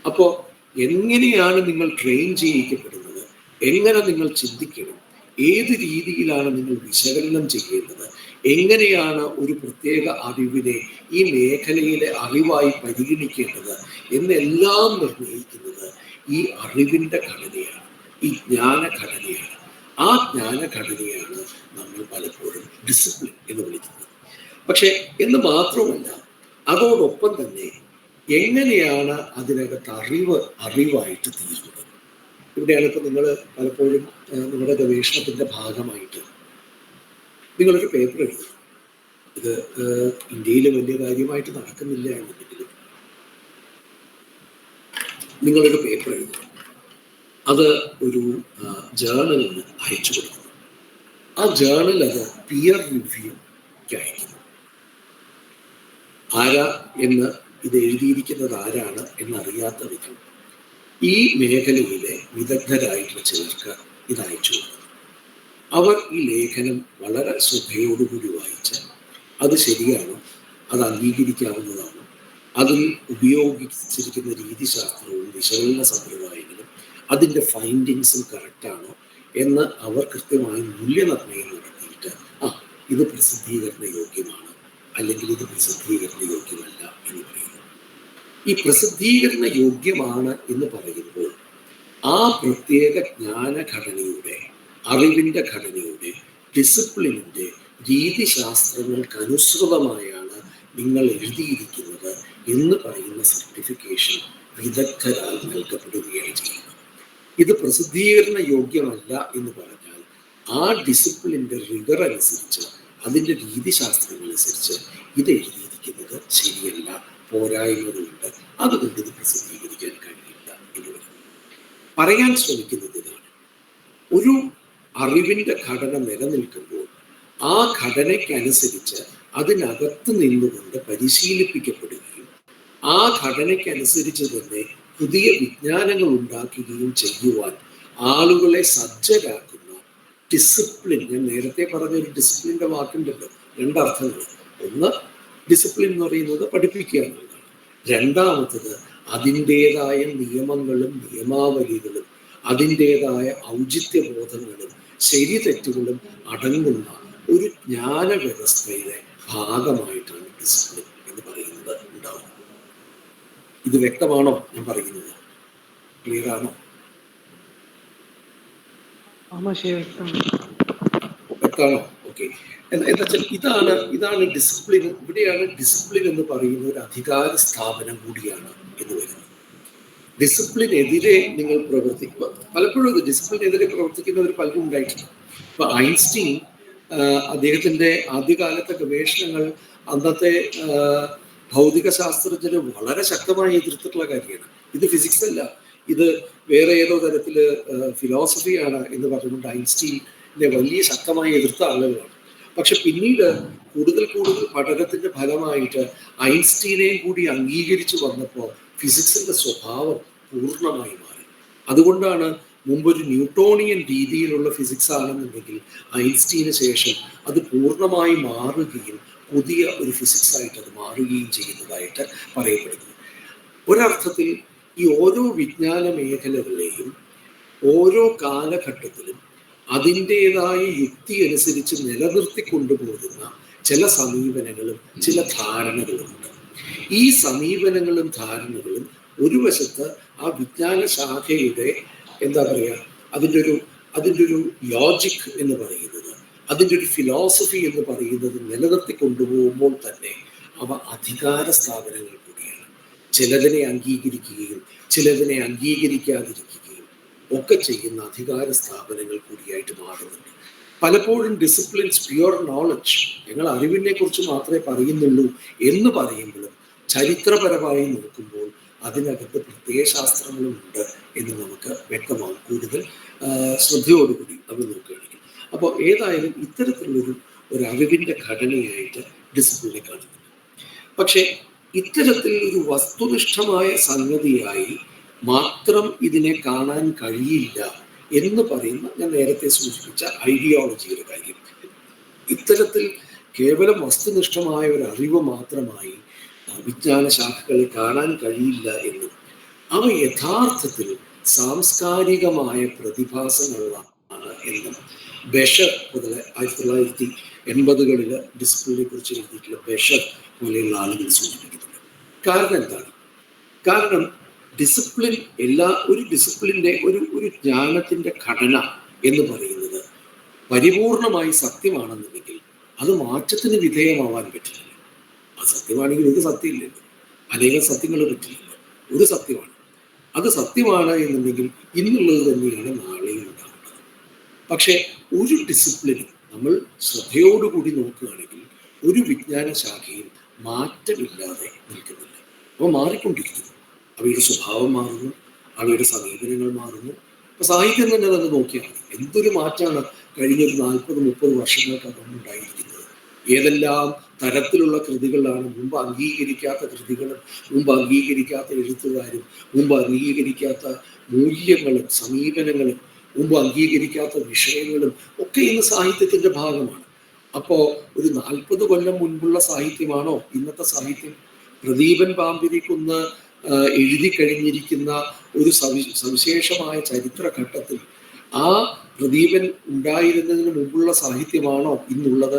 അപ്പോൾ എങ്ങനെയാണ് നിങ്ങൾ ട്രെയിൻ ചെയ്യിക്കപ്പെടുന്നത്, എങ്ങനെ നിങ്ങൾ ചിന്തിക്കണം, ഏത് രീതിയിലാണ് നിങ്ങൾ വിശകലനം ചെയ്യേണ്ടത്, എങ്ങനെയാണ് ഒരു പ്രത്യേക അറിവിനെ ഈ മേഖലയിലെ അറിവായി പരിഗണിക്കേണ്ടത് എന്നെല്ലാം നിർണ്ണയിക്കുന്നത് ഈ അറിവിൻ്റെ ഘടനയാണ്, ഈ ജ്ഞാനഘടനയാണ്. ആ ജ്ഞാനഘടനയാണ് നമ്മൾ പലപ്പോഴും ഡിസിപ്ലിൻ എന്ന് വിളിക്കുന്നത്. പക്ഷെ എന്ന് മാത്രമല്ല, അതോടൊപ്പം തന്നെ എങ്ങനെയാണ് അതിനകത്ത് അറിവായിട്ട് തീരുന്നത്. ഇവിടെയാണ് ഇപ്പോൾ നിങ്ങൾ പലപ്പോഴും നിങ്ങളുടെ ഗവേഷണത്തിൻ്റെ ഭാഗമായിട്ട് നിങ്ങളൊരു പേപ്പർ എഴുതും. ഇത് ഇന്ത്യയിൽ വലിയ കാര്യമായിട്ട് നടക്കുന്നില്ല എന്നുണ്ടെങ്കിലും നിങ്ങളൊരു പേപ്പർ എഴുതും, അത് ഒരു ജേർണലിന് അയച്ചു കൊടുക്കുന്നു. ആ ജേർണൽ അത് പിയർ റിവ്യൂക്ക് അയക്കുന്നു. ആരാ എന്ന് ഇത് എഴുതിയിരിക്കുന്നത് ആരാണ് എന്നറിയാത്ത വിധം ഈ മേഖലയിലെ വിദഗ്ധരായിട്ടുള്ള ചിലർക്ക് ഇത് അയച്ചു കൊടുക്കുന്നു. അവർ ഈ ലേഖനം വളരെ ശ്രദ്ധയോടുകൂടി വായിച്ച് അത് ശരിയാണോ, അത് അംഗീകരിക്കാവുന്നതാണോ, അതിൽ ഉപയോഗിച്ചിരിക്കുന്ന രീതിശാസ്ത്രവും വിശകലന സമ്പ്രദായങ്ങളും അതിൻ്റെ ഫൈൻഡിങ്സും കറക്റ്റാണോ എന്ന് അവർ കൃത്യമായി മൂല്യനിർണ്ണയം നടത്തിയിട്ട് ഇത് പ്രസിദ്ധീകരണ യോഗ്യമാണ് അല്ലെങ്കിൽ ഇത് പ്രസിദ്ധീകരണ യോഗ്യമല്ല എന്ന് പറയുന്നു. ഈ പ്രസിദ്ധീകരണ യോഗ്യമാണ് എന്ന് പറയുമ്പോൾ ആ പ്രത്യേക ജ്ഞാനഘടനയുടെ, അറിവിൻ്റെ ഘടനയുടെ, ഡിസിപ്ലിനിൻ്റെ രീതിശാസ്ത്രങ്ങൾക്ക് അനുസൃതമായാണ് നിങ്ങൾ എഴുതിയിരിക്കുന്നത് എന്ന് പറയുന്ന സർട്ടിഫിക്കേഷൻ വിദഗ്ധരാൽ നൽകപ്പെടുകയാണ് ചെയ്യുന്നത്. ഇത് പ്രസിദ്ധീകരണ യോഗ്യമല്ല എന്ന് പറഞ്ഞാൽ ആ ഡിസിപ്ലിൻ്റെ റിഗർ അനുസരിച്ച്, അതിൻ്റെ രീതിശാസ്ത്രങ്ങളനുസരിച്ച് ഇത് എഴുതിയിരിക്കുന്നത് ശരിയല്ല, പോരായ്മകളുണ്ട്, അതുകൊണ്ട് ഇത് പ്രസിദ്ധീകരിക്കാൻ കഴിയില്ല എന്ന് പറയാൻ ശ്രമിക്കുന്നത് ഇതാണ്. ഒരു അറിവിൻ്റെ ഘടന നിലനിൽക്കുമ്പോൾ ആ ഘടനയ്ക്കനുസരിച്ച് അതിനകത്ത് നിന്നുകൊണ്ട് പരിശീലിപ്പിക്കപ്പെടുകയും ആ ഘടനയ്ക്കനുസരിച്ച് തന്നെ പുതിയ വിജ്ഞാനങ്ങൾ ഉണ്ടാക്കുകയും ചെയ്യുവാൻ ആളുകളെ സജ്ജരാക്കുന്ന ഡിസിപ്ലിൻ, ഞാൻ നേരത്തെ പറഞ്ഞൊരു ഡിസിപ്ലിൻ്റെ വാക്കുണ്ടല്ലോ, രണ്ടർത്ഥങ്ങൾ. ഒന്ന്, ഡിസിപ്ലിൻ എന്ന് പറയുന്നത് പഠിപ്പിക്കുക എന്നുള്ളതാണ്. രണ്ടാമത്തത് അതിൻ്റേതായ നിയമങ്ങളും നിയമാവലികളും അതിൻ്റേതായ ഔചിത്യബോധങ്ങളും ശരി തെറ്റുകളും അടങ്ങുന്ന ഒരു ജ്ഞാന വ്യവസ്ഥയുടെ ഭാഗമായിട്ടാണ് ഡിസിപ്ലിൻ എന്ന് പറയുന്നത് ഉണ്ടാവുന്നത്. ഇത് വ്യക്തമാണോ ഞാൻ പറയുന്നത്? ക്ലിയർ ആണോ? വ്യക്തമാണോ? ഓക്കെ. എന്താ വെച്ചാൽ ഇതാണ് ഡിസിപ്ലിൻ. ഇവിടെയാണ് ഡിസിപ്ലിൻ എന്ന് പറയുന്ന ഒരു അധികാര സ്ഥാപനം കൂടിയാണ് എന്ന് വരുന്നത്. ഡിസിപ്ലിനെതിരെ നിങ്ങൾ പ്രവർത്തിക്കുക, പലപ്പോഴും ഇത് ഡിസിപ്ലിനെതിരെ പ്രവർത്തിക്കുന്നവർ പലരും ഉണ്ടായിട്ടുണ്ട്. ഇപ്പൊ ഐൻസ്റ്റീൻ അദ്ദേഹത്തിൻ്റെ ആദ്യകാലത്തെ ഗവേഷണങ്ങൾ അന്നത്തെ ഭൗതിക ശാസ്ത്രജ്ഞർ വളരെ ശക്തമായി എതിർത്തിട്ടുള്ള കാര്യമാണ്. ഇത് ഫിസിക്സ് അല്ല, ഇത് വേറെ ഏതോ തരത്തിൽ ഫിലോസഫിയാണ് എന്ന് പറഞ്ഞുകൊണ്ട് ഐൻസ്റ്റീനെ വലിയ ശക്തമായി എതിർത്ത ആളുകളാണ്. പക്ഷെ പിന്നീട് കൂടുതൽ പഠനത്തിൻ്റെ ഫലമായിട്ട് ഐൻസ്റ്റീനെയും കൂടി അംഗീകരിച്ചു വന്നപ്പോൾ ഫിസിക്സിൻ്റെ സ്വഭാവം പൂർണ്ണമായി മാറി. അതുകൊണ്ടാണ് മുമ്പൊരു ന്യൂട്ടോണിയൻ രീതിയിലുള്ള ഫിസിക്സ് ആണെന്നുണ്ടെങ്കിൽ ഐൻസ്റ്റീന് ശേഷം അത് പൂർണ്ണമായി മാറുകയും പുതിയ ഒരു ഫിസിക്സ് ആയിട്ട് അത് മാറുകയും ചെയ്യുന്നതായിട്ട് പറയപ്പെടുന്നു. ഒരർത്ഥത്തിൽ ഈ ഓരോ വിജ്ഞാന മേഖലകളെയും ഓരോ കാലഘട്ടത്തിലും അതിൻ്റെതായ യുക്തി അനുസരിച്ച് നിലനിർത്തി കൊണ്ടുപോകുന്ന ചില സമീപനങ്ങളും ചില ധാരണകളുമുണ്ട്. ഈ സമീപനങ്ങളും ധാരണകളും ഒരു വശത്ത് ആ വിജ്ഞാന ശാഖയുടെ എന്താ പറയുക, അതിൻ്റെ ഒരു ലോജിക് എന്ന് പറയുന്നത്, അതിൻ്റെ ഒരു ഫിലോസഫി എന്ന് പറയുന്നത് നിലനിർത്തി കൊണ്ടുപോകുമ്പോൾ തന്നെ അവ അധികാര സ്ഥാപനങ്ങൾ കൂടിയാണ്. ചിലതിനെ അംഗീകരിക്കുകയും ചിലതിനെ അംഗീകരിക്കാതിരിക്കുകയും ഒക്കെ ചെയ്യുന്ന അധികാര സ്ഥാപനങ്ങൾ കൂടിയായിട്ട് മാറുന്നുണ്ട്. പലപ്പോഴും ഡിസിപ്ലിൻസ് പ്യുവർ നോളജ്, ഞങ്ങൾ അറിവിനെ കുറിച്ച് മാത്രമേ പറയുന്നുള്ളൂ എന്ന് പറയുമ്പോഴും ചരിത്രപരമായി നോക്കുമ്പോൾ അതിനകത്ത് പ്രത്യയശാസ്ത്രങ്ങളും ഉണ്ട് എന്ന് നമുക്ക് വ്യക്തമാകും, കൂടുതൽ ശ്രദ്ധയോടുകൂടി നമ്മൾ നോക്കുകയാണെങ്കിൽ. അപ്പോൾ ഏതായാലും ഇത്തരത്തിലുള്ളൊരു അറിവിൻ്റെ ഘടനയായിട്ട് ഡിസിപ്ലിനെ കാണുന്നു. പക്ഷേ ഇത്തരത്തിൽ ഒരു വസ്തുനിഷ്ഠമായ സംഗതിയായി മാത്രം ഇതിനെ കാണാൻ കഴിയില്ല എന്ന് പറയുന്ന, ഞാൻ നേരത്തെ സൂചിപ്പിച്ച ഐഡിയോളജിയുടെ കാര്യം. ഇത്തരത്തിൽ കേവലം വസ്തുനിഷ്ഠമായ ഒരു അറിവ് മാത്രമായി വിജ്ഞാന ശാഖകളെ കാണാൻ കഴിയില്ല എന്നും അവ യഥാർത്ഥത്തിൽ സാംസ്കാരികമായ പ്രതിഭാസങ്ങളാണ് എന്നും ബെഷർ മുതൽ 1980-കളിൽ ഡിസിപ്ലിനെ കുറിച്ച് എഴുതിയിട്ടുള്ള ബെഷർ പോലെയുള്ള ആളുകൾ സൂചിപ്പിക്കുന്നുണ്ട്. കാരണം എന്താണ്? കാരണം ഡിസിപ്ലിൻ ഒരു ഡിസിപ്ലിൻ്റെ ഒരു ജ്ഞാനത്തിൻ്റെ ഘടന എന്ന് പറയുന്നത് പരിപൂർണമായി സത്യമാണെന്നുണ്ടെങ്കിൽ അത് മാറ്റത്തിന് വിധേയമാവാൻ പറ്റില്ല. അത് സത്യമാണെങ്കിൽ ഒരു സത്യമില്ലല്ലോ, അനേകം സത്യങ്ങൾ പറ്റില്ല, ഒരു സത്യമാണ്. അത് സത്യമാണ് എന്നുണ്ടെങ്കിൽ ഇന്നുള്ളത് തന്നെയാണ് നാളെയും ഉണ്ടാകുന്നത്. പക്ഷേ ഒരു ഡിസിപ്ലിനും നമ്മൾ ശ്രദ്ധയോടുകൂടി നോക്കുകയാണെങ്കിൽ ഒരു വിജ്ഞാന ശാഖയും മാറ്റമില്ലാതെ നിൽക്കുന്നില്ല. അവ മാറിക്കൊണ്ടിരിക്കുന്നു. അവയുടെ സ്വഭാവം മാറുന്നു, അവയുടെ സമീപനങ്ങൾ മാറുന്നു. ഇപ്പൊ സാഹിത്യം തന്നെ നോക്കിയാൽ എന്തൊരു മാറ്റമാണ് കഴിഞ്ഞൊരു 40-30 വർഷങ്ങൾക്കകം ഉണ്ടായിരിക്കുന്നത്. ഏതെല്ലാം തരത്തിലുള്ള കൃതികളാണ് മുമ്പ് അംഗീകരിക്കാത്ത കൃതികളും, മുമ്പ് അംഗീകരിക്കാത്ത എഴുത്തുകാരും, മുമ്പ് അംഗീകരിക്കാത്ത മൂല്യങ്ങളും സമീപനങ്ങളും, മുമ്പ് അംഗീകരിക്കാത്ത വിഷയങ്ങളും ഒക്കെ ഇന്ന് സാഹിത്യത്തിന്റെ ഭാഗമാണ്. അപ്പോൾ ഒരു 40 കൊല്ലം മുൻപുള്ള സാഹിത്യമാണോ ഇന്നത്തെ സാഹിത്യം? പ്രദീപൻ പാമ്പിരിക്കുന്ന് എഴുതി കഴിഞ്ഞിരിക്കുന്ന ഒരു സവിശേഷമായ ചരിത്രഘട്ടത്തിൽ ആ പ്രദീപൻ ഉണ്ടായിരുന്നതിന് മുമ്പുള്ള സാഹിത്യമാണോ ഇന്നുള്ളത്?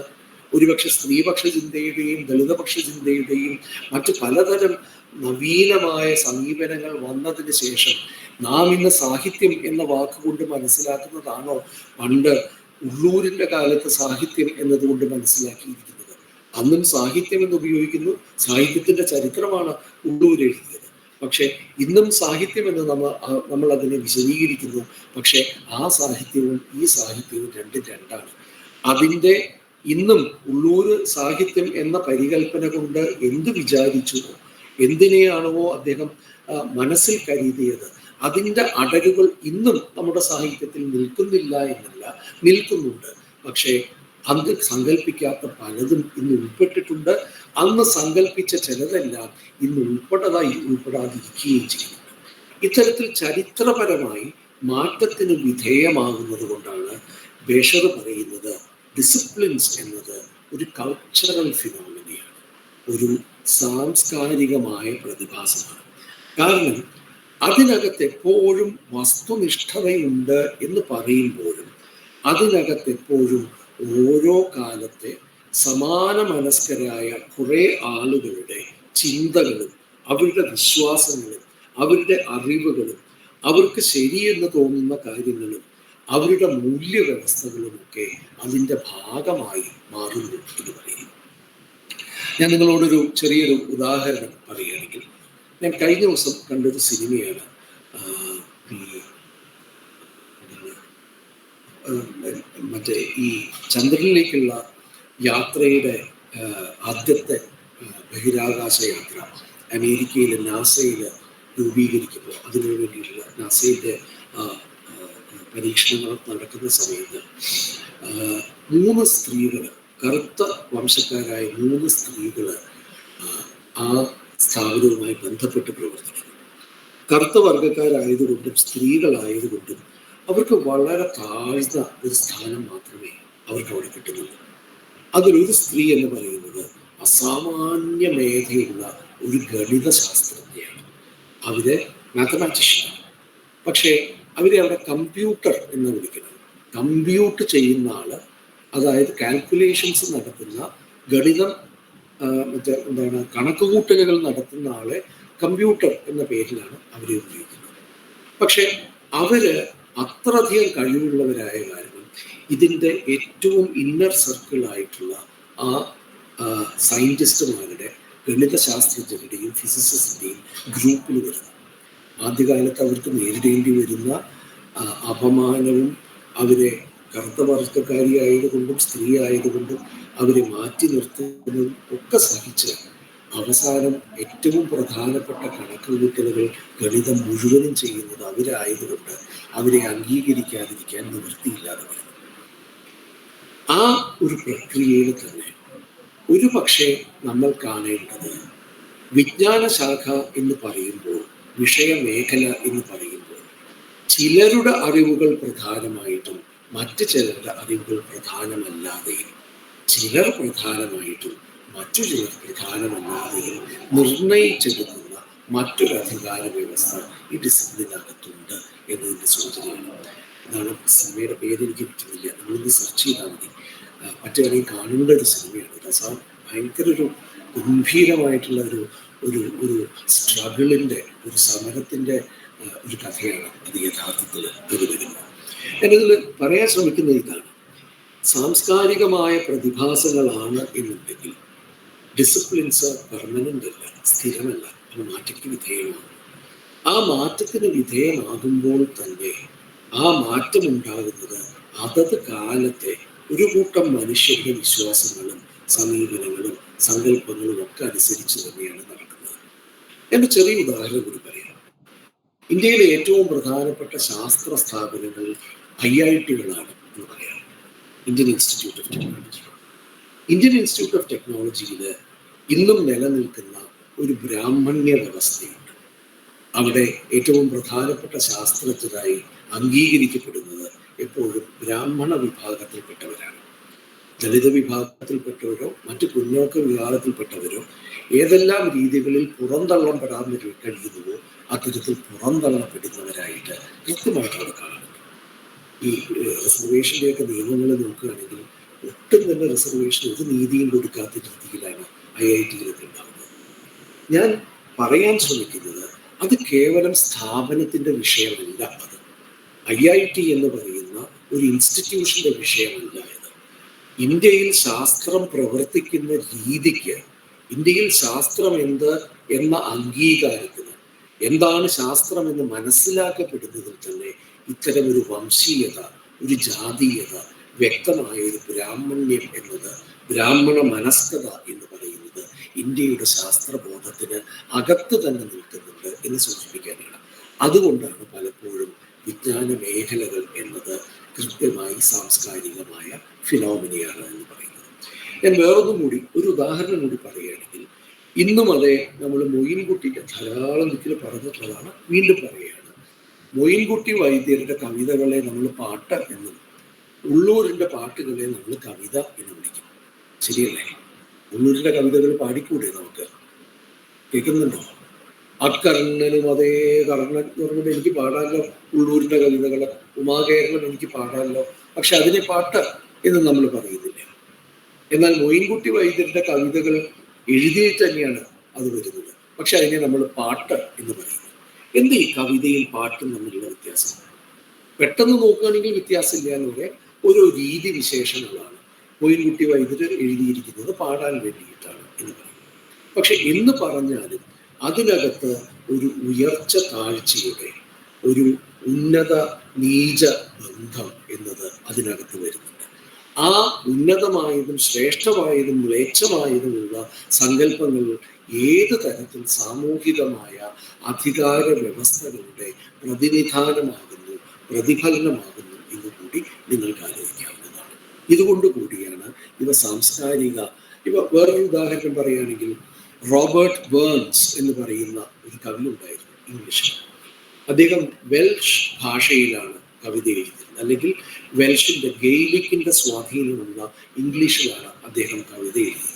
ഒരുപക്ഷെ സ്ത്രീപക്ഷ ചിന്തയുടെയും ദളിതപക്ഷ ചിന്തയുടെയും മറ്റു പലതരം നവീനമായ സമീപനങ്ങൾ വന്നതിന് ശേഷം നാം ഇന്ന് സാഹിത്യം എന്ന വാക്കുകൊണ്ട് മനസ്സിലാക്കുന്നതാണോ പണ്ട് ഉള്ളൂരിൻ്റെ കാലത്ത് സാഹിത്യം എന്നതുകൊണ്ട് മനസ്സിലാക്കിയിരിക്കുന്നത്? അന്നും സാഹിത്യം എന്ന് ഉപയോഗിക്കുന്നു. സാഹിത്യത്തിൻ്റെ ചരിത്രമാണ് ഉള്ളൂർ എഴുതിയത്. പക്ഷെ ഇന്നും സാഹിത്യം എന്ന് നമ്മൾ അതിനെ വിശദീകരിക്കുന്നു. പക്ഷെ ആ സാഹിത്യവും ഈ സാഹിത്യവും രണ്ടാണ്. അതിൻ്റെ ഇന്നും ഉള്ളൂർ സാഹിത്യം എന്ന പരികൽപ്പന കൊണ്ട് എന്ത് വിചാരിച്ചു, എന്തിനെയാണോ അദ്ദേഹം മനസ്സിൽ കരുതിയത്, അതിൻ്റെ അടരുകൾ ഇന്നും നമ്മുടെ സാഹിത്യത്തിൽ നിൽക്കുന്നില്ല എന്നല്ല, നിൽക്കുന്നുണ്ട്. പക്ഷേ അന്ന് സങ്കല്പിക്കാത്ത പലതും ഇന്ന് ഉൾപ്പെട്ടിട്ടുണ്ട്. അന്ന് സങ്കല്പിച്ച ചിലതെല്ലാം ഇന്ന് ഉൾപ്പെടാതിരിക്കുകയും ചെയ്യുന്നുണ്ട്. ഇത്തരത്തിൽ ചരിത്രപരമായി മാറ്റത്തിന് വിധേയമാകുന്നത് കൊണ്ടാണ് ബേഷർ പറയുന്നത് ഡിസിപ്ലിൻസ് എന്നത് ഒരു കൾച്ചറൽ ഫിനോമിനയാണ്, ഒരു സാംസ്കാരികമായ പ്രതിഭാസമാണ്. കാരണം അതിനകത്ത് എപ്പോഴും വസ്തുനിഷ്ഠതയുണ്ട് എന്ന് പറയുമ്പോഴും അതിനകത്ത് എപ്പോഴും ഓരോ കാലത്തെ സമാന മനസ്കരായ കുറേ ആളുകളുടെ ചിന്തകളും അവരുടെ വിശ്വാസങ്ങളും അവരുടെ അറിവുകളും അവർക്ക് ശരിയെന്ന് തോന്നുന്ന കാര്യങ്ങളും അവരുടെ മൂല്യവ്യവസ്ഥകളുമൊക്കെ അതിൻ്റെ ഭാഗമായി മാറുന്നു എന്ന് പറയും. ഞാൻ നിങ്ങളോടൊരു ചെറിയൊരു ഉദാഹരണം പറയുകയാണെങ്കിൽ, ഞാൻ കഴിഞ്ഞ ദിവസം കണ്ടൊരു സിനിമയാണ് മറ്റേ ഈ ചന്ദ്രനിലേക്കുള്ള യാത്രയുടെ ആദ്യത്തെ ബഹിരാകാശ യാത്ര അമേരിക്കയിലെ നാസയിൽ രൂപീകരിക്കുമ്പോൾ അതിനു വേണ്ടിയിട്ടുള്ള നാസയുടെ പരീക്ഷണങ്ങൾ നടക്കുന്ന സമയത്ത് 3 സ്ത്രീകൾ, കറുത്ത വംശക്കാരായ 3 സ്ത്രീകൾ ആ സ്ഥാപനവുമായി ബന്ധപ്പെട്ട് പ്രവർത്തിക്കുന്നു. കറുത്ത വർഗക്കാരായതുകൊണ്ടും സ്ത്രീകളായതുകൊണ്ടും അവർക്ക് വളരെ താഴ്ന്ന ഒരു സ്ഥാനം മാത്രമേ അവർക്ക് അവിടെ കിട്ടുന്നുള്ളൂ. അതിലൊരു സ്ത്രീ എന്ന് പറയുന്നത് അസാമാന്യ മേധയുള്ള ഒരു ഗണിത ശാസ്ത്രജ്ഞയാണ്. അവര് മാത്തമാറ്റീഷ്യനാണ്. പക്ഷേ അവരെ അവിടെ കമ്പ്യൂട്ടർ എന്ന് വിളിക്കുന്നത്. കമ്പ്യൂട്ട് ചെയ്യുന്ന ആള്, അതായത് കാൽക്കുലേഷൻസ് നടത്തുന്ന, ഗണിതം എന്താണ് കണക്കുകൂട്ടലുകൾ നടത്തുന്ന ആളെ കമ്പ്യൂട്ടർ എന്ന പേരിലാണ് അവരെ ഉപയോഗിക്കുന്നത്. പക്ഷെ അവര് അത്രയധികം കഴിവുള്ളവരായ കാരണം ഇതിൻ്റെ ഏറ്റവും ഇന്നർ സർക്കിളായിട്ടുള്ള ആ സയൻറ്റിസ്റ്റുമാരുടെ, ഗണിതശാസ്ത്രജ്ഞരുടെയും ഫിസിസിസ്റ്റിൻ്റെയും ഗ്രൂപ്പിൽ വരുന്നു. ആദ്യകാലത്ത് അവർക്ക് നേരിടേണ്ടി വരുന്ന അപമാനവും, അവരെ കറുത്ത വർഗക്കാരിയായതുകൊണ്ടും സ്ത്രീ ആയതുകൊണ്ടും അവരെ മാറ്റി നിർത്തുന്നതും ഒക്കെ സഹിച്ച് അവസാനം ഏറ്റവും പ്രധാനപ്പെട്ട കണക്കുകൂട്ടലുകൾ, ഗണിതം മുഴുവനും ചെയ്യുന്നത് അവരായതുകൊണ്ട് അവരെ അംഗീകരിക്കാതിരിക്കാൻ നിവൃത്തിയില്ലാതെ വരുന്നു. ആ ഒരു പ്രക്രിയയിൽ തന്നെ ഒരു പക്ഷേ നമ്മൾ കാണേണ്ടത്, വിജ്ഞാന ശാഖ എന്ന് പറയുമ്പോൾ, വിഷയമേഖല എന്ന് പറയുമ്പോൾ, ചിലരുടെ അറിവുകൾ പ്രധാനമായിട്ടും മറ്റു ചിലരുടെ അറിവുകൾ പ്രധാനമല്ലാതെയും, ചിലർ പ്രധാനമായിട്ടും മറ്റു ചിലർ പ്രധാനമല്ലാതെയും നിർണയിച്ചെടുക്കുന്ന മറ്റൊരു അധികാര വ്യവസ്ഥ ഈ ഡിസിപ്ലിനകത്തുണ്ട് എന്നതിൻ്റെ സൂചനയാണ്. അതാണ് സിനിമയുടെ പേര് എനിക്ക് കിട്ടുന്നില്ല, നമ്മളിന്ന് സെർച്ച് ചെയ്താൽ മതി. മറ്റേതെങ്കിലും കാണേണ്ട ഒരു സിനിമയാണ്. ഭയങ്കര ഒരു ഗംഭീരമായിട്ടുള്ള ഒരു സ്ട്രഗിളിൻ്റെ, ഒരു സമരത്തിൻ്റെ ഒരു കഥയാണ് അത് യഥാർത്ഥത്തിൽ വരുന്നത്. ഞാനിതിൽ പറയാൻ ശ്രമിക്കുന്നത് ഇതാണ്: സാംസ്കാരികമായ പ്രതിഭാസങ്ങളാണ് എന്നുണ്ടെങ്കിൽ ഡിസിപ്ലിൻസ് പെർമനൻ്റ് അല്ല, സ്ഥിരമല്ല, അത് മാറ്റത്തിന് വിധേയമാണ്. ആ മാറ്റത്തിന് വിധേയമാകുമ്പോൾ തന്നെ ആ മാറ്റം ഉണ്ടാകുന്നത് അതത് കാലത്തെ ഒരു കൂട്ടം മനുഷ്യരുടെ വിശ്വാസങ്ങളും സമീപനങ്ങളും സങ്കല്പങ്ങളും ഒക്കെ അനുസരിച്ച് തന്നെയാണ് നടക്കുന്നത്. എൻ്റെ ചെറിയ ഉദാഹരണം കൂടി പറയാം. ഇന്ത്യയിലെ ഏറ്റവും പ്രധാനപ്പെട്ട ശാസ്ത്ര സ്ഥാപനങ്ങൾ IIT-കളാണ് എന്ന് പറയാം. Indian institute of technology. Indian institute of ടെക്നോളജിയിൽ ഇന്നും നിലനിൽക്കുന്ന ഒരു ബ്രാഹ്മണ്യ വ്യവസ്ഥയുണ്ട്. അവിടെ ഏറ്റവും പ്രധാനപ്പെട്ട ശാസ്ത്രജ്ഞരായി അംഗീകരിക്കപ്പെടുന്നത് എപ്പോഴും ബ്രാഹ്മണ വിഭാഗത്തിൽപ്പെട്ടവരാണ്. ദളിത് വിഭാഗത്തിൽപ്പെട്ടവരോ മറ്റു പിന്നോക്ക വിഭാഗത്തിൽപ്പെട്ടവരോ ഏതെല്ലാം രീതികളിൽ പുറന്തള്ളപ്പെടാൻ കഴിയുന്നുവോ അത്തരത്തിൽ പുറന്തള്ളപ്പെടുന്നവരായിട്ട് കൃത്യമായിട്ടാണ് കാണുന്നത്. ഈ റിസർവേഷൻ്റെയൊക്കെ നിയമങ്ങൾ നോക്കുകയാണെങ്കിൽ ഒട്ടും തന്നെ റിസർവേഷൻ ഒരു നീതിയും കൊടുക്കാത്ത രീതിയിലാണ് IIT-കളൊക്കെ ഉണ്ടാകുന്നത്. ഞാൻ പറയാൻ ശ്രമിക്കുന്നത് അത് കേവലം സ്ഥാപനത്തിൻ്റെ വിഷയമല്ല. അത് IIT എന്ന് പറയുന്ന ഒരു ഇൻസ്റ്റിറ്റ്യൂഷൻ്റെ വിഷയമല്ല. ഇത് ഇന്ത്യയിൽ ശാസ്ത്രം പ്രവർത്തിക്കുന്ന രീതിക്ക്, ഇന്ത്യയിൽ ശാസ്ത്രം എന്ത് എന്ന അംഗീകാരത്തിന്, എന്താണ് ശാസ്ത്രം എന്ന് മനസ്സിലാക്കപ്പെടുന്നതിൽ തന്നെ ഇത്തരം ഒരു വംശീയത, ഒരു ജാതീയത, വ്യക്തമായ ഒരു ബ്രാഹ്മണ്യം എന്നത്, ബ്രാഹ്മണ മനസ്കത എന്ന് പറയുന്നത് ഇന്ത്യയുടെ ശാസ്ത്രബോധത്തിന് അകത്ത് തന്നെ നിൽക്കുന്നുണ്ട് എന്ന് സൂചിപ്പിക്കാനാണ്. അതുകൊണ്ടാണ് പലപ്പോഴും വിജ്ഞാന മേഖലകൾ എന്നത് കൃത്യമായി സാംസ്കാരികമായ ഫിനോമിനയാണ് എന്ന് പറയുന്നത്. ഞാൻ വേറൊന്നും കൂടി, ഒരു ഉദാഹരണം കൂടി പറയുകയാണെങ്കിൽ, ഇന്നും അതേ നമ്മൾ മൊയിൻകുട്ടിക്ക് ധാരാളം ദിക്കിൽ പറഞ്ഞിട്ടുള്ളതാണ്, വീണ്ടും പറയുകയാണ്. മൊയിൻകുട്ടി വൈദ്യരുടെ കവിതകളെ നമ്മൾ പാട്ട് എന്നും ഉള്ളൂരിൻ്റെ പാട്ടുകളെ നമ്മൾ കവിത എന്ന് വിളിക്കും. ശരിയല്ലേ? ഉള്ളൂരിൻ്റെ കവിതകൾ പാടിക്കൂടെ നമുക്ക്? കേൾക്കുന്നുണ്ടോ? അക്കർണനും അതേ കർണൻ എന്ന് പറയുമ്പോൾ എനിക്ക് പാടാമല്ലോ ഉള്ളൂരിൻ്റെ കവിതകൾ, ഉമാകേരളം എനിക്ക് പാടാമല്ലോ, പക്ഷെ അതിനെ പാട്ട് എന്ന് നമ്മൾ പറയുന്നില്ല. എന്നാൽ മൊയിൻകുട്ടി വൈദ്യരുടെ കവിതകൾ എഴുതിയിട്ട് തന്നെയാണ് അത് വരുന്നത്, പക്ഷെ അതിനെ നമ്മൾ പാട്ട് എന്ന് പറയുന്നത്. എന്ത് ഈ കവിതയും പാട്ടും തമ്മിലുള്ള വ്യത്യാസം? പെട്ടെന്ന് നോക്കുകയാണെങ്കിൽ വ്യത്യാസമില്ല എന്ന് പറയാൻ ഓരോ രീതി വിശേഷങ്ങളാണ്. മൊയിൻകുട്ടി വൈദ്യർ എഴുതിയിരിക്കുന്നത് പാടാൻ വേണ്ടിയിട്ടാണ് എന്ന് പറയും. പക്ഷെ എന്ന് പറഞ്ഞാലും അതിനകത്ത് ഒരു ഉയർച്ച താഴ്ചയുടെ, ഒരു ഉന്നത നീച ബന്ധം എന്നത് അതിനകത്ത് വരുന്നുണ്ട്. ആ ഉന്നതമായതും ശ്രേഷ്ഠമായതും മ്ലേച്ഛമായതുമുള്ള സങ്കല്പങ്ങൾ ഏത് തരത്തിൽ സാമൂഹികമായ അധികാര വ്യവസ്ഥകളുടെ പ്രതിനിധാനമാകുന്നു, പ്രതിഫലനമാകുന്നു എന്ന് കൂടി നിങ്ങൾക്ക് ആലോചിക്കാവുന്നതാണ്. ഇതുകൊണ്ട് കൂടിയാണ് ഇവ സാംസ്കാരിക. വേറൊരു ഉദാഹരണം പറയുകയാണെങ്കിൽ, റോബർട്ട് ബേൺസ് എന്ന് പറയുന്ന ഒരു കവി ഉണ്ടായിരുന്നു, ഇംഗ്ലീഷിൽ. അദ്ദേഹം വെൽഷ് ഭാഷയിലാണ് കവിത എഴുതുന്നത്, അല്ലെങ്കിൽ വെൽഷിൻ്റെ, ഗെയിലിക്കിൻ്റെ സ്വാധീനമുള്ള ഇംഗ്ലീഷിലാണ് അദ്ദേഹം കവിത എഴുതുന്നത്.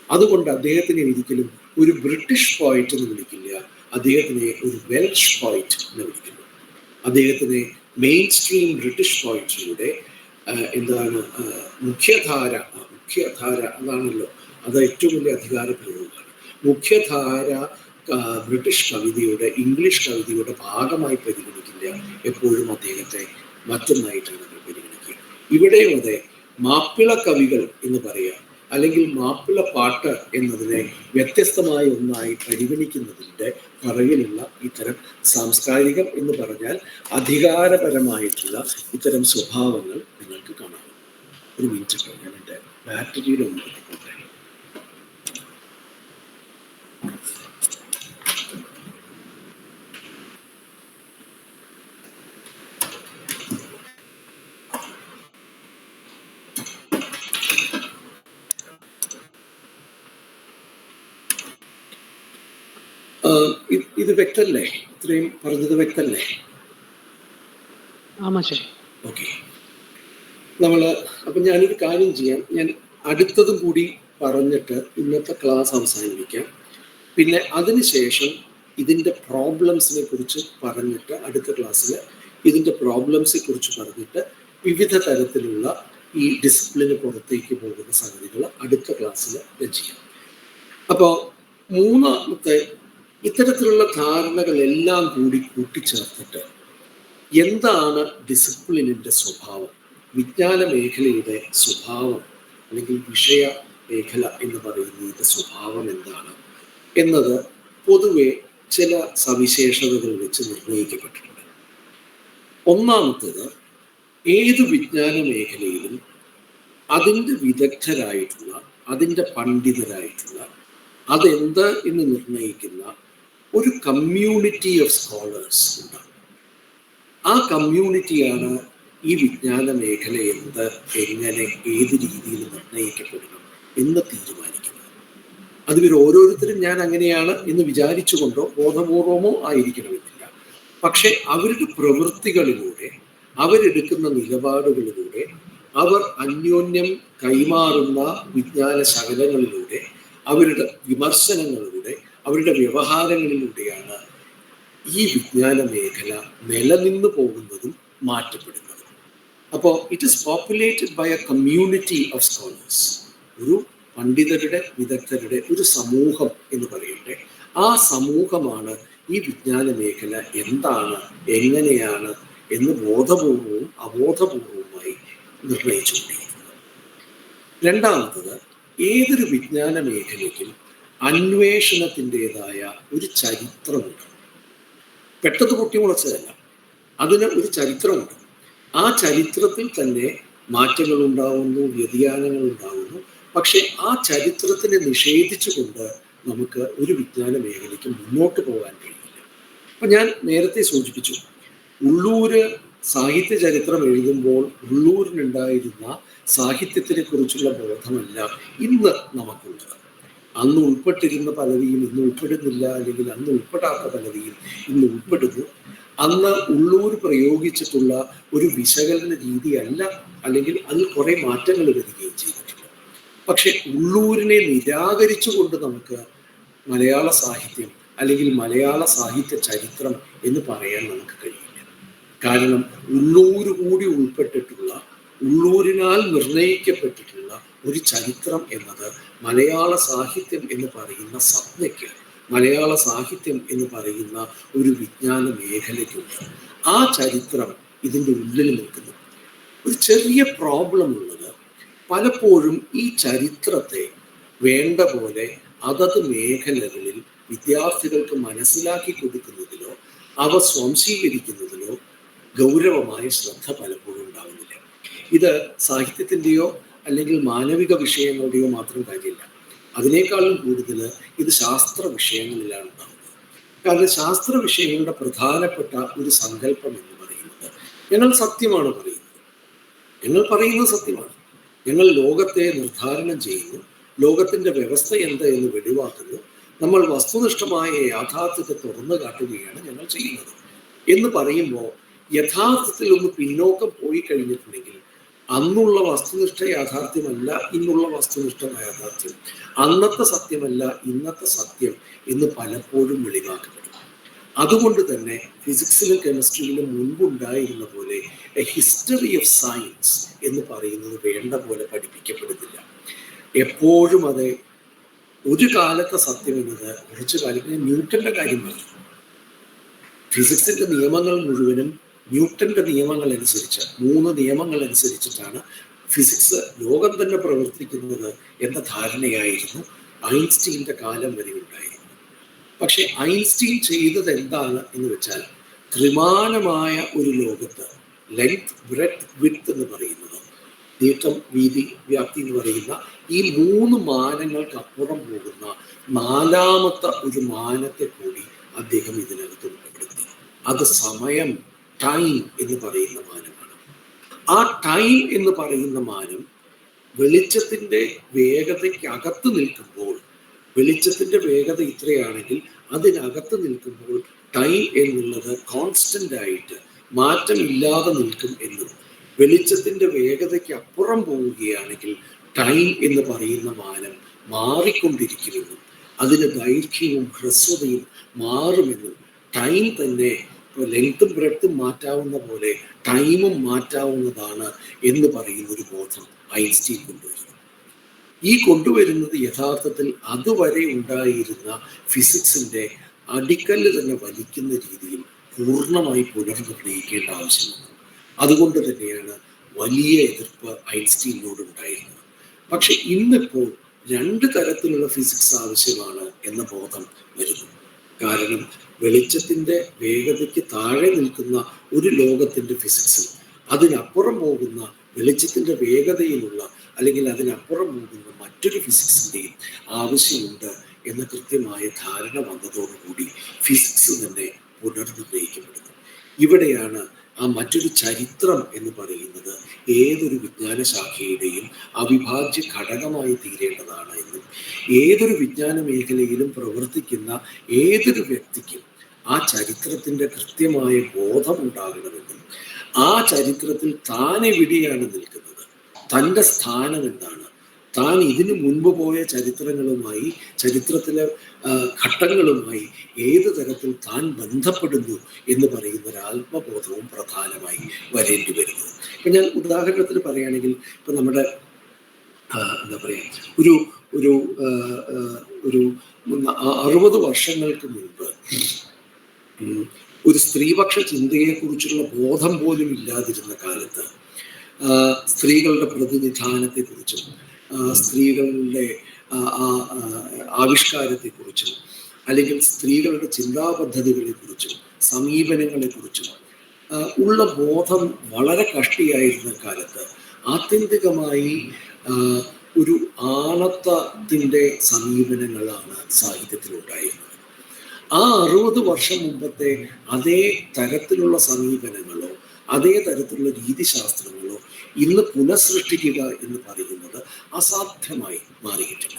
അതുകൊണ്ട് അദ്ദേഹത്തിനെ ഒരിക്കലും ഒരു ബ്രിട്ടീഷ് പോയറ്റ് എന്ന് വിളിക്കില്ല, അദ്ദേഹത്തിനെ ഒരു വെൽഷ് പോയിറ്റ് എന്ന് വിളിക്കുന്നു. അദ്ദേഹത്തിനെ മെയിൻ സ്ട്രീം ബ്രിട്ടീഷ് പോയിട്രിയുടെ മുഖ്യധാര അതാണല്ലോ, അത് ഏറ്റവും വലിയ അധികാര പ്രയോഗമാണ്. മുഖ്യധാര ബ്രിട്ടീഷ് കവിതയുടെ, ഇംഗ്ലീഷ് കവിതയുടെ ഭാഗമായി പരിഗണിക്കില്ല, എപ്പോഴും അദ്ദേഹത്തെ മറ്റൊന്നായിട്ടാണ് നമ്മൾ പരിഗണിക്കുക. ഇവിടെയും അതെ, മാപ്പിള കവികൾ എന്ന് പറയാം, അല്ലെങ്കിൽ മാപ്പിള പാട്ട് എന്നതിനെ വ്യത്യസ്തമായ ഒന്നായി പരിഗണിക്കുന്നതിൻ്റെ പിറകിലുള്ള ഇത്തരം സാംസ്കാരികം എന്ന് പറഞ്ഞാൽ അധികാരപരമായിട്ടുള്ള ഇത്തരം സ്വഭാവങ്ങൾ നിങ്ങൾക്ക് കാണാം. ഒരു മിനിറ്റ്, ഞാൻ എൻ്റെ ബാറ്ററിയുടെ ഒന്ന് ഇത് വ്യക്തല്ലേ? ഇത്രയും പറഞ്ഞത് വ്യക്തല്ലേ? ഓക്കെ. അപ്പം ഞാനൊരു കാര്യം ചെയ്യാം, ഞാൻ അടുത്തതും കൂടി പറഞ്ഞിട്ട് ഇന്നത്തെ ക്ലാസ് അവസാനിപ്പിക്കാം. പിന്നെ അതിനുശേഷം ഇതിൻ്റെ പ്രോബ്ലംസിനെ കുറിച്ച് പറഞ്ഞിട്ട് അടുത്ത ക്ലാസ്സിൽ ഇതിൻ്റെ പ്രോബ്ലംസിനെ കുറിച്ച് പറഞ്ഞിട്ട് വിവിധ തരത്തിലുള്ള ഈ ഡിസിപ്ലിന് പുറത്തേക്ക് പോകുന്ന സംഗതികൾ അടുത്ത ക്ലാസ്സിൽ ചെയ്യാം. അപ്പോൾ മൂന്നാമത്തെ ഇത്തരത്തിലുള്ള ധാരണകളെല്ലാം കൂടി കൂട്ടിച്ചേർത്തിട്ട് എന്താണ് ഡിസിപ്ലിനിൻ്റെ സ്വഭാവം, വിജ്ഞാന മേഖലയുടെ സ്വഭാവം അല്ലെങ്കിൽ വിഷയ മേഖല എന്ന് പറയുന്നതിൻ്റെ സ്വഭാവം എന്താണ് എന്നത് പൊതുവെ ചില സവിശേഷതകൾ വെച്ച് നിർണ്ണയിക്കപ്പെട്ടിട്ടുണ്ട്. ഒന്നാമത്തേത്, ഏത് വിജ്ഞാന മേഖലയിലും അതിൻ്റെ വിദഗ്ധരായിട്ടുള്ള, അതിൻ്റെ പണ്ഡിതരായിട്ടുള്ള, അതെന്ത് എന്ന് നിർണ്ണയിക്കുന്ന ഒരു കമ്മ്യൂണിറ്റി ഓഫ് സ്കോളേഴ്സ് ഉണ്ടാകും. ആ കമ്മ്യൂണിറ്റിയാണ് ഈ വിജ്ഞാന മേഖല എന്ത്, എങ്ങനെ, ഏത് രീതിയിൽ നിർണ്ണയിക്കപ്പെടണം എന്ന് തീരുമാനിക്കുന്നത്. അതിൽ ഓരോരുത്തരും ഞാൻ അങ്ങനെയാണ് എന്ന് വിചാരിച്ചുകൊണ്ടോ ബോധപൂർവമോ ആയിരിക്കണമെന്നില്ല. പക്ഷെ അവരുടെ പ്രവൃത്തികളിലൂടെ, അവരെടുക്കുന്ന നിലപാടുകളിലൂടെ, അവർ അന്യോന്യം കൈമാറുന്ന വിജ്ഞാന ശകലങ്ങളിലൂടെ, അവരുടെ വിമർശനങ്ങളിലൂടെ, അവരുടെ വ്യവഹാരങ്ങളിലൂടെയാണ് ഈ വിജ്ഞാന മേഖല നിലനിന്നു പോകുന്നതും മാറ്റപ്പെടുന്നതും. അപ്പോൾ it is populated by a community of scholars. ഒരു പണ്ഡിതരുടെ, വിദഗ്ധരുടെ ഒരു സമൂഹം എന്ന് പറയട്ടെ. ആ സമൂഹമാണ് ഈ വിജ്ഞാന മേഖല എന്താണ്, എങ്ങനെയാണ് എന്ന് ബോധപൂർവവും അബോധപൂർവവുമായി നിർണയിച്ചുകൊണ്ടിരിക്കുന്നത്. രണ്ടാമത്തത്, ഏതൊരു വിജ്ഞാന മേഖലയ്ക്കും അന്വേഷണത്തിൻ്റെതായ ഒരു ചരിത്രമുണ്ട്. പെട്ടെന്ന് പൊട്ടിമുളച്ചതല്ല, അതിന് ഒരു ചരിത്രമുണ്ട്. ആ ചരിത്രത്തിൽ തന്നെ മാറ്റങ്ങൾ ഉണ്ടാവുന്നു, വ്യതിയാനങ്ങൾ ഉണ്ടാവുന്നു. പക്ഷെ ആ ചരിത്രത്തിനെ നിഷേധിച്ചുകൊണ്ട് നമുക്ക് ഒരു വിജ്ഞാന മേഖലയ്ക്ക് മുന്നോട്ട് പോകാൻ കഴിയില്ല. അപ്പം ഞാൻ നേരത്തെ സൂചിപ്പിച്ചു, ഉള്ളൂര് സാഹിത്യ ചരിത്രം എഴുതുമ്പോൾ ഉള്ളൂരിനുണ്ടായിരുന്ന സാഹിത്യത്തിനെ കുറിച്ചുള്ള ബോധമല്ല ഇന്ന് നമുക്കുള്ളത്. അന്ന് ഉൾപ്പെട്ടിരുന്ന പലവിയും ഇന്ന് ഉൾപ്പെടുന്നില്ല, അല്ലെങ്കിൽ അന്ന് ഉൾപ്പെടാത്ത പലവിയും ഇന്ന് ഉൾപ്പെടുന്നു. അന്ന് ഉള്ളൂർ പ്രയോഗിച്ചിട്ടുള്ള ഒരു വിശകലന രീതിയല്ല, അല്ലെങ്കിൽ അതിൽ കുറേ മാറ്റങ്ങൾ വരികയും ചെയ്തിട്ടുണ്ട്. പക്ഷെ ഉള്ളൂരിനെ നിരാകരിച്ചുകൊണ്ട് നമുക്ക് മലയാള സാഹിത്യം അല്ലെങ്കിൽ മലയാള സാഹിത്യ ചരിത്രം എന്ന് പറയാൻ നമുക്ക് കഴിയില്ല. കാരണം ഉള്ളൂര് കൂടി ഉൾപ്പെട്ടിട്ടുള്ള, ഉള്ളൂരിനാൽ നിർണയിക്കപ്പെട്ടിട്ടുള്ള ഒരു ചരിത്രം എന്നത് മലയാള സാഹിത്യം എന്ന് പറയുന്ന സംജ്ഞയ്ക്ക്, മലയാള സാഹിത്യം എന്ന് പറയുന്ന ഒരു വിജ്ഞാന മേഖലയ്ക്കുണ്ട്. ആ ചരിത്രം ഇതിൻ്റെ ഉള്ളിൽ നിൽക്കുന്നു. ഒരു ചെറിയ പ്രോബ്ലം ഉള്ളത്, പലപ്പോഴും ഈ ചരിത്രത്തെ വേണ്ട പോലെ അതത് മേഖലകളിൽ വിദ്യാർത്ഥികൾക്ക് മനസ്സിലാക്കി കൊടുക്കുന്നതിലോ അവ സ്വാംശീകരിക്കുന്നതിലോ ഗൗരവമായ ശ്രദ്ധ പലപ്പോഴും ഉണ്ടാകുന്നില്ല. ഇത് സാഹിത്യത്തിൻ്റെയോ അല്ലെങ്കിൽ മാനവിക വിഷയങ്ങളുടെയോ മാത്രം കാര്യമില്ല. അതിനേക്കാളും കൂടുതൽ ഇത് ശാസ്ത്ര വിഷയങ്ങളിലാണ് ഉണ്ടാകുന്നത്. കാരണം ശാസ്ത്ര വിഷയങ്ങളുടെ പ്രധാനപ്പെട്ട ഒരു സങ്കല്പം എന്ന് പറയുന്നത്, ഞങ്ങൾ സത്യമാണ് പറയുന്നത്, ഞങ്ങൾ പറയുന്നത് സത്യമാണ്, ഞങ്ങൾ ലോകത്തെ നിർദ്ധാരണം ചെയ്യുന്നു, ലോകത്തിൻ്റെ വ്യവസ്ഥ എന്താ എന്ന് വെളിവാക്കുന്നു, നമ്മൾ വസ്തുനിഷ്ഠമായ യാഥാർത്ഥ്യത്തെ തുറന്നു കാട്ടുകയാണ് ഞങ്ങൾ ചെയ്യുന്നത് എന്ന് പറയുമ്പോൾ യഥാർത്ഥത്തിൽ ഒന്ന് പിന്നോക്കം പോയി കഴിഞ്ഞിട്ടുണ്ടെങ്കിൽ അന്നുള്ള വസ്തുനിഷ്ഠ യാഥാർത്ഥ്യമല്ല ഇന്നുള്ള വസ്തുനിഷ്ഠ യാഥാർത്ഥ്യം, അന്നത്തെ സത്യമല്ല ഇന്നത്തെ സത്യം എന്ന് പലപ്പോഴും വെളിവാക്കപ്പെടും. അതുകൊണ്ട് തന്നെ ഫിസിക്സിലും കെമിസ്ട്രിയിലും മുൻപുണ്ടായിരുന്ന പോലെ എ ഹിസ്റ്ററി ഓഫ് സയൻസ് എന്ന് പറയുന്നത് വേണ്ട പോലെ പഠിപ്പിക്കപ്പെടുന്നില്ല. എപ്പോഴും അത് ഒരു കാലത്തെ സത്യം എന്നത് കുറച്ചു കാലത്തിന് ന്യൂട്ടന്റെ കാര്യം പറഞ്ഞു. ഫിസിക്സിന്റെ നിയമങ്ങൾ മുഴുവനും ന്യൂട്ടന്റെ നിയമങ്ങൾ അനുസരിച്ച് 3 നിയമങ്ങൾ അനുസരിച്ചിട്ടാണ് ഫിസിക്സ് ലോകം തന്നെ പ്രവർത്തിക്കുന്നത് എന്ന ധാരണയായിരുന്നു ഐൻസ്റ്റീൻ്റെ കാലം വരെ ഉണ്ടായിരുന്നത്. പക്ഷെ ഐൻസ്റ്റീൻ ചെയ്തത് എന്താണ് എന്ന് വെച്ചാൽ ത്രിമാനമായ ഒരു ലോകത്ത് ലെങ്ത്, ബ്രെഡ്ത്ത്, വിഡ്ത്ത് എന്ന് പറയുന്നത്, നീട്ടം, വീതി, വ്യാപ്തി എന്ന് പറയുന്ന ഈ 3 മാനങ്ങൾക്ക് അപ്പുറം പോകുന്ന 4ാമത്തെ ഒരു മാനത്തെ കൂടി അദ്ദേഹം ഇതിനകത്ത് ഉൾപ്പെടുത്തി. അത് സമയം, ടൈം എന്ന് പറയുന്ന മാനമാണ്. ആ ടൈം എന്ന് പറയുന്ന മാനം വെളിച്ചത്തിൻ്റെ വേഗതയ്ക്ക് അകത്ത് നിൽക്കുമ്പോൾ, വെളിച്ചത്തിൻ്റെ വേഗത ഇത്രയാണെങ്കിൽ അതിനകത്ത് നിൽക്കുമ്പോൾ ടൈം എന്നുള്ളത് കോൺസ്റ്റന്റ് ആയിട്ട് മാറ്റമില്ലാതെ നിൽക്കും എന്നും, വെളിച്ചത്തിൻ്റെ വേഗതയ്ക്ക് അപ്പുറം പോവുകയാണെങ്കിൽ ടൈം എന്ന് പറയുന്ന മാനം മാറിക്കൊണ്ടിരിക്കുമെന്നും, അതിന് ദൈർഘ്യവും ഹ്രസ്വതയും മാറുമെന്നും, ടൈം തന്നെ ലെങ്ത്തും ബ്രെഡ്ത്തും മാറ്റാവുന്ന പോലെ ടൈമും മാറ്റാവുന്നതാണ് എന്ന് പറയുന്ന ഒരു ബോധം ഐൻസ്റ്റീൻ കൊണ്ടുവരുന്നു. ഈ കൊണ്ടുവരുന്നത് യഥാർത്ഥത്തിൽ അതുവരെ ഉണ്ടായിരുന്ന ഫിസിക്സിന്റെ അടിക്കല്ല് തന്നെ വലിക്കുന്ന രീതിയിൽ പൂർണ്ണമായി പുനർനിർണ്ണയിക്കേണ്ട ആവശ്യമുണ്ട്. അതുകൊണ്ട് തന്നെയാണ് വലിയ എതിർപ്പ് ഐൻസ്റ്റീനോട് ഉണ്ടായിരുന്നത്. പക്ഷെ ഇന്നിപ്പോൾ 2 തരത്തിലുള്ള ഫിസിക്സ് ആവശ്യമാണ് എന്ന ബോധം വരുന്നു. കാരണം വെളിച്ചത്തിൻ്റെ വേഗതയ്ക്ക് താഴെ നിൽക്കുന്ന ഒരു ലോകത്തിൻ്റെ ഫിസിക്സും അതിനപ്പുറം പോകുന്ന വെളിച്ചത്തിൻ്റെ വേഗതയിലുള്ള അല്ലെങ്കിൽ അതിനപ്പുറം പോകുന്ന മറ്റൊരു ഫിസിക്സിൻ്റെയും ആവശ്യമുണ്ട് എന്ന കൃത്യമായ ധാരണ വന്നതോടുകൂടി ഫിസിക്സ് തന്നെ പുനർനിർണ്ണയിക്കപ്പെടുന്നു. ഇവിടെയാണ് ആ മറ്റൊരു ചരിത്രം എന്ന് പറയുന്നത് ഏതൊരു വിജ്ഞാന ശാഖയുടെയും അവിഭാജ്യ ഘടകമായി തീരേണ്ടതാണ് എന്നും, ഏതൊരു വിജ്ഞാന മേഖലയിലും പ്രവർത്തിക്കുന്ന ഏതൊരു വ്യക്തിക്കും ആ ചരിത്രത്തിൻ്റെ കൃത്യമായ ബോധമുണ്ടാകണമെന്നും, ആ ചരിത്രത്തിൽ താൻ എവിടെയാണ് നിൽക്കുന്നത്, തൻ്റെ സ്ഥാനം എന്താണ്, താൻ ഇതിനു മുൻപ് പോയ ചരിത്രങ്ങളുമായി, ചരിത്രത്തിലെ ഘട്ടങ്ങളുമായി ഏത് തരത്തിൽ താൻ ബന്ധപ്പെടുന്നു എന്ന് പറയുന്ന ഒരു ആത്മബോധവും പ്രധാനമായി വരേണ്ടി വരുന്നത്. ഇപ്പം ഞാൻ ഉദാഹരണത്തിന് പറയുകയാണെങ്കിൽ, ഇപ്പം നമ്മുടെ എന്താ പറയുക, ഒരു 60 വർഷങ്ങൾക്ക് മുൻപ് ഒരു സ്ത്രീപക്ഷ ചിന്തയെക്കുറിച്ചുള്ള ബോധം പോലും ഇല്ലാതിരുന്ന കാലത്ത് സ്ത്രീകളുടെ പ്രതിനിധാനത്തെക്കുറിച്ചും സ്ത്രീകളുടെ ആവിഷ്കാരത്തെക്കുറിച്ചും അല്ലെങ്കിൽ സ്ത്രീകളുടെ ചിന്താ പദ്ധതികളെക്കുറിച്ചും സമീപനങ്ങളെക്കുറിച്ചും ഉള്ള ബോധം വളരെ കഷ്ടിയായിരുന്ന കാലത്ത് ആത്യന്തികമായി ഒരു ആണത്തത്തിൻ്റെ സമീപനങ്ങളാണ് സാഹിത്യത്തിലുണ്ടായിരുന്നത്. ആ 60 വർഷം മുമ്പത്തെ അതേ തരത്തിലുള്ള സമീപനങ്ങളോ അതേ തരത്തിലുള്ള രീതിശാസ്ത്രങ്ങളോ ഇന്ന് പുനഃസൃഷ്ടിക്കുക എന്ന് പറയുന്നത് അസാധ്യമായി മാറിയിട്ടില്ല.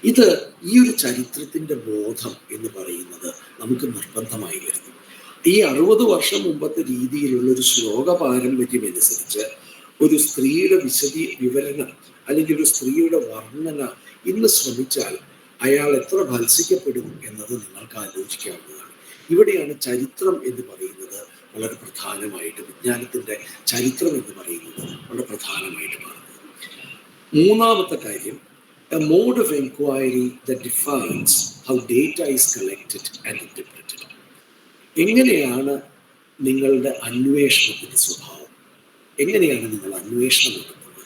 ഇത് ഈ ഒരു ചരിത്രത്തിൻ്റെ ബോധം എന്ന് പറയുന്നത് നമുക്ക് നിർബന്ധമായി വരുന്നു. ഈ 60 വർഷം മുമ്പത്തെ രീതിയിലുള്ള ഒരു ശ്ലോക പാരമ്പര്യം അനുസരിച്ച് ഒരു സ്ത്രീയുടെ വിവരണം അല്ലെങ്കിൽ ഒരു സ്ത്രീയുടെ വർണ്ണന ഇന്ന് ശ്രമിച്ചാൽ അയാൾ എത്ര ഭത്സിക്കപ്പെടും എന്നത് നിങ്ങൾക്ക് ആലോചിക്കാവുന്നതാണ്. ഇവിടെയാണ് ചരിത്രം എന്ന് പറയുന്നത് വളരെ പ്രധാനമായിട്ട്, വിജ്ഞാനത്തിൻ്റെ ചരിത്രം എന്ന് പറയുന്നത് വളരെ പ്രധാനമായിട്ട് മാറുന്നത്. 3ാമത്തെ കാര്യം, a mode of inquiry that defines how data is collected and interpreted. എങ്ങനെയാണ് നിങ്ങളുടെ അന്വേഷണത്തിൻ്റെ സ്വഭാവം, എങ്ങനെയാണ് നിങ്ങൾ അന്വേഷണം നടത്തുന്നത്,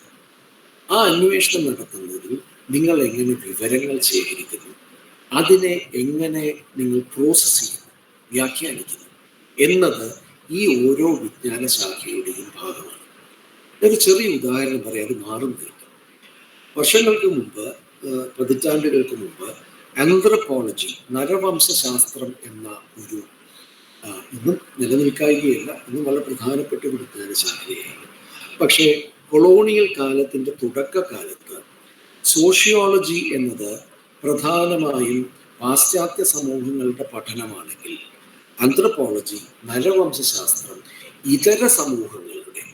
ആ അന്വേഷണം നടത്തുന്നതിൽ നിങ്ങൾ എങ്ങനെ വിവരങ്ങൾ ശേഖരിക്കുന്നു, അതിനെ എങ്ങനെ നിങ്ങൾ പ്രോസസ്സ് ചെയ്യുന്നു, വ്യാഖ്യാനിക്കുന്നു എന്നത് ഈ ഓരോ വിജ്ഞാന ശാഖയുടെയും ഭാഗമാണ്. ഒരു ചെറിയ ഉദാഹരണം പറയാം, അത് മാറുന്നില്ല. വർഷങ്ങൾക്ക് മുമ്പ്, പതിറ്റാണ്ടുകൾക്ക് മുമ്പ് ആന്ത്രപ്പോളജി, നരവംശാസ്ത്രം എന്ന ഒരു ഇന്നും നിലനിൽക്കുകയല്ല, ഇന്നും വളരെ പ്രധാനപ്പെട്ട ഒരു വിജ്ഞാന ശാഖയാണ്. പക്ഷേ കൊളോണിയൽ കാലത്തിൻ്റെ തുടക്കകാലത്ത് സോഷ്യോളജി എന്നത് പ്രധാനമായും പാശ്ചാത്യ സമൂഹങ്ങളുടെ പഠനമാണെങ്കിൽ ആന്ത്രപ്പോളജി, നരവംശാസ്ത്രം ഇതര സമൂഹങ്ങളുടെ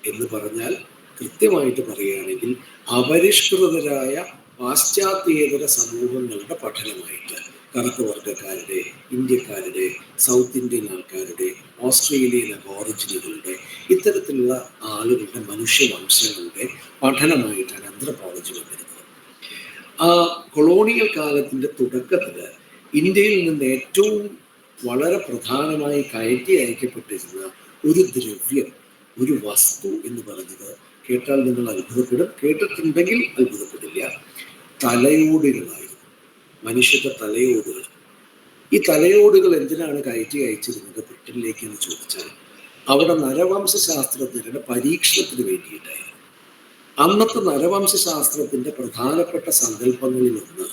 എന്ന് പറഞ്ഞാൽ കൃത്യമായിട്ട് പറയുകയാണെങ്കിൽ അപരിഷ്കൃതരായ പാശ്ചാത്യേതര സമൂഹങ്ങളുടെ പഠനമായിട്ട് കറുത്ത വർഗ്ഗക്കാരുടെ, ഇന്ത്യക്കാരുടെ, സൗത്ത് ഇന്ത്യൻ ആൾക്കാരുടെ, ഓസ്ട്രേലിയൻ അബോറിജിനുകളുടെ, ഇത്തരത്തിലുള്ള ആളുകളുടെ മനുഷ്യവംശങ്ങളുടെ പഠനമായിട്ടാണ് ആന്ത്രപ്പോളജി വന്നിരുന്നത്. ആ കൊളോണിയൽ കാലത്തിൻ്റെ തുടക്കത്തിൽ ഇന്ത്യയിൽ നിന്ന് ഏറ്റവും വളരെ പ്രധാനമായി കയറ്റി അയക്കപ്പെട്ടിരുന്ന ഒരു ദ്രവ്യം, ഒരു വസ്തു എന്ന് പറഞ്ഞത് കേട്ടാൽ നിങ്ങൾ അത്ഭുതപ്പെടും, കേട്ടിട്ടുണ്ടെങ്കിൽ അത്ഭുതപ്പെടില്ല, തലയോടുകളായിരുന്നു. മനുഷ്യന്റെ തലയോടുകൾ. ഈ തലയോടുകൾ എന്തിനാണ് കയറ്റി അയച്ചിരുന്നത് ബ്രിട്ടനിലേക്ക് എന്ന് ചോദിച്ചാൽ അവിടെ നരവംശാസ്ത്രജ്ഞരുടെ പരീക്ഷണത്തിന് വേണ്ടിയിട്ടായിരുന്നു. അന്നത്തെ നരവംശാസ്ത്രത്തിന്റെ പ്രധാനപ്പെട്ട സങ്കല്പങ്ങളിലൊന്ന്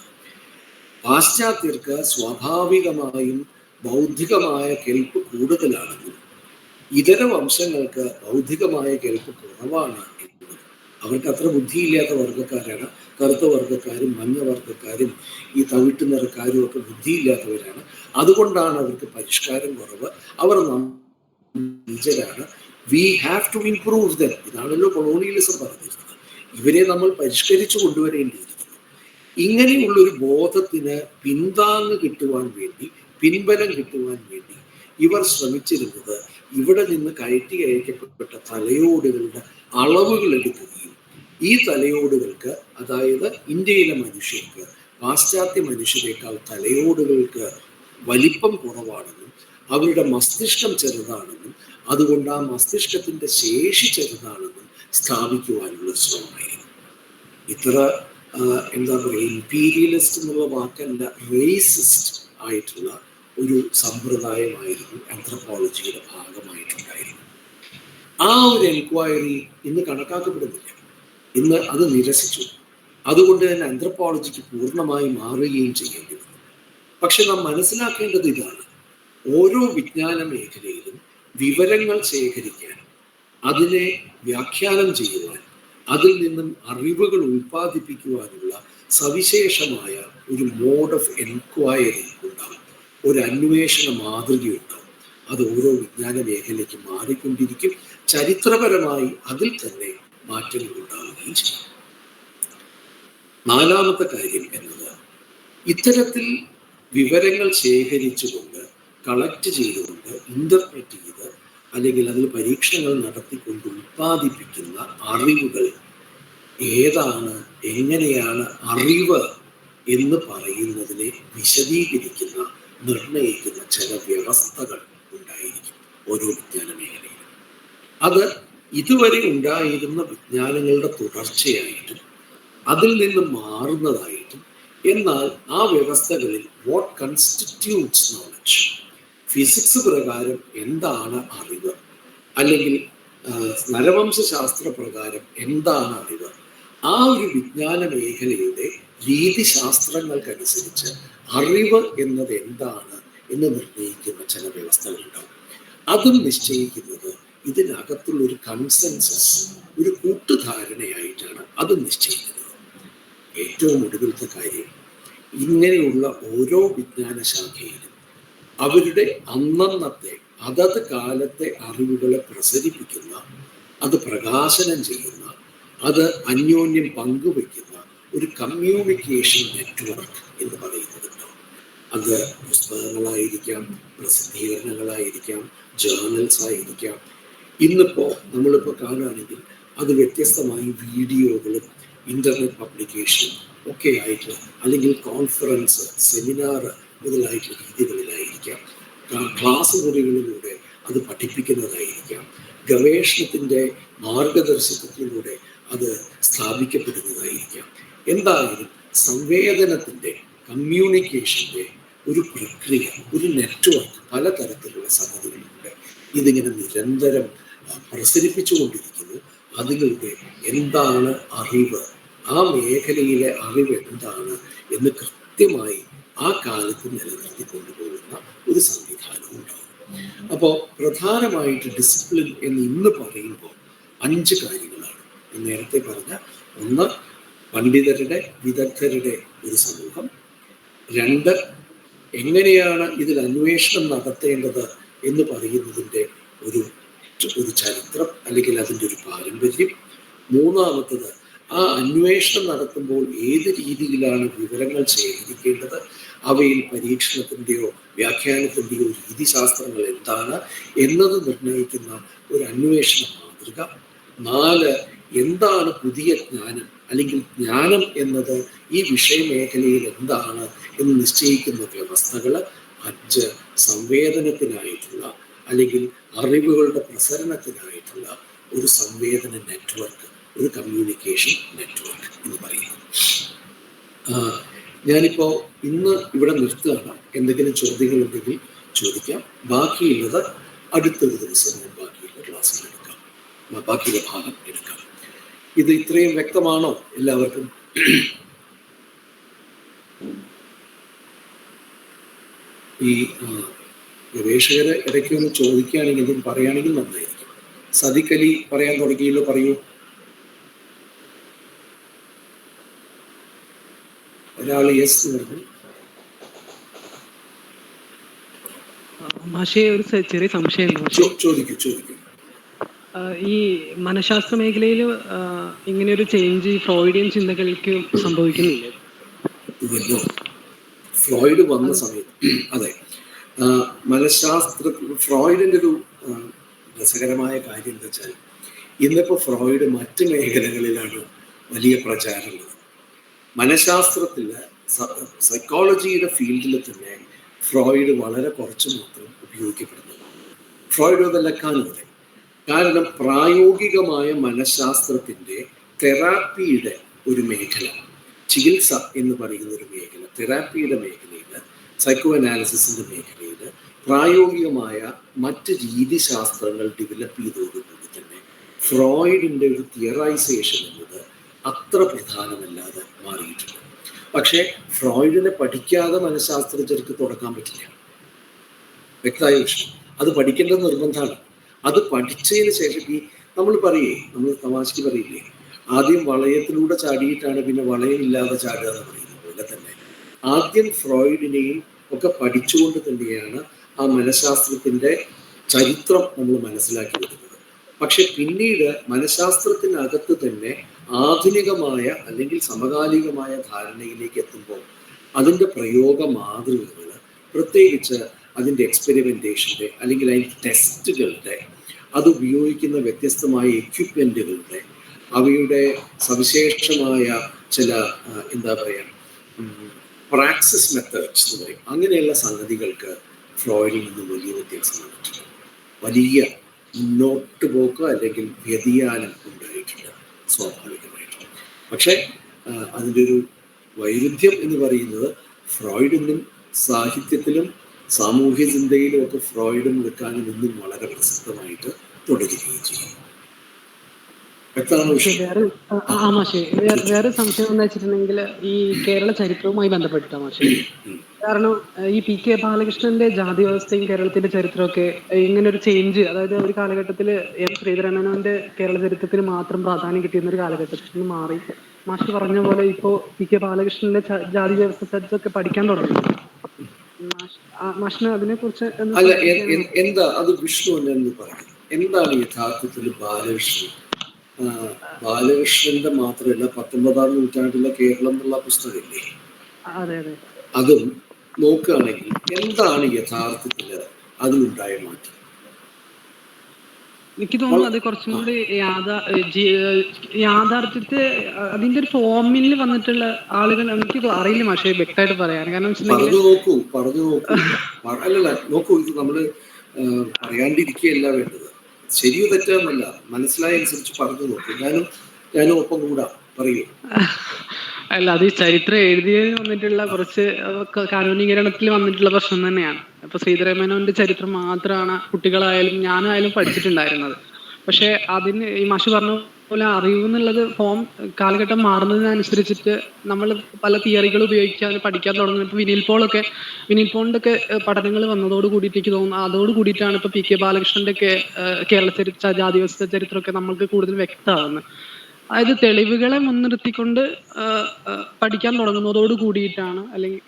പാശ്ചാത്യർക്ക് സ്വാഭാവികമായും ബൗദ്ധികമായ കെൽപ്പ് കൂടുതലാണെന്നും ഇതര വംശങ്ങൾക്ക് ബൗദ്ധികമായ കെൽപ്പ് കുറവാണ് എന്നും, അവർക്ക് അത്ര ബുദ്ധിയില്ലാത്ത വർഗ്ഗക്കാരാണ്. കറുത്ത വർഗ്ഗക്കാരും മഞ്ഞ വർഗ്ഗക്കാരും ഈ തവിട്ട് നിറക്കാരും ഒക്കെ ബുദ്ധിയില്ലാത്തവരാണ്. അതുകൊണ്ടാണ് അവർക്ക് പരിഷ്കാരം കുറവ്, അവർ നീചരാണ്. We have to improve them. ഇതാണല്ലോ കൊളോണിയലിസം പറഞ്ഞിരുന്നത്. ഇവരെ നമ്മൾ പരിഷ്കരിച്ചു കൊണ്ടുവരേണ്ടിയിരിക്കുന്നു. ഇങ്ങനെയുള്ളൊരു ബോധത്തിന് പിന്താങ്ങ് കിട്ടുവാൻ വേണ്ടി, പിൻബലം കിട്ടുവാൻ വേണ്ടി ഇവർ ശ്രമിച്ചിരുന്നത് ഇവിടെ നിന്ന് കയറ്റി അയക്കപ്പെട്ട തലയോടുകളുടെ അളവുകൾ എടുക്കുകയും ഈ തലയോടുകൾക്ക്, അതായത് ഇന്ത്യയിലെ മനുഷ്യർക്ക് പാശ്ചാത്യ മനുഷ്യരെക്കാൾ തലയോടുകൾക്ക് വലിപ്പം കുറവാണെന്നും അവരുടെ മസ്തിഷ്കം ചെറുതാണെന്നും അതുകൊണ്ട് ആ മസ്തിഷ്കത്തിന്റെ ശേഷി ചെറുതാണെന്നും സ്ഥാപിക്കുവാനുള്ള ശ്രമമായിരുന്നു. ഇത്ര എന്താ പറയുക, ഇമ്പീരിയലിസ്റ്റ് എന്നുള്ള വാക്കല്ല, റേസിസ്റ്റ് ആയിട്ടുള്ള ഒരു സമ്പ്രദായമായിരുന്നു ആന്ത്രപ്പോളജിയുടെ ഭാഗമായിട്ടുണ്ടായിരുന്നു. ആ ഒരു എൻക്വയറി ഇന്ന് കണക്കാക്കപ്പെടുന്നില്ല. ഇന്ന് അത് നിരസിച്ചു. അതുകൊണ്ട് തന്നെ ആന്ത്രപ്പോളജിക്ക് പൂർണ്ണമായി മാറുകയും ചെയ്യേണ്ടി വന്നു. പക്ഷെ നാം മനസ്സിലാക്കേണ്ടത് ഇതാണ്: ഓരോ വിജ്ഞാന മേഖലയിലും വിവരങ്ങൾ ശേഖരിക്കാൻ, അതിനെ വ്യാഖ്യാനം ചെയ്യുവാൻ, അതിൽ നിന്നും അറിവുകൾ ഉൽപ്പാദിപ്പിക്കുവാനുള്ള സവിശേഷമായ ഒരു മോഡ് ഓഫ് എൻക്വയറി ഉണ്ടാകും, ഒരു അന്വേഷണ മാതൃകയുണ്ടാവും. അത് ഓരോ വിജ്ഞാന മേഖലയ്ക്ക് മാറിക്കൊണ്ടിരിക്കും. ചരിത്രപരമായി അതിൽ തന്നെ മാറ്റങ്ങൾ ഉണ്ടാവുകയും ചെയ്യും. നാലാമത്തെ കാര്യം എന്നത്, ഇത്തരത്തിൽ വിവരങ്ങൾ ശേഖരിച്ചുകൊണ്ട്, കളക്ട് ചെയ്തുകൊണ്ട്, ഇന്റർപ്രറ്റ് ചെയ്ത്, അല്ലെങ്കിൽ അതിൽ പരീക്ഷണങ്ങൾ നടത്തിക്കൊണ്ട് ഉൽപ്പാദിപ്പിക്കുന്ന അറിവുകൾ ഏതാണ്, എങ്ങനെയാണ് അറിവ് എന്ന് പറയുന്നതിനെ വിശദീകരിക്കുന്ന, നിർണയിക്കുന്ന ചില വ്യവസ്ഥകൾ ഉണ്ടായിരിക്കും ഓരോ വിജ്ഞാന മേഖലയിലും. അത് ഇതുവരെ ഉണ്ടായിരുന്ന വിജ്ഞാനങ്ങളുടെ തുടർച്ചയായിട്ടും അതിൽ നിന്ന് മാറുന്നതായിട്ടും, എന്നാൽ ആ വ്യവസ്ഥകളിൽ വാട്ട് കൺസ്റ്റിറ്റ്യൂട്ട്സ് നോളജ്, ഫിസിക്സ് പ്രകാരം എന്താണ് അറിവ്, അല്ലെങ്കിൽ നരവംശാസ്ത്ര പ്രകാരം എന്താണ് അറിവ്, ആ ഒരു വിജ്ഞാന മേഖലയുടെ രീതിശാസ്ത്രങ്ങൾക്കനുസരിച്ച് അറിവ് എന്നത് എന്താണ് എന്ന് നിർണ്ണയിക്കുന്ന ചില വ്യവസ്ഥകളുണ്ടാവും. അതും നിശ്ചയിക്കുന്നത് ഇതിനകത്തുള്ള ഒരു കൺസെൻസസ്, ഒരു കൂട്ടുധാരണയായിട്ടാണ് അത് നിശ്ചയിക്കുന്നത്. ഏറ്റവും ഒടുവിലത്തെ കാര്യം, ഇങ്ങനെയുള്ള ഓരോ വിജ്ഞാന ശാഖയിലും അവരുടെ അന്നന്നത്തെ അതത് കാലത്തെ അറിവുകളെ പ്രസരിപ്പിക്കുന്ന, അത് പ്രകാശനം ചെയ്യുന്ന, അത് അന്യോന്യം പങ്കുവയ്ക്കുന്ന ഒരു കമ്മ്യൂണിക്കേഷൻ നെറ്റ്വർക്ക് എന്ന് പറയുന്നതുണ്ട്. അത് പുസ്തകങ്ങളായിരിക്കാം, പ്രസിദ്ധീകരണങ്ങളായിരിക്കാം, ജേർണൽസ് ആയിരിക്കാം. ഇന്നിപ്പോൾ നമ്മളിപ്പോൾ കാണുകയാണെങ്കിൽ അത് വ്യത്യസ്തമായി വീഡിയോകളും ഇന്റർനെറ്റ് പബ്ലിക്കേഷനും ഒക്കെ ആയിട്ട്, അല്ലെങ്കിൽ കോൺഫറൻസ്, സെമിനാർ മുതലായിട്ടുള്ള രീതികളിലായിരിക്കാം. ക്ലാസ് മുറികളിലൂടെ അത് പഠിപ്പിക്കുന്നതായിരിക്കാം. ഗവേഷണത്തിൻ്റെ മാർഗദർശനത്തിലൂടെ അത് സ്ഥാപിക്കപ്പെടുന്നതായിരിക്കാം. എന്തായാലും സംവേദനത്തിൻ്റെ, കമ്മ്യൂണിക്കേഷൻ്റെ ഒരു പ്രക്രിയ, ഒരു നെറ്റ്വർക്ക്, പലതരത്തിലുള്ള സംഗതികളുണ്ട്. ഇതിങ്ങനെ നിരന്തരം പ്രസരിപ്പിച്ചുകൊണ്ടിരിക്കുന്നു. അതിലൂടെ എന്താണ് അറിവ്, ആ മേഖലയിലെ അറിവ് എന്താണ് എന്ന് കൃത്യമായി ആ കാലത്ത് നിലനിർത്തി കൊണ്ടുപോകുന്ന ഒരു സംവിധാനം ഉണ്ടാകും. അപ്പോൾ പ്രധാനമായിട്ട് ഡിസിപ്ലിൻ എന്ന് ഇന്ന് പറയുമ്പോൾ 5 കാര്യങ്ങളാണ്. നേരത്തെ പറഞ്ഞ 1, പണ്ഡിതരുടെ, വിദഗ്ധരുടെ ഒരു സമൂഹം. 2, എങ്ങനെയാണ് ഇതിൽ അന്വേഷണം നടത്തേണ്ടത് എന്ന് പറയുന്നതിൻ്റെ ഒരു ചരിത്രം, അല്ലെങ്കിൽ അതിൻ്റെ ഒരു പാരമ്പര്യം. മൂന്നാമത്തത്, ആ അന്വേഷണം നടത്തുമ്പോൾ ഏത് രീതിയിലാണ് വിവരങ്ങൾ ശേഖരിക്കേണ്ടത്, അവയിൽ പരീക്ഷണത്തിൻ്റെയോ വ്യാഖ്യാനത്തിൻ്റെയോ രീതിശാസ്ത്രങ്ങൾ എന്താണ് എന്നത് നിർണ്ണയിക്കുന്ന ഒരു അന്വേഷണ മാതൃക. 4, എന്താണ് പുതിയ ജ്ഞാനം, അല്ലെങ്കിൽ ജ്ഞാനം എന്നത് ഈ വിഷയമേഖലയിൽ എന്താണ് എന്ന് നിശ്ചയിക്കുന്ന വ്യവസ്ഥകൾ. 5, സംവേദനത്തിനായിട്ടുള്ള അല്ലെങ്കിൽ അറിവുകളുടെ പ്രസരണത്തിനായിട്ടുള്ള ഒരു സംവേദന നെറ്റ്വർക്ക്, ഒരു കമ്മ്യൂണിക്കേഷൻ നെറ്റ്വർക്ക് എന്ന് പറയുന്നത്. ഞാനിപ്പോൾ ഇന്ന് ഇവിടെ നിർത്തുകയാണ്. എന്തെങ്കിലും ചോദ്യങ്ങളുണ്ടെങ്കിൽ ചോദിക്കാം. ബാക്കിയുള്ളത് അടുത്തൊരു ദിവസം ഞാൻ ബാക്കിയുള്ള ക്ലാസ്സിൽ എടുക്കാം, ബാക്കിയുള്ള ഭാഗം എടുക്കാം. ഇത് ഇത്രയും വ്യക്തമാണോ എല്ലാവർക്കും? ഈ ഗവേഷകരെ ഇടയ്ക്ക് ഒന്ന് ചോദിക്കുകയാണെങ്കിൽ എന്തും പറയുകയാണെങ്കിൽ നന്നായിരിക്കും. സദിഖ് അലി പറയാൻ തുടങ്ങിയല്ലോ, പറയൂ. ഒരാൾ യെസ് എന്ന് പറഞ്ഞു. മാഷേ, ഒരു ചെറിയ സംശയം. ചോദിക്കൂ. ഈ മനഃശാസ്ത്ര മേഖലയിൽ ഇങ്ങനെയൊരു ചേഞ്ച് ഫ്രോയിഡിയൻ ചിന്തകൾക്ക് സംഭവിക്കുന്നില്ലേ? ഫ്രോയിഡ് വന്ന സമയത്ത്, അതെ, മനഃശാസ്ത്ര ഫ്രോയിഡിൻ്റെ ഒരു രസകരമായ കാര്യം എന്താ വെച്ചാൽ, ഇന്നിപ്പോൾ ഫ്രോയിഡ് മറ്റ് മേഖലകളിലാണ് വലിയ പ്രചാരമുള്ളത്. മനഃശാസ്ത്രത്തിൽ, സൈക്കോളജിയുടെ ഫീൽഡിൽ തന്നെ ഫ്രോയിഡ് വളരെ കുറച്ച് മാത്രം ഉപയോഗിക്കപ്പെടുന്നു. ഫ്രോയിഡ് അതല്ലക്കാനുമതെ. കാരണം പ്രായോഗികമായ മനഃശാസ്ത്രത്തിൻ്റെ തെറാപ്പിയുടെ ഒരു മേഖല, ചികിത്സ എന്ന് പറയുന്ന ഒരു മേഖല, തെറാപ്പിയുടെ മേഖലയിൽ, സൈക്കോ അനാലിസിസിൻ്റെ മേഖലയിൽ പ്രായോഗികമായ മറ്റ് രീതിശാസ്ത്രങ്ങൾ ഡെവലപ്പ് ചെയ്തതോടുകൂടി തന്നെ ഫ്രോയിഡിൻ്റെ ഒരു തിയറൈസേഷൻ എന്നത് അത്ര പ്രധാനമല്ലാതെ മാറിയിട്ടുണ്ട്. പക്ഷേ ഫ്രോയിഡിനെ പഠിക്കാതെ മനഃശാസ്ത്രജ്ഞർക്ക് തുടക്കാൻ പറ്റില്ല. വ്യക്തമായ വിഷയം. അത് പഠിക്കേണ്ടത് നിർബന്ധമാണ്. അത് പഠിച്ചതിന് ശേഷം നമ്മൾ തമാശയ്ക്ക് പറയില്ലേ, ആദ്യം വളയത്തിലൂടെ ചാടിയിട്ടാണ് പിന്നെ വളയമില്ലാതെ ചാടുക എന്ന് പറയുന്നത് പോലെ തന്നെ ആദ്യം ഫ്രോയിഡിനെയും ഒക്കെ പഠിച്ചുകൊണ്ട് തന്നെയാണ് ആ മനഃശാസ്ത്രത്തിൻ്റെ ചരിത്രം നമ്മൾ മനസ്സിലാക്കി വരുന്നത്. പക്ഷെ പിന്നീട് മനഃശാസ്ത്രത്തിനകത്ത് തന്നെ ആധുനികമായ അല്ലെങ്കിൽ സമകാലികമായ ധാരണയിലേക്ക് എത്തുമ്പോൾ അതിൻ്റെ പ്രയോഗ മാതൃകകൾ, പ്രത്യേകിച്ച് അതിൻ്റെ എക്സ്പെരിമെൻറ്റേഷൻ്റെ അല്ലെങ്കിൽ അതിൻ്റെ ടെസ്റ്റുകളുടെ, അത് ഉപയോഗിക്കുന്ന വ്യത്യസ്തമായ എക്യുപ്മെൻറ്റുകളുടെ, അവയുടെ സവിശേഷമായ ചില പ്രാക്സിസ് മെത്തേഡ്സ് എന്ന് പറയും, അങ്ങനെയുള്ള സംഗതികൾക്ക് ഫ്രോയിഡിൽ നിന്ന് വലിയ വ്യത്യാസം വന്നിട്ടുണ്ട്. വലിയ മുന്നോട്ട് പോക്ക് അല്ലെങ്കിൽ വ്യതിയാനം ഉണ്ടായിട്ടുണ്ട് സ്വാഭാവികമായിട്ടും. പക്ഷേ അതിൻ്റെ ഒരു വൈരുദ്ധ്യം എന്ന് പറയുന്നത് ഫ്രോയിഡിനും സാഹിത്യത്തിലും സാമൂഹ്യ ചിന്തയിലും ഒക്കെ ഫ്രോയിഡും നിൽക്കാനും ഇന്നും വളരെ പ്രസക്തമായിട്ട് തുടരുകയും ചെയ്യും. വേറെ സംശയം എന്ന് വെച്ചിട്ടുണ്ടെങ്കിൽ ഈ കേരള ചരിത്രവുമായി ബന്ധപ്പെട്ടിട്ടാ മാഷെ. കാരണം ഈ PK ബാലകൃഷ്ണന്റെ ജാതി വ്യവസ്ഥയും കേരളത്തിന്റെ ചരിത്രമൊക്കെ ഇങ്ങനെ ഒരു ചേഞ്ച്, അതായത് ഒരു കാലഘട്ടത്തിൽ M ശ്രീധരമേനോന്റെ കേരള ചരിത്രത്തിന് മാത്രം പ്രാധാന്യം കിട്ടിയിരുന്ന ഒരു കാലഘട്ടത്തിൽ നിന്ന് മാറി മാഷ് പറഞ്ഞ പോലെ ഇപ്പോ PK ബാലകൃഷ്ണന്റെ ജാതി വ്യവസ്ഥ ചരിത്രമൊക്കെ പഠിക്കാൻ തുടങ്ങി. മാഷിന് അതിനെ കുറിച്ച് എന്താ അത് വിഷ്ണു എന്ന് പറയും? എന്താണ് യഥാർത്ഥത്തിൽ ബാലകൃഷ്ണന്റെ മാത്രമല്ല 19-ാം നൂറ്റാണ്ടിലെ കേരളം എന്നുള്ള പുസ്തകമില്ലേ, അതും നോക്കുകയാണെങ്കിൽ എന്താണ് യഥാർത്ഥത്തിൽ അതിലുണ്ടായ മാറ്റം? എനിക്ക് തോന്നുന്നു അത് കുറച്ചും കൂടി യാഥാർത്ഥ്യത്തെ അതിന്റെ ഒരു ഫോമിൽ വന്നിട്ടുള്ള ആളുകൾ, എനിക്ക് അറിയില്ല പക്ഷേ വ്യക്തമായിട്ട് പറയാൻ. കാരണം പറഞ്ഞു നോക്കൂ, ഇത് നമ്മള് പറയാണ്ടിരിക്കുകയല്ല വേണ്ടത്. ശരിയോ തെറ്റാന്നല്ല, മനസ്സിലായ അനുസരിച്ച് പറഞ്ഞു നോക്കൂ. ഞാനും ഒപ്പം കൂടാ, പറയൂ. അല്ല, അത് ഈ ചരിത്രം എഴുതിയതിൽ വന്നിട്ടുള്ള കുറച്ച് കാനോനീകരണത്തിൽ വന്നിട്ടുള്ള പ്രശ്നം തന്നെയാണ്. അപ്പൊ ശ്രീധരമേനോന്റെ ചരിത്രം മാത്രമാണ് കുട്ടികളായാലും ഞാനായാലും പഠിച്ചിട്ടുണ്ടായിരുന്നത്. പക്ഷെ അതിന് ഈ മാഷ് പറഞ്ഞ പോലെ അറിവ് എന്നുള്ളത് കാലഘട്ടം മാറുന്നതിനനുസരിച്ചിട്ട് നമ്മൾ പല തിയറികൾ ഉപയോഗിക്കാൻ പഠിക്കാൻ തുടങ്ങുന്നത്. ഇപ്പൊ വിനിൽ പോളിന്റെ ഒക്കെ പഠനങ്ങൾ വന്നതോട് കൂടിയിട്ട് എനിക്ക് തോന്നുന്നു അതോട് കൂടിയിട്ടാണ് ഇപ്പൊ PK ബാലകൃഷ്ണന്റെ ഒക്കെ കേരള ചരിത്ര ജാതി വ്യവസ്ഥ ചരിത്രമൊക്കെ നമ്മൾക്ക് കൂടുതൽ വ്യക്തമാകുന്നത്. അതായത് തെളിവുകളെ മുൻനിർത്തിക്കൊണ്ട് പഠിക്കാൻ തുടങ്ങുന്നതോട് കൂടിയിട്ടാണ്, അല്ലെങ്കിൽ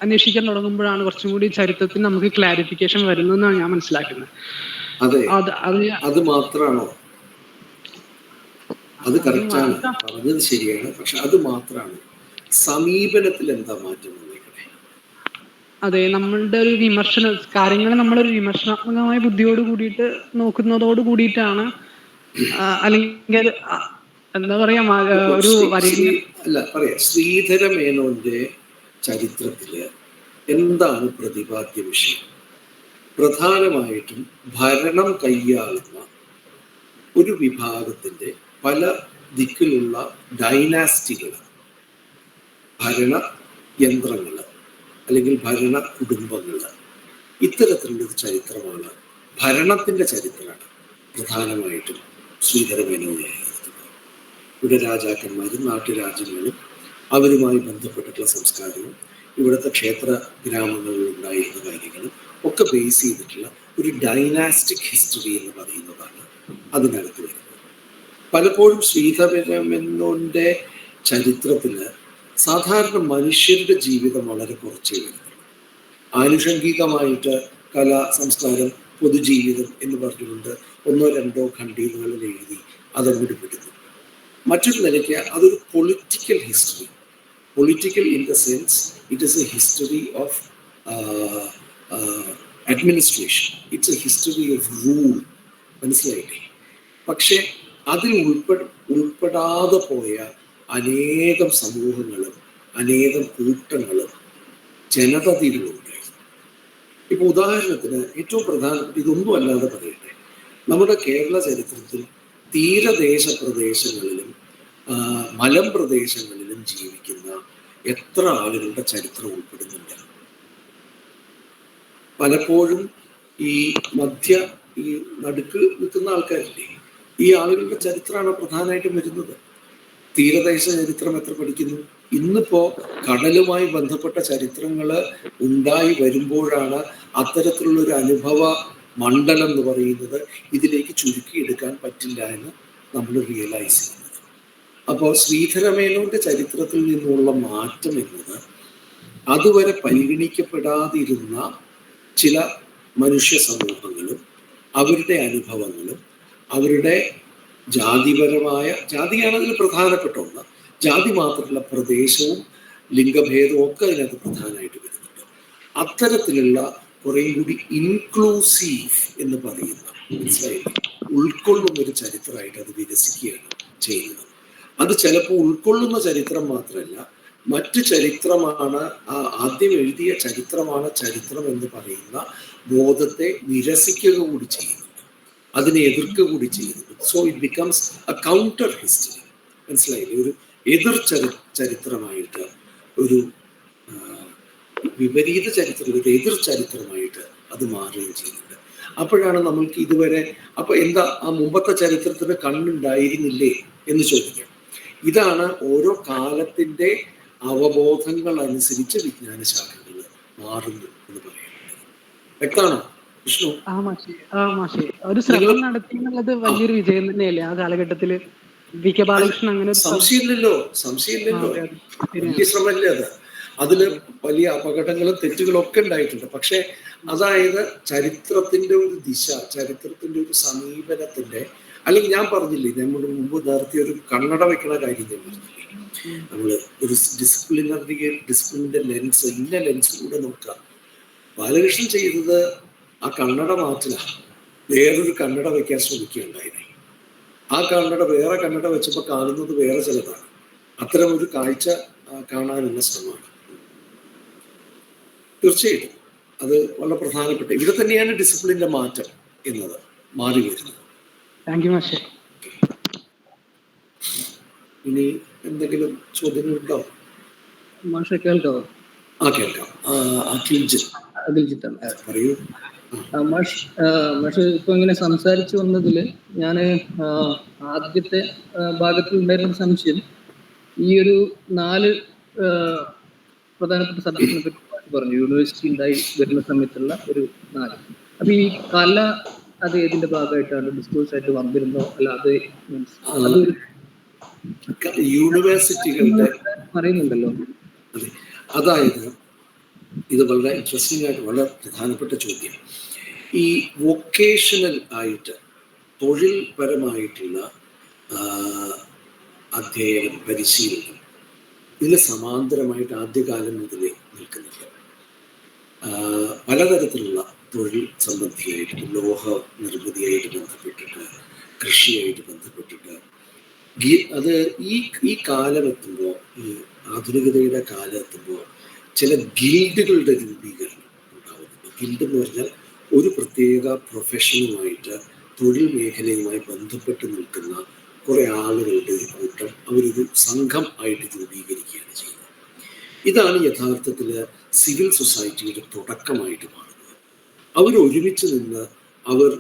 അന്വേഷിക്കാൻ തുടങ്ങുമ്പോഴാണ് കുറച്ചും കൂടി ചരിത്രത്തിന് നമുക്ക് ക്ലാരിഫിക്കേഷൻ വരുന്നതെന്നാണ് ഞാൻ മനസ്സിലാക്കുന്നത്. അത് മാത്രമാണോ? അത് കറക്റ്റാണ്, പറഞ്ഞത് ശരിയാണ്. പക്ഷെ അത് മാത്രമാണ്. സമീപനത്തിൽ എന്താ മാറ്റം വന്നേക്കണേ? അതെ, നമ്മളുടെ ഒരു വിമർശന കാര്യങ്ങൾ നമ്മളൊരു വിമർശനാത്മകമായ ബുദ്ധിയോട് കൂടിയിട്ട് നോക്കുന്നതോട് കൂടിയിട്ടാണ് അല്ലെങ്കിൽ എന്താ പറയാ ഒരു ശ്രീധര മേനോന്റെ ചരിത്രത്തില് എന്താണ് പ്രതിപാദ്യ വിഷയം? പ്രധാനമായിട്ടും ഭരണം കൈയാളുന്ന ഒരു വിഭാഗത്തിന്റെ പല ദിക്കിലുള്ള ഡൈനാസ്റ്റികൾ, ഭരണ യന്ത്രങ്ങൾ അല്ലെങ്കിൽ ഭരണ കുടുംബങ്ങൾ, ഇത്തരത്തിലുള്ളൊരു ചരിത്രമാണ്, ഭരണത്തിന്റെ ചരിത്രമാണ് പ്രധാനമായിട്ടും ശ്രീധരമേനോനായിരുന്നത്. ഇവിടെ രാജാക്കന്മാരും നാട്ടുരാജ്യങ്ങളും അവരുമായി ബന്ധപ്പെട്ടിട്ടുള്ള സംസ്കാരവും ഇവിടുത്തെ ക്ഷേത്ര ഗ്രാമങ്ങളിൽ ഉണ്ടായിരുന്ന കാര്യങ്ങളും ഒക്കെ ബേസ് ചെയ്തിട്ടുള്ള ഒരു ഡൈനാസ്റ്റിക് ഹിസ്റ്ററി എന്ന് പറയുന്നതാണ് അതിനകത്ത് വരുന്നത്. പലപ്പോഴും ശ്രീധരമേനോന്റെ ചരിത്രത്തില് സാധാരണ മനുഷ്യരുടെ ജീവിതം വളരെ കുറച്ചേ വരുന്നുള്ളൂ. ആനുഷംഗികമായിട്ട് കല, സംസ്കാരം, പൊതുജീവിതം എന്ന് പറഞ്ഞുകൊണ്ട് 1-2 ഖണ്ഡികകളിൽ എഴുതി അതങ്ങോട്ട് വിടുന്നു. മറ്റൊരു നിലയ്ക്ക് അതൊരു political history, political in the sense it is A history of administration, it's A history of rule. മനസ്സിലായില്ലേ? പക്ഷെ അതിൽ ഉൾപ്പെടാതെ പോയ അനേകം സമൂഹങ്ങളും അനേകം കൂട്ടങ്ങളും ജനതതികളുണ്ടായിരുന്നു. ഇപ്പൊ ഉദാഹരണത്തിന് ഏറ്റവും പ്രധാനപ്പെട്ട, ഇതൊന്നും അല്ലാതെ പറയട്ടെ, നമ്മുടെ കേരള ചരിത്രത്തിൽ തീരദേശ പ്രദേശങ്ങളിലും മലമ്പ്രദേശങ്ങളിലും ജീവിക്കുന്ന എത്ര ആളുകളുടെ ചരിത്രം ഉൾപ്പെടുന്നുണ്ട്? പലപ്പോഴും ഈ നടുക്ക് നിൽക്കുന്ന ആൾക്കാരില്ലേ, ഈ ആളുകളുടെ ചരിത്രമാണ് പ്രധാനമായിട്ടും വരുന്നത്. തീരദേശ ചരിത്രം എത്ര പഠിക്കുന്നു? ഇന്നിപ്പോ കടലുമായി ബന്ധപ്പെട്ട ചരിത്രങ്ങൾ ഉണ്ടായി വരുമ്പോഴാണ് അത്തരത്തിലുള്ള ഒരു അനുഭവ മണ്ഡലം എന്ന് പറയുന്നത് ഇതിലേക്ക് ചുരുക്കിയെടുക്കാൻ പറ്റില്ല എന്ന് നമ്മൾ റിയലൈസ് ചെയ്യുന്നത്. അപ്പോൾ ശ്രീധരമേനോന്റെ ചരിത്രത്തിൽ നിന്നുള്ള മാറ്റം എന്നത് അതുവരെ പരിഗണിക്കപ്പെടാതിരുന്ന ചില മനുഷ്യ സമൂഹങ്ങളും അവരുടെ അനുഭവങ്ങളും അവരുടെ ജാതിപരമായ, ജാതിയാണ് അതിൽ പ്രധാനപ്പെട്ട ഒന്ന്, ജാതി മാത്രമല്ല പ്രദേശവും ലിംഗഭേദവും ഒക്കെ അതിനകത്ത് പ്രധാനമായിട്ട് വരുന്നുണ്ട്. അത്തരത്തിലുള്ള കുറേ കൂടി ഇൻക്ലൂസീവ് എന്ന് പറയുന്ന, മനസ്സിലായില്ലേ, ഉൾക്കൊള്ളുന്ന ഒരു ചരിത്രമായിട്ട് അത് വികസിക്കുകയാണ് ചെയ്യുന്നത്. അത് ചിലപ്പോൾ ഉൾക്കൊള്ളുന്ന ചരിത്രം മാത്രമല്ല, മറ്റു ചരിത്രമാണ്, ആദ്യം എഴുതിയ ചരിത്രമാണ് ചരിത്രം എന്ന് പറയുന്ന ബോധത്തെ നിരസിക്കുക കൂടി ചെയ്യുന്നുണ്ട്, അതിനെ എതിർക്കുക കൂടി ചെയ്യുന്നുണ്ട്. So it becomes A counter history. മനസ്സിലായില്ലേ? ഒരു എതിർ ചരിത്രമായിട്ട്, ഒരു വിപരീത ചരിത്രം, ഒരു എതിർ ചരിത്രമായിട്ട് അത് മാറുകയും ചെയ്യുന്നുണ്ട്. അപ്പോഴാണ് നമ്മൾക്ക് ഇതുവരെ, അപ്പൊ എന്താ ആ മുമ്പത്തെ ചരിത്രത്തിന് കണ്ണുണ്ടായിരുന്നില്ലേ എന്ന് ചോദിക്കാം. ഇതാണ് ഓരോ കാലത്തിന്റെ അവബോധങ്ങൾ അനുസരിച്ച് വിജ്ഞാന ശാഖകൾ മാറുന്നു എന്ന് പറയുന്നത്. വ്യക്തമാണോ വിഷ്ണു? ഒരു ശ്രമം നടത്തി എന്നുള്ളത് വലിയൊരു വിജയം തന്നെയല്ലേ ആ കാലഘട്ടത്തില്? വി.കെ. ബാലകൃഷ്ണൻ അങ്ങനെ സംശയമില്ലല്ലോ, വലിയ ശ്രമമല്ലേ അത്. അതില് വലിയ അപകടങ്ങളും തെറ്റുകളും ഒക്കെ ഉണ്ടായിട്ടുണ്ട്. പക്ഷെ അതായത് ചരിത്രത്തിന്റെ ഒരു ദിശ, ചരിത്രത്തിന്റെ ഒരു സമീപനത്തിന്റെ, അല്ലെങ്കിൽ ഞാൻ പറഞ്ഞില്ലേ, നമ്മൾ മുമ്പ് നേരത്തെ ഒരു കണ്ണട വെക്കണ കാര്യം ഞാൻ പറഞ്ഞില്ലേ, നമ്മള് ഒരു ഡിസിപ്ലിന്റെ ലെൻസ്, ഇന്ന ലെൻസിലൂടെ നോക്കുക. ബാലകൃഷ്ണൻ ചെയ്തത് ആ കണ്ണട മാറ്റില്ല, വേറൊരു കണ്ണട വെക്കാൻ ശ്രമിക്കുകയുണ്ടായിരുന്നു. ആ കണ്ണട വേറെ കണ്ണട വെച്ചപ്പോൾ കാണുന്നത് വേറെ ചിലതാണ്. അത്തരം ഒരു കാഴ്ച കാണാനുള്ള ശ്രമമാണ്. തീർച്ചയായിട്ടും അത് വളരെ പ്രധാനപ്പെട്ട, ഇവിടെ തന്നെയാണ് ഡിസിപ്ലിന്റെ മാറ്റം എന്നത് മാറി വരുന്നത്. ഇനി എന്തെങ്കിലും ചോദ്യങ്ങളുണ്ടോ? കേൾക്കാവോ? കേൾക്കാം. അഖിൽജിത്ത് പറയൂ. മാഷ് ഇപ്പൊ ഇങ്ങനെ സംസാരിച്ചു വന്നതില് ഞാൻ ആദ്യത്തെ ഭാഗത്തിൽ ഉണ്ടായിരുന്ന സംശയം, ഈ ഒരു 4 പ്രധാനപ്പെട്ട സദസ്സിനെ പറ്റി പറഞ്ഞു, യൂണിവേഴ്സിറ്റി ഉണ്ടായി വരുന്ന സമയത്തുള്ള ഒരു 4. അപ്പൊ ഈ കല അത് ഏതിന്റെ ഭാഗമായിട്ടാണ് ഡിസ്കോഴ്സ് ആയിട്ട് വന്നിരുന്നോ? അല്ല അത് യൂണിവേഴ്സിറ്റികളുടെ പറയുന്നുണ്ടല്ലോ. അതായത് ഇത് വളരെ ഇൻട്രസ്റ്റിംഗ് ആയിട്ട് വളരെ പ്രധാനപ്പെട്ട ചോദ്യം. ഈ വൊക്കേഷണൽ ആയിട്ട് തൊഴിൽപരമായിട്ടുള്ള അധ്യയനം, പരിശീലനം ഇതിന് സമാന്തരമായിട്ട് ആദ്യകാലം മുതലേ നിൽക്കുന്നുണ്ട്. പലതരത്തിലുള്ള തൊഴിൽ സംബന്ധിയായിട്ട്, ലോഹ നിർമ്മിതിയായിട്ട് ബന്ധപ്പെട്ടിട്ട്, കൃഷിയായിട്ട് ബന്ധപ്പെട്ടിട്ട് അത് ഈ കാലം എത്തുമ്പോൾ, ഈ ആധുനികതയുടെ കാലം എത്തുമ്പോൾ ചില ഗിൽഡുകളുടെ രൂപീകരണം ഉണ്ടാകുന്നുണ്ട്. ഗിൽഡ് എന്ന് പറഞ്ഞാൽ ഒരു പ്രത്യേക പ്രൊഫഷനുമായിട്ട്, തൊഴിൽ മേഖലയുമായി ബന്ധപ്പെട്ട് നിൽക്കുന്ന കുറേ ആളുകളുടെ ഒരു കൂട്ടം അവരൊരു സംഘം ആയിട്ട് രൂപീകരിക്കുകയാണ് ചെയ്യുന്നത്. ഇതാണ് യഥാർത്ഥത്തിൽ സിവിൽ സൊസൈറ്റിയുടെ തുടക്കമായിട്ട് മാറുന്നത്. അവർ ഒരുമിച്ച് നിന്ന് അവർ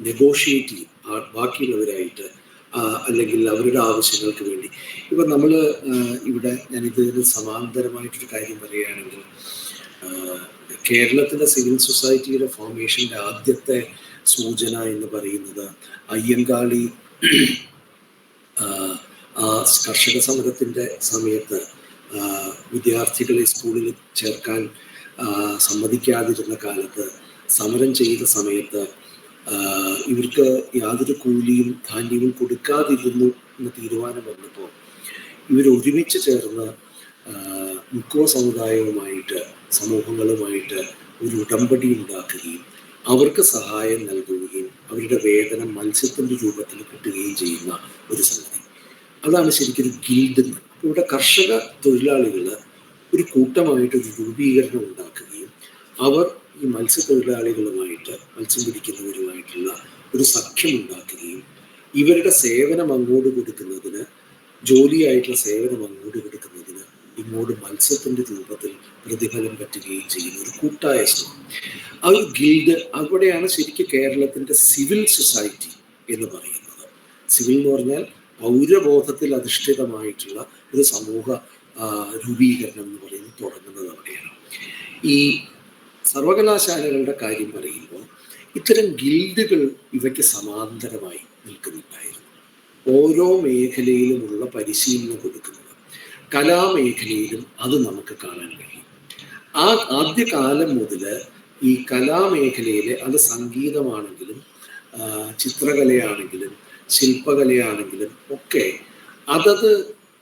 നെഗോഷിയേറ്റ് ചെയ്യും ബാക്കിയുള്ളവരായിട്ട്, അല്ലെങ്കിൽ അവരുടെ ആവശ്യങ്ങൾക്ക് വേണ്ടി. ഇപ്പം നമ്മൾ ഇവിടെ ഞാനിതിന് സമാന്തരമായിട്ടൊരു കാര്യം പറയുകയാണെങ്കിൽ, കേരളത്തിലെ സിവിൽ സൊസൈറ്റിയുടെ ഫോർമേഷൻ്റെ ആദ്യത്തെ സൂചന എന്ന് പറയുന്നത് അയ്യങ്കാളി കർഷക സമരത്തിൻ്റെ സമയത്ത് വിദ്യാർത്ഥികളെ സ്കൂളിൽ ചേർക്കാൻ സമ്മതിക്കാതിരുന്ന കാലത്ത്, സമരം ചെയ്ത സമയത്ത് ഇവർക്ക് യാതൊരു കൂലിയും ധാന്യവും കൊടുക്കാതിരുന്നു എന്ന തീരുമാനം വന്നപ്പോൾ ഇവർ ഒരുമിച്ച് ചേർന്ന് മുക്കോ സമുദായവുമായിട്ട്, സമൂഹങ്ങളുമായിട്ട് ഒരു ഉടമ്പടി ഉണ്ടാക്കുകയും അവർക്ക് സഹായം നൽകുകയും അവരുടെ വേതനം മത്സ്യത്തിൻ്റെ രൂപത്തിൽ കിട്ടുകയും ചെയ്യുന്ന ഒരു സംഗതി. അതാണ് ശരിക്കൊരു ഗിൽഡ് എന്ന്. ഇവിടെ കർഷക തൊഴിലാളികൾ ഒരു കൂട്ടമായിട്ടൊരു രൂപീകരണം ഉണ്ടാക്കുകയും അവർ ഈ മത്സ്യത്തൊഴിലാളികളുമായിട്ട്, മത്സ്യം പിടിക്കുന്നവരുമായിട്ടുള്ള ഒരു സഖ്യം ഉണ്ടാക്കുകയും ഇവരുടെ സേവനം അങ്ങോട്ട് കൊടുക്കുന്നതിന്, ജോലിയായിട്ടുള്ള സേവനം അങ്ങോട്ട് കൊടുക്കുന്നതിന് ഇങ്ങോട്ട് മത്സ്യത്തിൻ്റെ രൂപത്തിൽ പ്രതിഫലം പറ്റുകയും ചെയ്യുന്ന ഒരു കൂട്ടായ ശ്രമം. ആ ഒരു ഗിൽഡ്, അവിടെയാണ് ശരിക്കും കേരളത്തിൻ്റെ സിവിൽ സൊസൈറ്റി എന്ന് പറയുന്നത്. സിവിൽ എന്ന് പറഞ്ഞാൽ പൗരബോധത്തിൽ അധിഷ്ഠിതമായിട്ടുള്ള ഒരു സമൂഹ രൂപീകരണം എന്ന് പറയുന്നത് തുടങ്ങുന്നത് അവിടെയാണ്. ഈ സർവകലാശാലകളുടെ കാര്യം പറയുമ്പോൾ ഇത്തരം ഗിൽഡുകൾ ഇവയ്ക്ക് സമാന്തരമായി നിൽക്കുന്നുണ്ടായിരുന്നു. ഓരോ മേഖലയിലുമുള്ള പരിശീലനം കൊടുക്കുന്നത്, കലാമേഖലയിലും അത് നമുക്ക് കാണാൻ കഴിയും. ആ ആദ്യകാലം മുതൽ ഈ കലാമേഖലയിൽ, അത് സംഗീതമാണെങ്കിലും ചിത്രകലയാണെങ്കിലും ശില്പകലയാണെങ്കിലും ഒക്കെ അതത്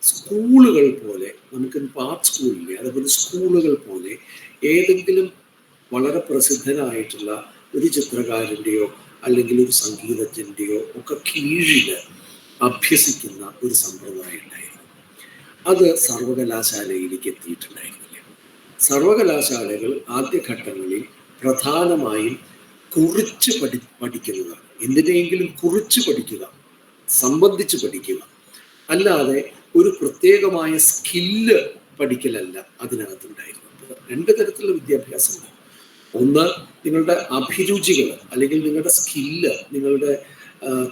സ്കൂളുകൾ പോലെ, നമുക്ക് ആർട്ട് സ്കൂളില്ലേ, അതുപോലെ സ്കൂളുകൾ പോലെ ഏതെങ്കിലും വളരെ പ്രസിദ്ധനായിട്ടുള്ള ഒരു ചിത്രകാരൻ്റെയോ അല്ലെങ്കിൽ ഒരു സംഗീതജ്ഞൻ്റെയോ ഒക്കെ കീഴിൽ അഭ്യസിക്കുന്ന ഒരു സമ്പ്രദായം ഉണ്ടായിരുന്നു. അത് സർവകലാശാലയിലേക്ക് എത്തിയിട്ടുണ്ടായിരുന്നില്ല. സർവകലാശാലകൾ ആദ്യഘട്ടങ്ങളിൽ പ്രധാനമായും കുറിച്ച് പഠിക്കുന്നതാണ്. എന്തിനെങ്കിലും കുറിച്ച് പഠിക്കുക, സംബന്ധിച്ച് പഠിക്കുക, അല്ലാതെ ഒരു പ്രത്യേകമായ സ്കില്ല് പഠിക്കലല്ല അതിനകത്തുണ്ടായിരുന്നു. രണ്ട് തരത്തിലുള്ള വിദ്യാഭ്യാസമുണ്ട്. ഒന്ന്, നിങ്ങളുടെ അഭിരുചികൾ അല്ലെങ്കിൽ നിങ്ങളുടെ സ്കില്ല്, നിങ്ങളുടെ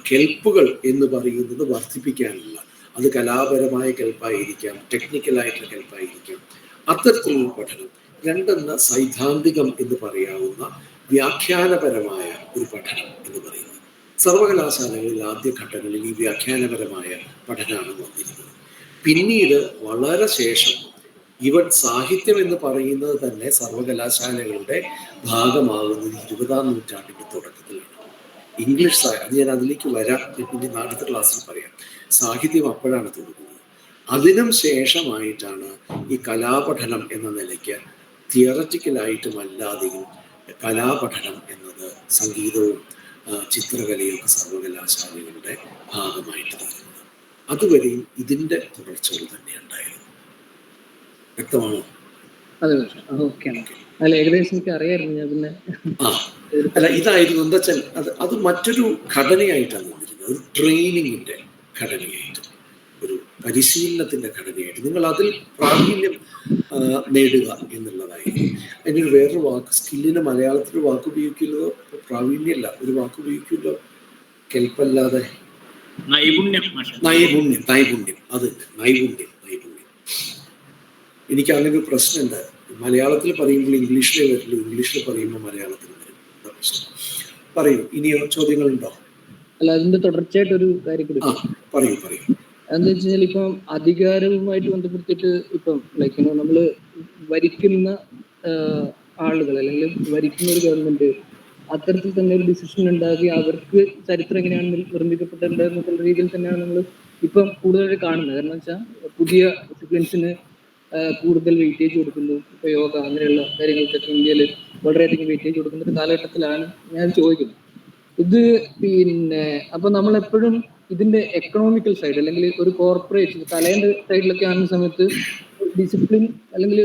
കെൽപ്പുകൾ എന്ന് പറയുന്നത് വർദ്ധിപ്പിക്കാനുള്ള, അത് കലാപരമായ കെൽപ്പായിരിക്കാം, ടെക്നിക്കലായിട്ടുള്ള കെൽപ്പായിരിക്കാം, അത്തരത്തിലുള്ള പഠനം. രണ്ടെന്ന് സൈദ്ധാന്തികം എന്ന് പറയാവുന്ന വ്യാഖ്യാനപരമായ ഒരു പഠനം എന്ന് പറയുന്നത്. സർവകലാശാലകളിൽ ആദ്യഘട്ടങ്ങളിൽ ഈ വ്യാഖ്യാനപരമായ പഠനമാണ് വന്നിരുന്നത്. പിന്നീട് വളരെ ശേഷം ഇവൻ സാഹിത്യം എന്ന് പറയുന്നത് തന്നെ സർവകലാശാലകളുടെ ഭാഗമാകുന്നത് 20-ാം നൂറ്റാണ്ടിൻ്റെ തുടക്കത്തിലാണ്. ഇംഗ്ലീഷ് അത് ഞാൻ അതിലേക്ക് വരാം, പിന്നെ അടുത്ത ക്ലാസ്സിൽ പറയാം. സാഹിത്യം അപ്പോഴാണ് തുടങ്ങുന്നത്. അതിനും ശേഷമായിട്ടാണ് ഈ കലാപഠനം എന്ന നിലയ്ക്ക് തിയററ്റിക്കലായിട്ടും അല്ലാതെയും കലാപഠനം എന്നത് സംഗീതവും ചിത്രകലയും ഒക്കെ സർവകലാശാലകളുടെ ഭാഗമായിട്ട് തീരുന്നത്. അതുവരെയും ഇതിൻ്റെ തുടർച്ചകൾ തന്നെ ഉണ്ടായിരുന്നു. വ്യക്തമാണോ? അതെ, ഓക്കെ. അല്ല, ഏകദേശം എനിക്ക് അറിയായിരുന്നു. ഞാൻ പിന്നെ അല്ല, ഇതായിരുന്നു എന്താ വെച്ചാൽ അത് മറ്റൊരു ഘടനയായിട്ടാണ് വന്നിരുന്നത്. ഒരു ട്രെയിനിങ്ങിൻ്റെ ഘടനയായിട്ട്, ഒരു പരിശീലനത്തിൻ്റെ ഘടനയായിട്ട് നിങ്ങൾ അതിൽ പ്രാവീണ്യം നേടുക എന്നുള്ളതായിരുന്നു. അതിനൊരു വേറൊരു വാക്ക്, സ്കില്ലിന് മലയാളത്തിൽ വാക്ക് ഉപയോഗിക്കുന്നതോ പ്രാവീണ്യമല്ല, ഒരു വാക്ക് ഉപയോഗിക്കുമല്ലോ, കെൽപ്പല്ലാതെ നൈപുണ്യം. അത് നൈപുണ്യം. എനിക്ക് അങ്ങനെ ഒരു പ്രശ്നമുണ്ട്. മലയാളത്തിൽ പറയുമ്പോൾ ഇംഗ്ലീഷിലേ വരില്ല, ഇംഗ്ലീഷിൽ പറയുമ്പോൾ മലയാളത്തിൽ വരും. പറയൂ, ഇനിയോ ചോദ്യങ്ങളുണ്ടോ? അല്ല, അതിന്റെ തുടർച്ചയായിട്ടൊരു കാര്യം കൂടി പറയൂ. എന്താ വെച്ച് കഴിഞ്ഞാൽ ഇപ്പം അധികാരവുമായിട്ട് ബന്ധപ്പെടുത്തിയിട്ട് ഇപ്പം ലൈക്ക് നമ്മള് ഭരിക്കുന്ന ആളുകൾ അല്ലെങ്കിൽ ഭരിക്കുന്ന ഒരു ഗവൺമെന്റ് അത്തരത്തിൽ തന്നെ ഒരു ഡിസിഷൻ ഉണ്ടാക്കി അവർക്ക് ചരിത്രം എങ്ങനെയാണ് നിർമ്മിക്കപ്പെട്ടിട്ടുണ്ടെന്നുള്ള രീതിയിൽ തന്നെയാണ് നമ്മൾ ഇപ്പം കൂടുതലായിട്ട് കാണുന്നത്. കാരണം വെച്ചാൽ പുതിയ ഡിസിപ്ലിൻസിന് കൂടുതൽ വെയിറ്റേജ് കൊടുക്കുന്നു. ഇപ്പോൾ യോഗ അങ്ങനെയുള്ള കാര്യങ്ങൾക്കൊക്കെ ഇന്ത്യയിൽ വളരെയധികം വെയിറ്റേജ് കൊടുക്കുന്ന ഒരു കാലഘട്ടത്തിലാണ് ഞാൻ ചോദിക്കുന്നത്. ഇത് പിന്നെ അപ്പൊ നമ്മളെപ്പോഴും ഇതിന്റെ എക്കണോമിക്കൽ സൈഡ് അല്ലെങ്കിൽ ഒരു കോർപ്പറേറ്റ് കലേന്റെ സൈഡിലൊക്കെ ആകുന്ന സമയത്ത് ഡിസിപ്ലിൻ അല്ലെങ്കിൽ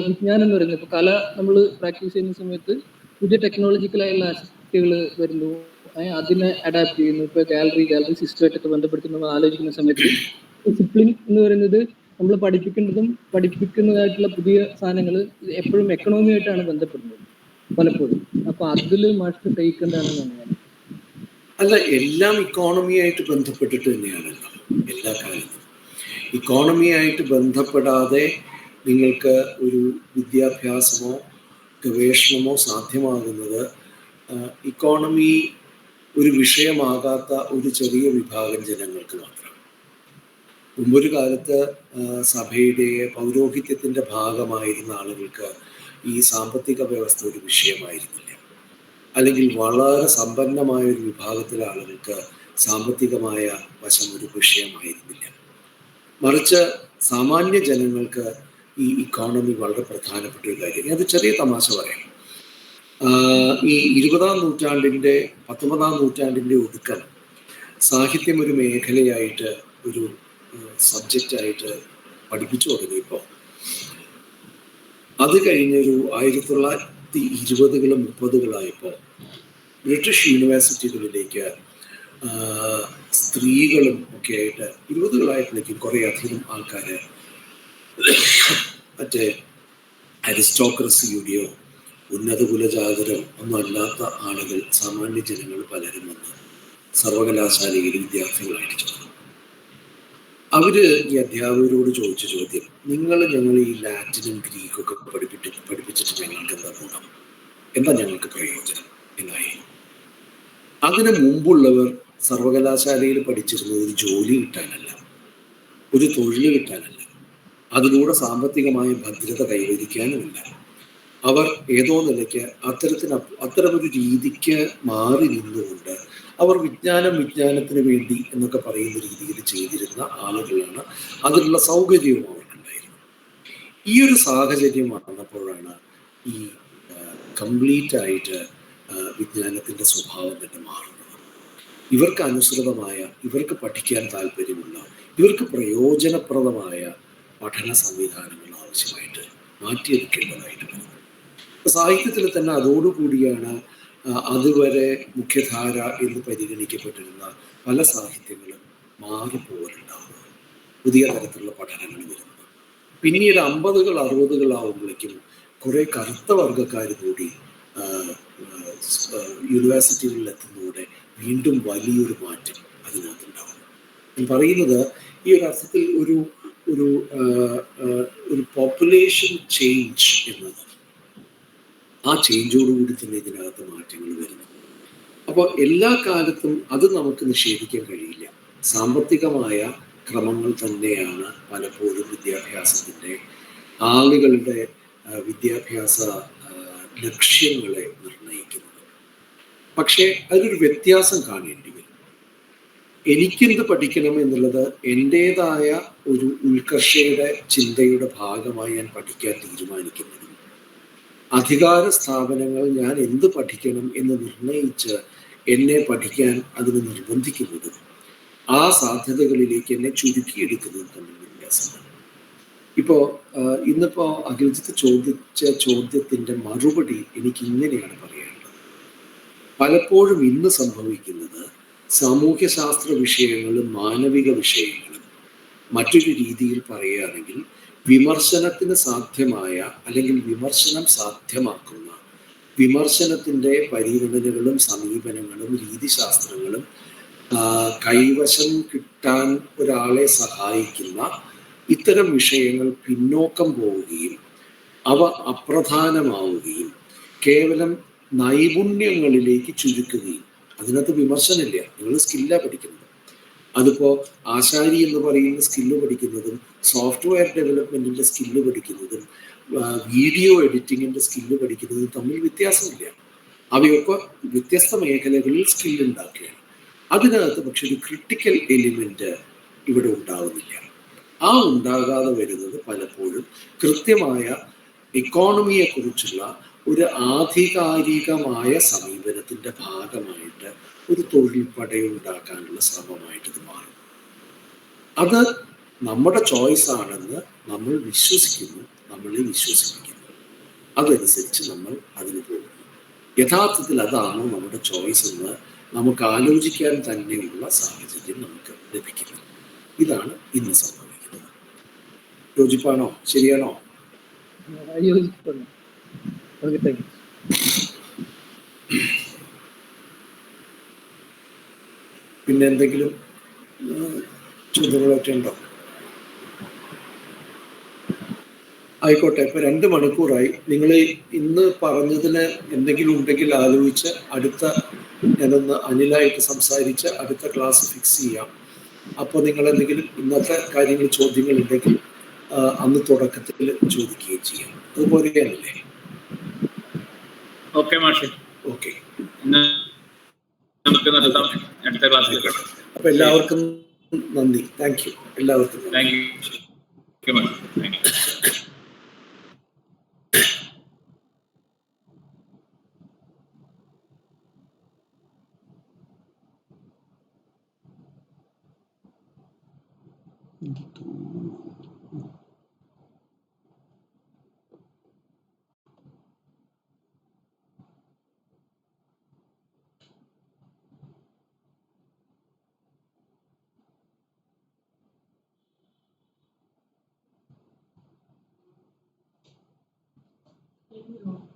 വിജ്ഞാനം എന്ന് പറയുന്നത്, ഇപ്പൊ കല നമ്മൾ പ്രാക്ടീസ് ചെയ്യുന്ന സമയത്ത് പുതിയ ടെക്നോളജിക്കലായുള്ള ആസ്പെക്റ്റുകൾ വരുന്നു, അതിനെ അഡാപ്റ്റ് ചെയ്യുന്നു. ഇപ്പൊ ഗാലറി സിസ്റ്റമായിട്ടൊക്കെ ബന്ധപ്പെടുത്തി നമ്മൾ ആലോചിക്കുന്ന സമയത്ത് ഡിസിപ്ലിൻ എന്ന് പറയുന്നത് നമ്മൾ പഠിപ്പിക്കുന്നതായിട്ടുള്ള പുതിയ സാധനങ്ങൾ എപ്പോഴും എക്കണോമിയായിട്ടാണ് ബന്ധപ്പെടുന്നത് പലപ്പോഴും. അപ്പൊ അതിൽ മാസ്റ്റർ ടേക്ക് എന്താണെന്നാണ് ഞാൻ. അല്ല, എല്ലാം ഇക്കോണമിയായിട്ട് ബന്ധപ്പെട്ടിട്ട് തന്നെയാണല്ലോ എല്ലാ കാലത്തും. ഇക്കോണമിയായിട്ട് ബന്ധപ്പെടാതെ നിങ്ങൾക്ക് ഒരു വിദ്യാഭ്യാസമോ ഗവേഷണമോ സാധ്യമാകുന്നത് ഇക്കോണമി ഒരു വിഷയമാകാത്ത ഒരു ചെറിയ വിഭാഗം ജനങ്ങൾക്ക് മാത്രം. മുമ്പൊരു കാലത്ത് സഭയുടെ പൗരോഹിത്യത്തിൻ്റെ ഭാഗമായിരുന്ന ആളുകൾക്ക് ഈ സാമ്പത്തിക വ്യവസ്ഥ ഒരു വിഷയമായിരുന്നില്ല. അല്ലെങ്കിൽ വളരെ സമ്പന്നമായ ഒരു വിഭാഗത്തിലെ ആളുകൾക്ക് സാമ്പത്തികമായ വശം ഒരു വിഷയമായിരുന്നില്ല. മറിച്ച് സാമാന്യ ജനങ്ങൾക്ക് ഈ ഇക്കോണമി വളരെ പ്രധാനപ്പെട്ട ഒരു കാര്യം. അത് ചെറിയ തമാശ പറയാം. ഈ 20-ാം നൂറ്റാണ്ടിൻ്റെ 19-ാം നൂറ്റാണ്ടിൻ്റെ ഒടുക്കം സാഹിത്യം ഒരു മേഖലയായിട്ട് ഒരു സബ്ജക്റ്റായിട്ട് പഠിപ്പിച്ചു തുടങ്ങിയപ്പോൾ അത് കഴിഞ്ഞൊരു 1920-കളും 30-കളായപ്പോൾ ബ്രിട്ടീഷ് യൂണിവേഴ്സിറ്റികളിലേക്ക് സ്ത്രീകളും ഒക്കെ ആയിട്ട് 20-കളായപ്പോഴേക്കും കുറേ അധികം ആൾക്കാർ മറ്റേ അരിസ്റ്റോക്രസിയുടെയോ ഉന്നത കുലജാതരോ ഒന്നും അല്ലാത്ത ആളുകൾ, സാമാന്യ ജനങ്ങൾ പലരും വന്ന് സർവകലാശാലയിൽ വിദ്യാർത്ഥികളായിട്ട് ചേർന്നു. അവര് ഈ അധ്യാപകരോട് ചോദിച്ച ചോദ്യം, ഞങ്ങൾ ഈ ലാറ്റിനും ഗ്രീക്കൊക്കെ പഠിപ്പിച്ചിട്ട് ഞങ്ങൾക്ക് എന്താ ഗുണം, എന്താ ഞങ്ങൾക്ക് പ്രയോജനം എന്നായിരുന്നു. അതിനു മുമ്പുള്ളവർ സർവകലാശാലയിൽ പഠിച്ചിരുന്നത് ഒരു ജോലി കിട്ടാനല്ല, ഒരു തൊഴിൽ കിട്ടാനല്ല, അതിലൂടെ സാമ്പത്തികമായ ഭദ്രത കൈവരിക്കാനുമില്ല. അവർ ഏതോ നിലയ്ക്ക് അത്തരമൊരു രീതിക്ക് മാറി നിന്നുകൊണ്ട് അവർ വിജ്ഞാനത്തിന് വേണ്ടി എന്നൊക്കെ പറയുന്ന രീതിയിൽ ചെയ്തിരുന്ന ആളുകളാണ്. അതിനുള്ള സൗകര്യവും അവർക്കുണ്ടായിരുന്നു. ഈ ഒരു സാഹചര്യം വന്നപ്പോഴാണ് ഈ കംപ്ലീറ്റ് ആയിട്ട് വിജ്ഞാനത്തിൻ്റെ സ്വഭാവം തന്നെ മാറുന്നത്. ഇവർക്ക് അനുസൃതമായ, ഇവർക്ക് പഠിക്കാൻ താല്പര്യമുള്ള, ഇവർക്ക് പ്രയോജനപ്രദമായ പഠന സംവിധാനങ്ങൾ ആവശ്യമായിട്ട് മാറ്റിയെടുക്കേണ്ടതായിട്ട് വരുന്നു. സാഹിത്യത്തിൽ തന്നെ അതോടുകൂടിയാണ് അതുവരെ മുഖ്യധാര എന്ന് പരിഗണിക്കപ്പെട്ടിരുന്ന പല സാഹിത്യങ്ങളും മാറിപ്പോലുണ്ടാവുന്നത്, പുതിയ തരത്തിലുള്ള പഠനങ്ങൾ വരുന്നത്. പിന്നീട് 50-കൾ 60-കളാവുമ്പോഴേക്കും കുറേ കറുത്ത വർഗ്ഗക്കാർ കൂടി യൂണിവേഴ്സിറ്റികളിൽ എത്തുന്നതോടെ വീണ്ടും വലിയൊരു മാറ്റം അതിനകത്തുണ്ടാവും. ഞാൻ പറയുന്നത് ഈ ഒരു അർത്ഥത്തിൽ ഒരു പോപ്പുലേഷൻ ചേഞ്ച് എന്നത്, ആ ചേഞ്ചോടുകൂടി തന്നെ ഇതിനകത്ത് മാറ്റങ്ങൾ വരുന്നു. അപ്പോൾ എല്ലാ കാലത്തും അത് നമുക്ക് നിഷേധിക്കാൻ കഴിയില്ല. സാമ്പത്തികമായ ക്രമങ്ങൾ തന്നെയാണ് പലപ്പോഴും വിദ്യാഭ്യാസത്തിൻ്റെ, ആളുകളുടെ വിദ്യാഭ്യാസ ലക്ഷ്യങ്ങളെ നിർണ്ണയിക്കുന്നത്. പക്ഷേ അതിലൊരു വ്യത്യാസം കാണേണ്ടി വരും. എനിക്കെന്ത് പഠിക്കണം എന്നുള്ളത് എൻ്റേതായ ഒരു ഉത്കർഷയുടെ ചിന്തയുടെ ഭാഗമായി ഞാൻ പഠിക്കാൻ തീരുമാനിക്കുന്നതും, അധികാര സ്ഥാപനങ്ങൾ ഞാൻ എന്ത് പഠിക്കണം എന്ന് നിർണയിച്ച് എന്നെ പഠിക്കാൻ അതിന് നിർബന്ധിക്കുന്നതും, ആ സാധ്യതകളിലേക്ക് എന്നെ ചുരുക്കിയെടുക്കുന്നതും തമ്മിൽ വ്യത്യാസമാണ്. ഇന്നിപ്പോൾ അഖിൽജിത്ത് ചോദിച്ച ചോദ്യത്തിൻ്റെ മറുപടി എനിക്ക് ഇങ്ങനെയാണ് പറയാനുള്ളത്. പലപ്പോഴും ഇന്ന് സംഭവിക്കുന്നത് സാമൂഹ്യശാസ്ത്ര വിഷയങ്ങളും മാനവിക വിഷയങ്ങളും, മറ്റൊരു രീതിയിൽ പറയുകയാണെങ്കിൽ വിമർശനത്തിന് സാധ്യമായ അല്ലെങ്കിൽ വിമർശനം സാധ്യമാക്കുന്ന വിമർശനത്തിൻ്റെ പരിഗണനകളും സമീപനങ്ങളും രീതിശാസ്ത്രങ്ങളും കൈവശം കിട്ടാൻ ഒരാളെ സഹായിക്കുന്ന ഇത്തരം വിഷയങ്ങൾ പിന്നോക്കം പോവുകയും അവ അപ്രധാനമാവുകയും കേവലം നൈപുണ്യങ്ങളിലേക്ക് ചുരുക്കുകയും, അതിനകത്ത് വിമർശനമില്ല, നിങ്ങൾ സ്കില്ലാണ് പഠിക്കുന്നത്. അതിപ്പോൾ ആശാരി എന്ന് പറയുന്ന സ്കില്ല് പഠിക്കുന്നതും സോഫ്റ്റ്വെയർ ഡെവലപ്മെൻറ്റിൻ്റെ സ്കില്ല് പഠിക്കുന്നതും വീഡിയോ എഡിറ്റിങ്ങിൻ്റെ സ്കില്ല് പഠിക്കുന്നതും തമ്മിൽ വ്യത്യാസമില്ല. അവയൊക്കെ വ്യത്യസ്ത മേഖലകളിൽ സ്കില്ല് ഉണ്ടാക്കുകയാണ്. അതിനകത്ത് പക്ഷെ ഒരു ക്രിട്ടിക്കൽ എലിമെൻറ്റ് ഇവിടെ ഉണ്ടാകുന്നില്ല. ആ ഉണ്ടാകാതെ വരുന്നത് പലപ്പോഴും കൃത്യമായ ഇക്കോണമിയെക്കുറിച്ചുള്ള ഒരു ആധികാരികമായ സമീപനത്തിൻ്റെ ഭാഗമായിട്ട് ഒരു തൊഴിൽ പടയുണ്ടാക്കാനുള്ള ശ്രമമായിട്ട് ഇത് മാറും. അത് നമ്മുടെ ചോയ്സ് ആണെന്ന് നമ്മൾ വിശ്വസിക്കുന്നു, നമ്മളെ വിശ്വസിപ്പിക്കുന്നു. അതനുസരിച്ച് നമ്മൾ അതിന് പോകുന്നു. യഥാർത്ഥത്തിൽ അതാണോ നമ്മുടെ ചോയ്സ് എന്ന് നമുക്ക് ആലോചിക്കാൻ തന്നെയുള്ള സാഹചര്യം നമുക്ക് ലഭിക്കുന്നു. ഇതാണ് ഇന്ന് സംഭവിക്കുന്നത്. യോജിപ്പാണോ? ശരിയാണോ? യോജിക്കുന്നു. Okay, thank you. പിന്നെ എന്തെങ്കിലും ചോദ്യങ്ങളൊക്കെ ഉണ്ടോ? ആയിക്കോട്ടെ. ഇപ്പൊ 2 മണിക്കൂറായി. നിങ്ങൾ ഇന്ന് പറഞ്ഞതിന് എന്തെങ്കിലും ഉണ്ടെങ്കിൽ ആലോചിച്ച് ഞാനൊന്ന് അനിലായിട്ട് സംസാരിച്ച് അടുത്ത ക്ലാസ് ഫിക്സ് ചെയ്യാം. അപ്പോൾ നിങ്ങൾ എന്തെങ്കിലും ഇന്നത്തെ കാര്യങ്ങൾ ചോദ്യങ്ങൾ ഉണ്ടെങ്കിൽ അന്ന് തുടക്കത്തിൽ ചോദിക്കുകയും ചെയ്യാം. അതുപോലെ അല്ലേ? ഓക്കെ മാഷെ. ഓക്കെ, നമുക്ക് നിർത്താം. അടുത്ത ക്ലാസ്സിൽ കാണാം. അപ്പൊ എല്ലാവർക്കും നന്ദി. Thank you. എല്ലാവർക്കും താങ്ക് യു മാഷെ. Thank you. Thank you.